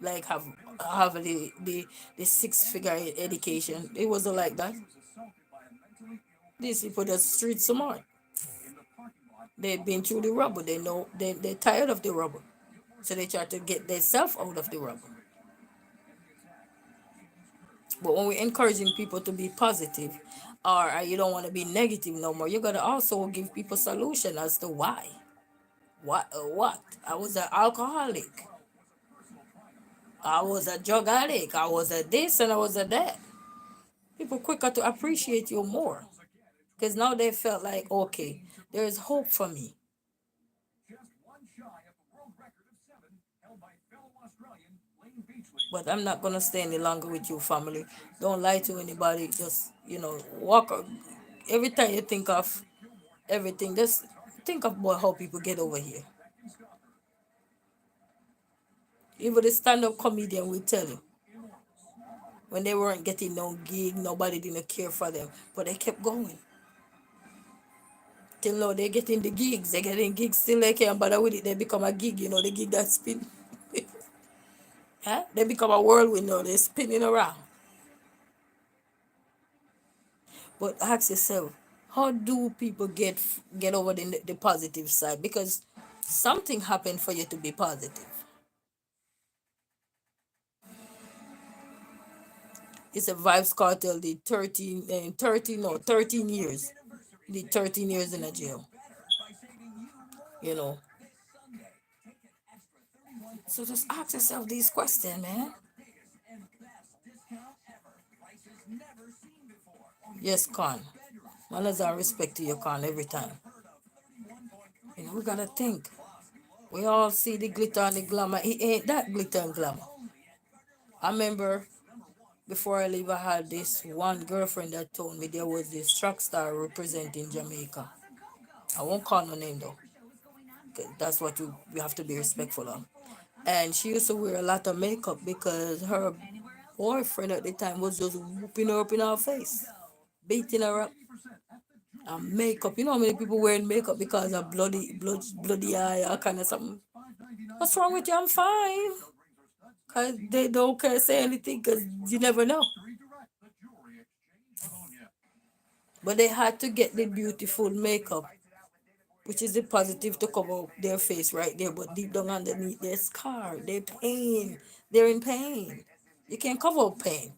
like have the six-figure education. It wasn't like that. These people just street smart. They've been through the rubble. They know they're tired of the rubble. So they try to get themselves out of the rubble. But when we're encouraging people to be positive, or you don't want to be negative no more, you gotta also give people solution as to why. What? I was an alcoholic. I was a drug addict. I was a this and I was a that. People quicker to appreciate you more. Because now they felt like, okay, there is hope for me. But I'm not gonna stay any longer with you, family. Don't lie to anybody. Just walk. Every time you think of everything, just think about how people get over here. Even the stand-up comedian will tell you when they weren't getting no gig, nobody didn't care for them, but they kept going. Till now they're getting the gigs. They're getting gigs still they can't bother with it. They become a gig, the gig that spin. Huh? They become a whirlwind now, they're spinning around. But ask yourself, how do people get over the positive side? Because something happened for you to be positive. It's a Vibes Cartel did 13 years. Did 13 years in a jail. You know. So just ask yourself these questions, man. Yes, Con. Manners and respect to your Con every time. We gotta think. We all see the glitter and the glamour. It ain't that glitter and glamour. I remember before I leave, I had this one girlfriend that told me there was this track star representing Jamaica. I won't call no name though. 'Cause that's what we have to be respectful of. And she used to wear a lot of makeup because her boyfriend at the time was just whooping her up in her face, beating her up. And makeup, you know how many people wearing makeup because of bloody eye, all kind of something. What's wrong with you? I'm fine. Cause they don't care say anything because you never know. But they had to get the beautiful makeup, which is the positive to cover up their face right there. But deep down underneath, they're scarred, they're pain, they're in pain. You can't cover up pain.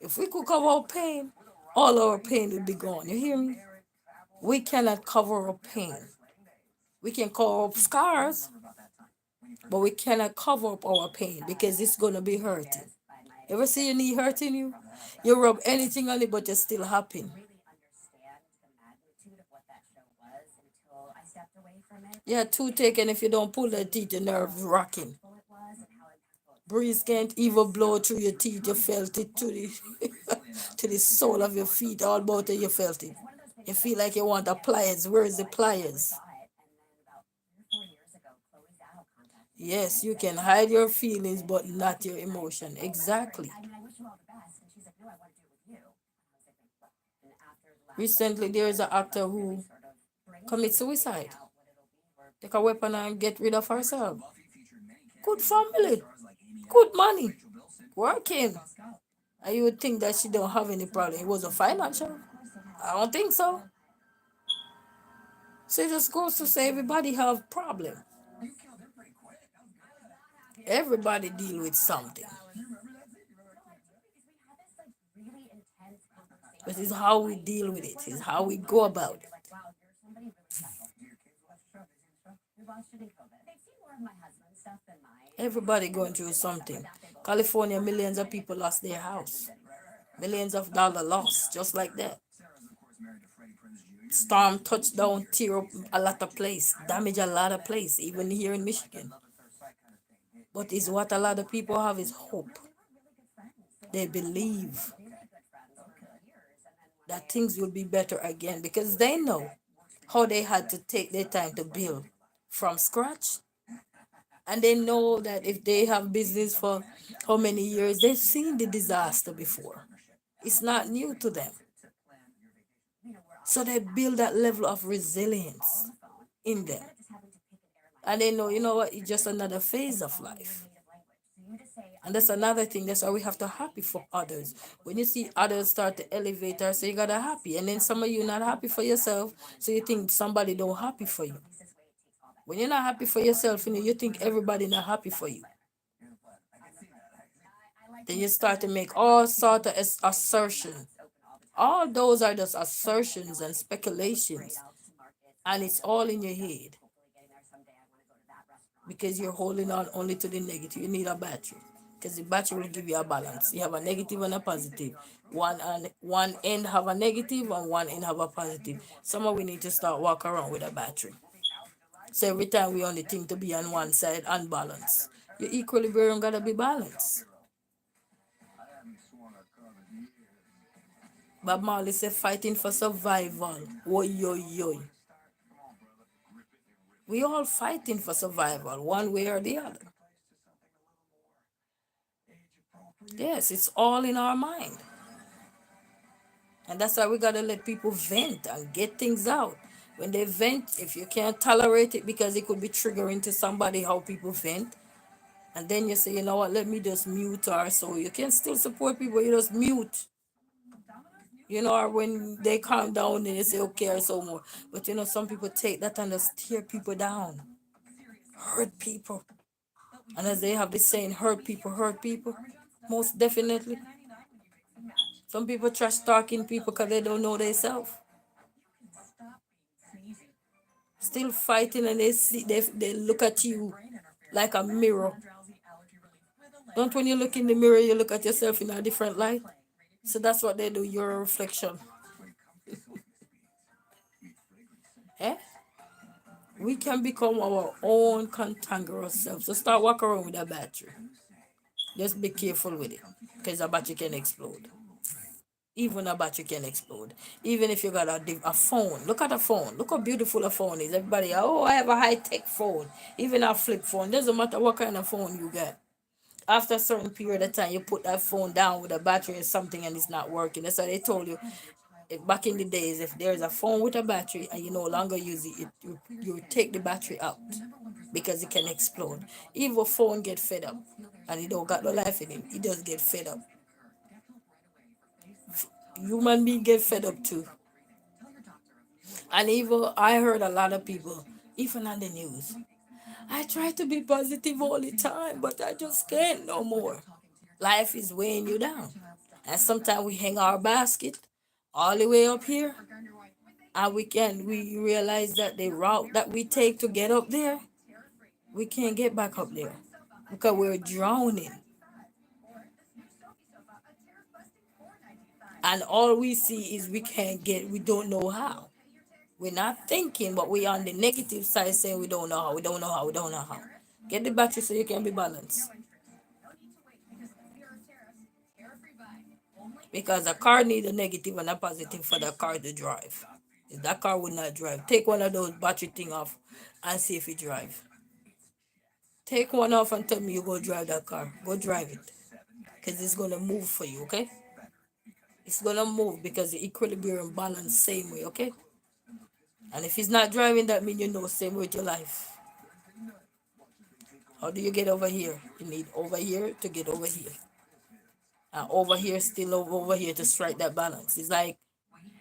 If we could cover up pain, all our pain would be gone. You hear me? We cannot cover up pain. We can cover up scars, but we cannot cover up our pain because it's gonna be hurting. Ever see your knee hurting you? You rub anything on it, but you're still happy. Yeah, toothache, and if you don't pull the teeth, your nerves rocking. Breeze can't even blow through your teeth. You felt it to the to the sole of your feet. All about it, you felt it. You feel like you want a pliers. Where is the pliers? Yes, you can hide your feelings, but not your emotion. Exactly. Recently, there is an actor who commits suicide. Take a weapon and get rid of herself. Good family, good money, working. And you would think that she don't have any problem. It was a financial. I don't think so. So it just goes to say everybody have problem. You killed him pretty quick. That was good. Everybody deal with something. You remember that scene? You remember that Because we had this like really intense conversation. But it's how we deal with it. It's how we go about it. You're like, wow, you're somebody really special. Do your kids watch the show? They see the show? We watched it in COVID. They've seen more of my husband's stuff than mine. Everybody going through something. California, millions of people lost their house. Millions of dollars lost, just like that. Sarah's, of course, married to Freddie Prinze Jr. Storm touched down, tear up a lot of place, damage a lot of place, even here in Michigan. Love at first sight kind of thing. But is what a lot of people have is hope. We were really good friends. They believe Really good friends for years. And then that things will be better again because they know how they had to take their time to build from scratch. And they know that if they have business for how many years, they've seen the disaster before. It's not new to them. So they build that level of resilience in them. just having to pick an airline. And they know, you know what, it's just another phase of life. Native language. So you just say, And that's another thing. That's why we have to happy for others. When you see others start to elevate or so you gotta happy. And then some of you not happy for yourself, so you think somebody don't happy for you. this is way it takes all that. When you're not happy for yourself, you think everybody not happy for you. I like Then you start to make all sort of assertion. open all the All those are just assertions and speculations. out to markets. And it's all in your head Hopefully getting there someday. I want to go to that restaurant. because you're holding on only to the negative. You need a battery because the battery will give you a balance. You have a negative and a positive. One end have a negative and one end have a positive. Some of we need to start walk around with a battery. So every time we only think to be on one side unbalanced. Your equilibrium gotta be balanced. I haven't swung a club in years. Bob Marley said fighting for survival. Oi, oi, oi. We all fighting for survival, one way or the other. Yes, it's all in our mind. And that's why we gotta let people vent and get things out. When they vent, if you can't tolerate it because it could be triggering to somebody how people vent, and then you say, you know what, let me just mute or so. You can still support people, you just mute. You know, or when they calm down, then you say, okay, or so more. But you know, some people take that and just tear people down, hurt people. And as they have this saying, hurt people, most definitely. Some people trash talking people because they don't know themselves. Still fighting and they look at you like a mirror. Don't when you look in the mirror, you look at yourself in a different light. So that's what they do, you're a reflection. Eh? We can become our own cantankerous self. So start walking around with a battery. Just be careful with it. Because a battery can explode. Even a battery can explode. Even if you got a phone. Look at a phone. Look how beautiful a phone is. Everybody, oh, I have a high-tech phone. Even a flip phone. Doesn't matter what kind of phone you get. After a certain period of time, you put that phone down with a battery or something and it's not working. That's why they told you back in the days, if there's a phone with a battery and you no longer use it, you take the battery out because it can explode. If a phone get fed up and it don't got no life in it, it does get fed up. Human being get fed up too. And even I heard a lot of people, even on the news, I try to be positive all the time, but I just can't no more. Life is weighing you down. And sometimes we hang our basket all the way up here, and we realize that the route that we take to get up there, we can't get back up there because we're drowning. And all we see is we don't know how. We're not thinking, but we're on the negative side saying we don't know how, we don't know how, we don't know how. Get the battery so you can be balanced. Because a car needs a negative and a positive for the car to drive. If that car would not drive, take one of those battery thing off and see if it drive. Take one off and tell me you go drive that car. Go drive it. Because it's going to move for you, okay? It's going to move because the equilibrium balance same way, okay? And if it's not driving, that means you know same with your life. How do you get over here? You need over here to get over here. And over here, still over here to strike that balance. It's like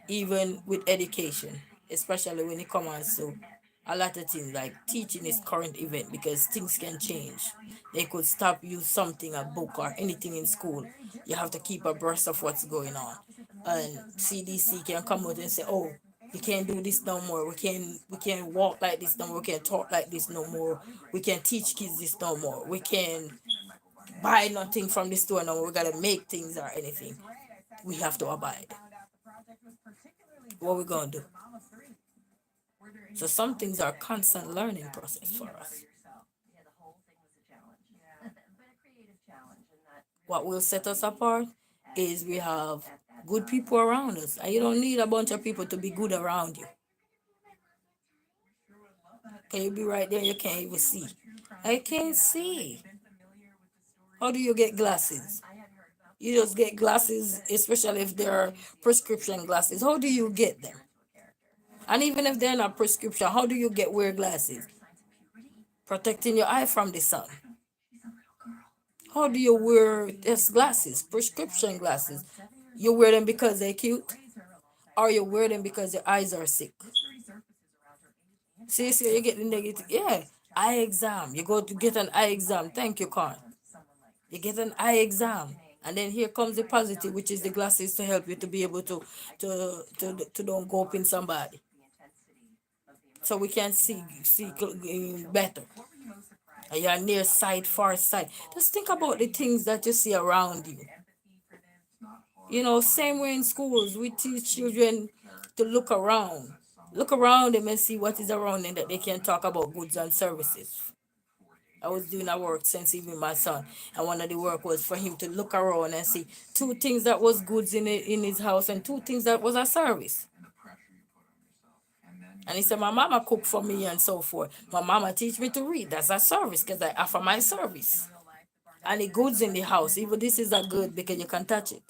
even with education, especially when it comes to a lot of things like teaching is current event because things can change. They could stop you something, a book or anything in school. You have to keep abreast of what's going on. And CDC can come out and say, oh, we can't do this no more. We can't walk like this no more. We can't talk like this no more. We can't teach kids this no more. We can't buy nothing from the store no more. We gotta make things or anything. We have to abide. What we gonna do? So some things are constant learning process for us. Yeah, the whole thing was a challenge. Yeah. But a creative challenge and that What will set us apart is we have good people around us. And you don't need a bunch of people to be good around you. Can you be right there and you can't even see? I can't see. How do you get glasses? You just get glasses, especially if they're prescription glasses. How do you get them? And even if they're not prescription, how do you get wear glasses? Protecting your eye from the sun. How do you wear these glasses? Prescription glasses. You wear them because they're cute, or you wear them because your eyes are sick. See, you get the negative. Yeah, eye exam. You go to get an eye exam. Thank you, Con. You get an eye exam, and then here comes the positive, which is the glasses to help you to be able to don't go up in somebody, so we can see better. And you're near sight, far sight. Just think about the things that you see around you. Same way in schools, we teach children to look around them and see what is around them that they can talk about goods and services. I was doing a work since even my son, and one of the work was for him to look around and see two things that was goods in his house and two things that was a service. And he said, my mama cook for me and so forth. My mama teach me to read. That's a service because I offer my service. And the goods in the house, even this is a good because you can touch it.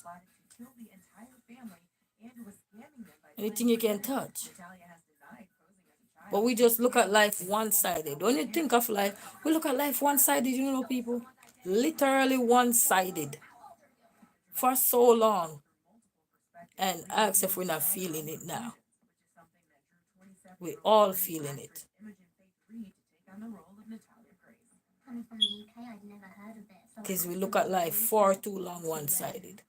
Anything you can touch. But we just look at life one-sided. When you think of life, we look at life one-sided, people. Literally one-sided. For so long. And ask if we're not feeling it now. We're all feeling it. Coming from the UK, I'd never heard of it. So Because we look at life far too long one-sided.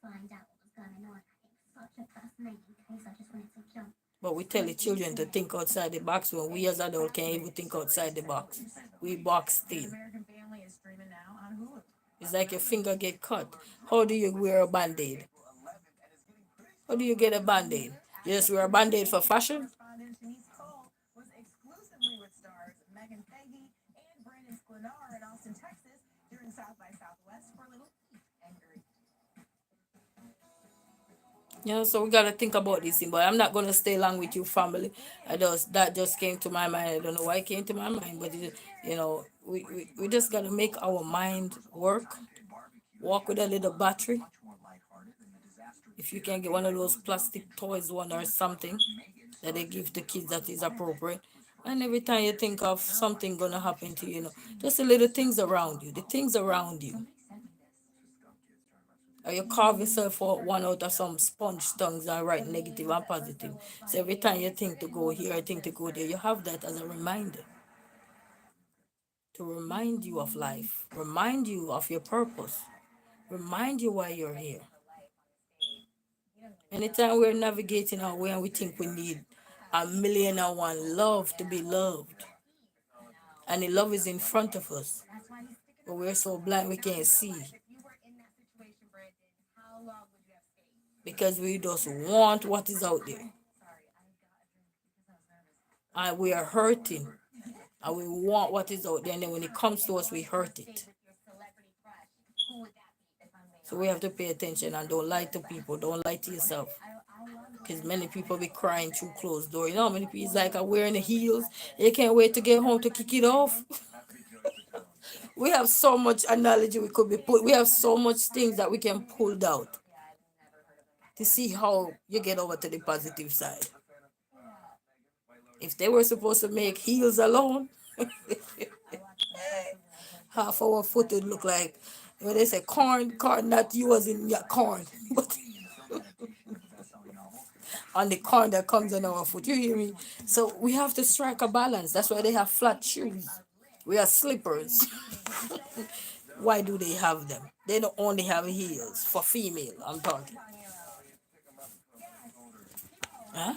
find out what was going on. It's such a fascinating case. I just wanted to jump. But we tell the children to think outside the box when we as adults can't even think outside the box. We boxed in. American Family is streaming now on Hulu. It's like your finger get cut. How do you wear a band-aid? How do you get a band-aid? You just wear a band-aid for fashion? Correspondent Denise Cole was exclusively with stars Megan Peggy and Brandon Sklenar in Austin, Texas during South by Southwest for Little Eat and Greet. So we gotta think about this thing. But I'm not gonna stay long with you, family. That just came to my mind. I don't know why it came to my mind, but we just gotta make our mind work. Walk with a little battery. If you can get one of those plastic toys, one or something that they give to kids that is appropriate. And every time you think of something gonna happen to you, just the little things around you, the things around you. Or you carve yourself out one out of some sponge tongues and write negative and positive. So every time you think to go here, think to go there, you have that as a reminder. To remind you of life, remind you of your purpose, remind you why you're here. Anytime we're navigating our way and we think we need 1,000,001 love to be loved, and the love is in front of us, but we're so blind we can't see. If you were in that situation, Brandon, how long would you have stayed? Because we just want what is out there. Sorry, I got a drink because I was nervous. And we are hurting. And we want what is out there. And then when it comes to us, we hurt it. With your celebrity crush, who would that be if I'm being So we have to pay attention and don't lie to people. Don't lie to yourself. I love Because many people be crying through closed door. How many people is like are wearing the heels? They can't wait to get home to kick it off. We have so much analogy we could be put. We have so much things that we can pull out to see how you get over to the positive side. If they were supposed to make heels alone, half our foot would look like they say corn, not yours in your corn. But on the corn that comes on our foot. You hear me? So we have to strike a balance. That's why they have flat shoes. We have slippers. Why do they have them? They don't only have heels for female. I'm talking. Huh?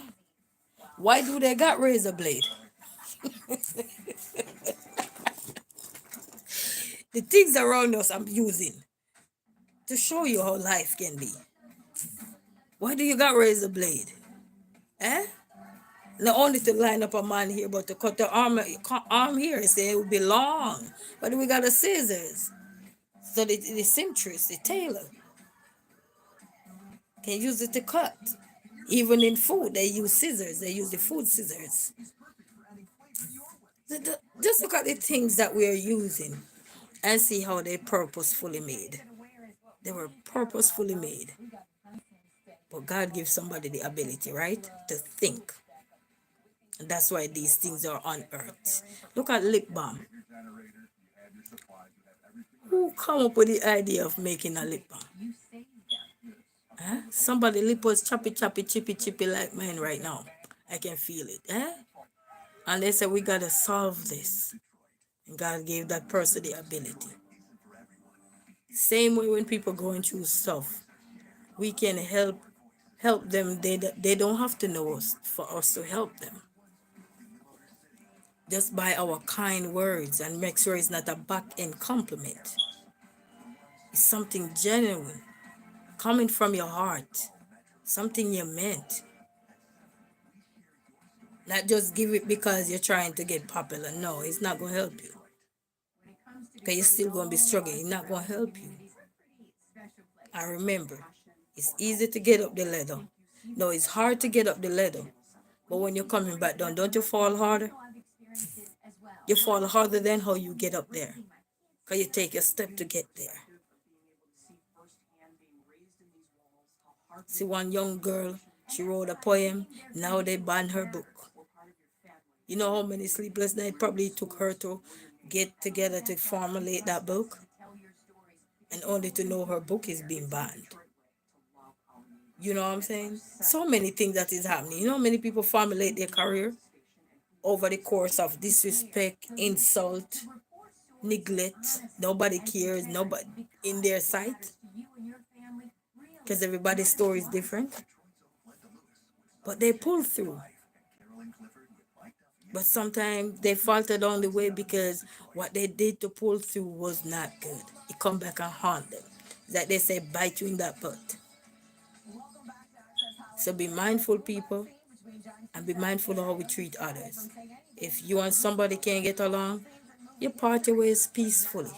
Why do they got razor blade? The things around us I'm using to show you how life can be. Why do you got razor blade? Eh? Not only to line up a man here, but to cut the arm here. Say it would be long. But we got the scissors. So the seamstress, the tailor, can use it to cut. Even in food, they use scissors. They use the food scissors. Just look at the things that we are using and see how they purposefully made. They were purposefully made. But God gives somebody the ability, right, to think. And that's why these things are on earth. Look at lip balm. Who come up with the idea of making a lip balm? Huh? Somebody lip was choppy, choppy, chippy, chippy like mine right now. I can feel it. Eh? And they said we gotta solve this. And God gave that person the ability. Same way when people going through stuff, we can help them. They don't have to know us for us to help them. Just by our kind words, and make sure it's not a back end compliment. It's something genuine, coming from your heart, something you meant. Not just give it because you're trying to get popular. No, it's not going to help you. Because you're still going to be struggling. It's not going to help you. I remember, it's easy to get up the ladder. No, it's hard to get up the ladder. But when you're coming back down, don't you fall harder? You fall harder than how you get up there. Because you take a step to get there. See, one young girl, she wrote a poem. Now they banned her book. You know how many sleepless nights probably took her to get together to formulate that book? And only to know her book is being banned. You know what I'm saying? So many things that is happening. You know how many people formulate their career over the course of disrespect, insult, neglect. Nobody cares, nobody in their sight. Because everybody's story is different. But they pull through. But sometimes they faltered on the way because what they did to pull through was not good. It come back and haunt them. It's like they say, bite you in that butt. So be mindful, people, and be mindful of how we treat others. If you and somebody can't get along, you part your ways peacefully.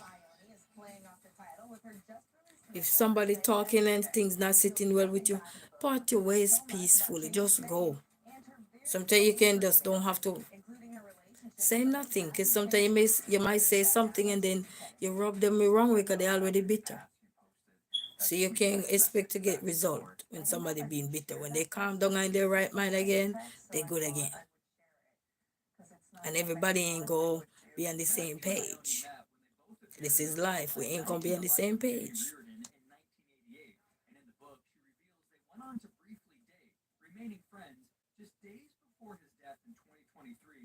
If somebody talking and things not sitting well with you, part your ways peacefully. Just go. Sometimes you can just don't have to say nothing, because sometimes you might say something and then you rub them the wrong way because they're already bitter. So you can't expect to get result when somebody being bitter. When they calm down and in their right mind again, they good again. And everybody ain't go be on the same page. This is life. We ain't gonna be on the same page.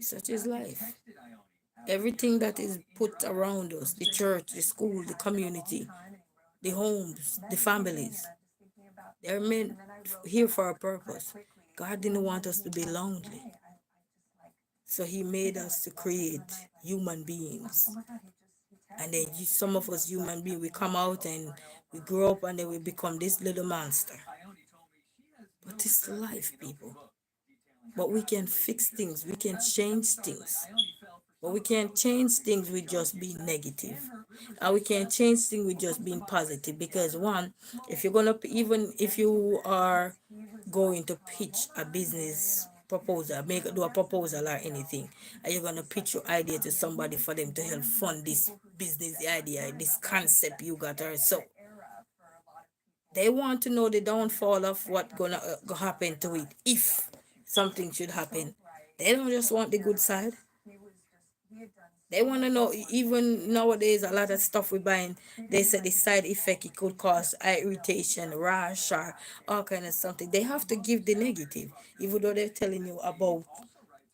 Such is life. Everything that is put around us, the church, the school, the community, the homes, the families, they're meant here for a purpose. God didn't want us to be lonely. So he made us to create human beings. And then some of us human beings, we come out and we grow up and then we become this little monster. But it's life, people. But we can fix things. We can change things. But we can't change things with just being negative. And we can't change things with just being positive. Because one, if you're gonna, even if you are going to pitch a business proposal, do a proposal or anything, and you're gonna pitch your idea to somebody for them to help fund this business idea, this concept you got, or so. They want to know the downfall of what gonna happen to it if something should happen. They don't just want the good side. They want to know, even nowadays, a lot of stuff we buying, they said the side effect it could cause eye irritation, rash, or all kind of something. They have to give the negative, even though they're telling you about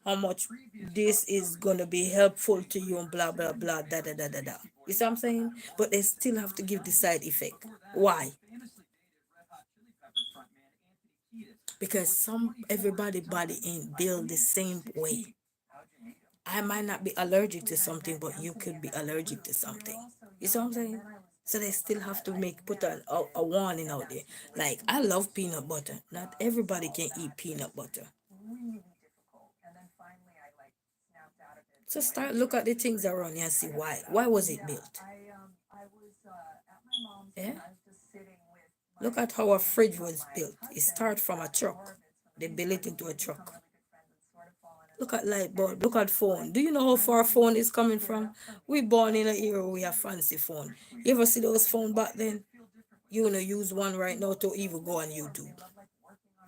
how much this is gonna be helpful to you and blah blah blah da da da da da. You see what I'm saying? But they still have to give the side effect. Why? Because some everybody body ain't built the same way. I might not be allergic to something, but you could be allergic to something. You see what I'm saying? So they still have to put a warning out there. Like I love peanut butter. Not everybody can eat peanut butter. So start look at the things around you and see why. Why was it built? Yeah. Look at how a fridge was built. It started from a truck. They built it into a truck. Look at light bulb. Look at phone. Do you know how far phone is coming from? We born in an era where we have fancy phone. You ever see those phone back then? You wanna use one right now to even go on YouTube.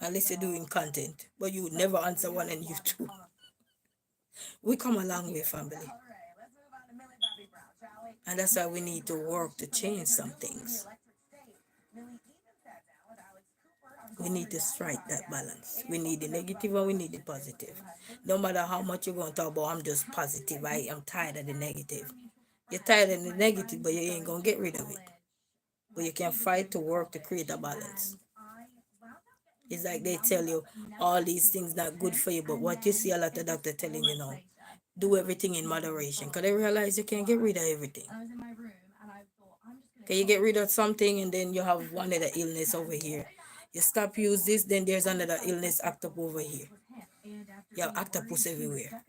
Unless you're doing content. But you would never answer one on YouTube. We come a long way, family. And that's why we need to work to change some things. We need to strike that balance. We need the negative and we need the positive. No matter how much you're going to talk about, I'm just positive. I am tired of the negative. You're tired of the negative, but you ain't going to get rid of it. But you can fight to work to create a balance. It's like they tell you all these things not good for you, but what you see a lot of doctors telling you now, do everything in moderation. Because they realize you can't get rid of everything. Can you get rid of something and then you have one other illness over here? You stop use this, then there's another illness act up over here. You have octopus everywhere.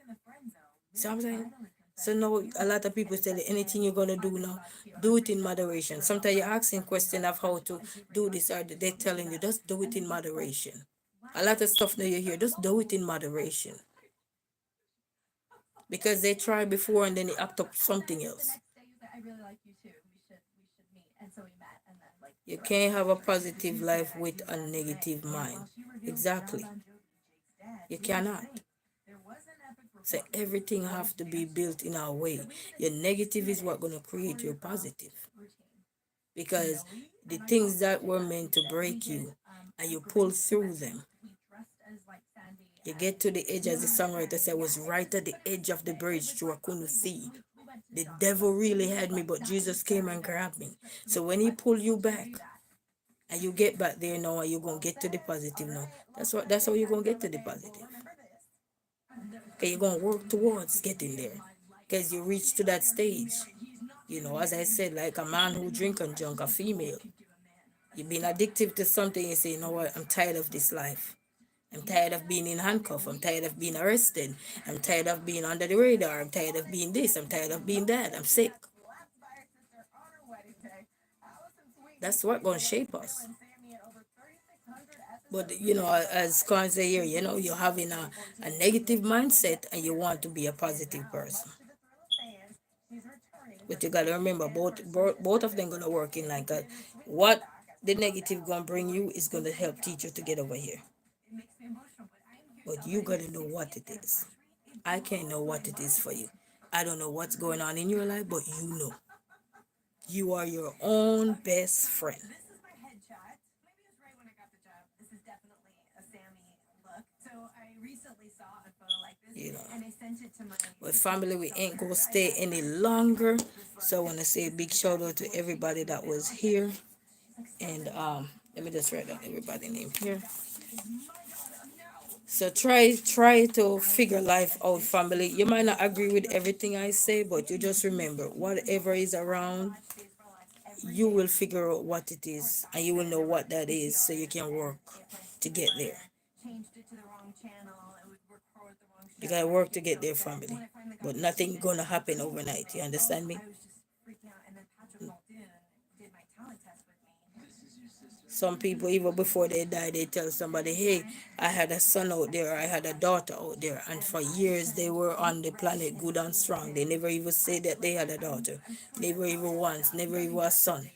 See what I'm saying? So now a lot of people tell you anything you're gonna do now, do it in moderation. Sometimes you're asking question of how to do this or they're telling you just do it in moderation. A lot of stuff now you hear, just do it in moderation. Because they tried before and then they act up something else. You can't have a positive life with a negative mind. Exactly. You cannot. So everything have to be built in our way. Your negative is what gonna create your positive. Because the things that were meant to break you and you pull through them. You get to the edge, as the songwriter said, was right at the edge of the bridge through I couldn't see. The devil really had me, but Jesus came and grabbed me. So when he pull you back, and you get back there now, and you're gonna get to the positive now. That's how you're gonna get to the positive. Okay, you're gonna work towards getting there. Because you reach to that stage. You know, as I said, like a man who drink and junk, a female. You've been addicted to something, you say, you know what, I'm tired of this life. I'm tired of being in handcuffs. I'm tired of being arrested. I'm tired of being under the radar. I'm tired of being this. I'm tired of being that. I'm sick. That's what gonna shape us. But you know, as Khan say here, you know, you're having a negative mindset and you want to be a positive person. But you gotta remember, both of them gonna work in like that. What the negative gonna bring you is gonna help teach you to get over here. But you gotta know what it is. I can't know what it is for you. I don't know what's going on in your life, but you know. You are your own best friend. You know. But family, we ain't gonna stay any longer. So I wanna say a big shout out to everybody that was here. And let me just write down everybody's name here. So try to figure life out, family. You might not agree with everything I say, but you just remember, whatever is around, you will figure out what it is, and you will know what that is, so you can work to get there. You gotta work to get there, family. But nothing gonna happen overnight. You understand me? Some people, even before they die, they tell somebody, hey, I had a son out there, I had a daughter out there. And for years, they were on the planet good and strong. They never even said that they had a daughter. Never even once, never even a son.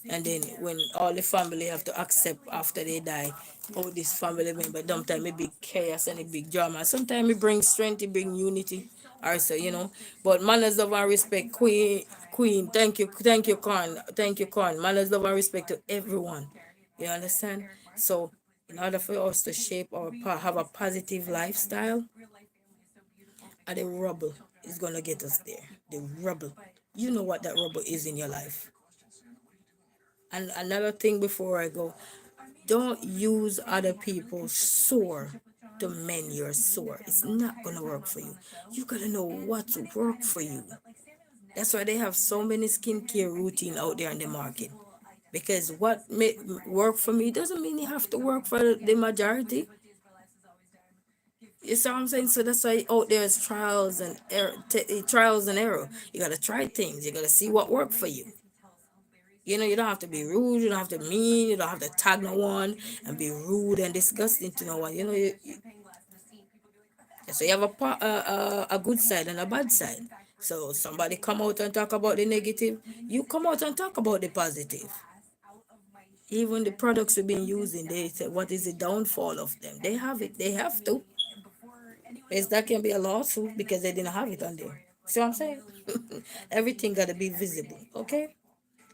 And then when all the family have to accept after they die, oh, this family member, sometimes it big chaos and a big drama. Sometimes it brings strength, it brings unity. Also, but manners, love, and respect, Queen. Thank you, Corn. Thank you, Corn. Manners, love, and respect to everyone. You understand? So, in order for us to shape or have a positive lifestyle, and the rubble is gonna get us there. The rubble. You know what that rubble is in your life. And another thing before I go, don't use other people's sore to mend your sore. It's not gonna work for you. You gotta know what to work for you. That's why they have so many skincare routine out there in the market. Because what may work for me doesn't mean it have to work for the majority. You see what I'm saying? So that's why out there is trials and error. You gotta try things. You gotta see what work for you. You don't have to be rude. You don't have to mean. You don't have to tag no one and be rude and disgusting to no one. So you have a good side and a bad side. So somebody come out and talk about the negative. You come out and talk about the positive. Even the products we've been using, they say, what is the downfall of them? They have it. They have to. Because that can be a lawsuit because they didn't have it on there. See what I'm saying? Everything got to be visible. Okay?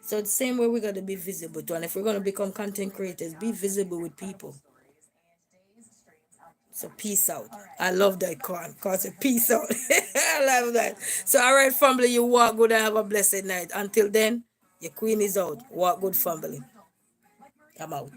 So the same way we got to be visible too. And if we're going to become content creators, be visible with people. So peace out. I love that Corn. Cause a peace out. I love that. So all right, family, you walk good and have a blessed night. Until then, your queen is out. Walk good, family. I'm out.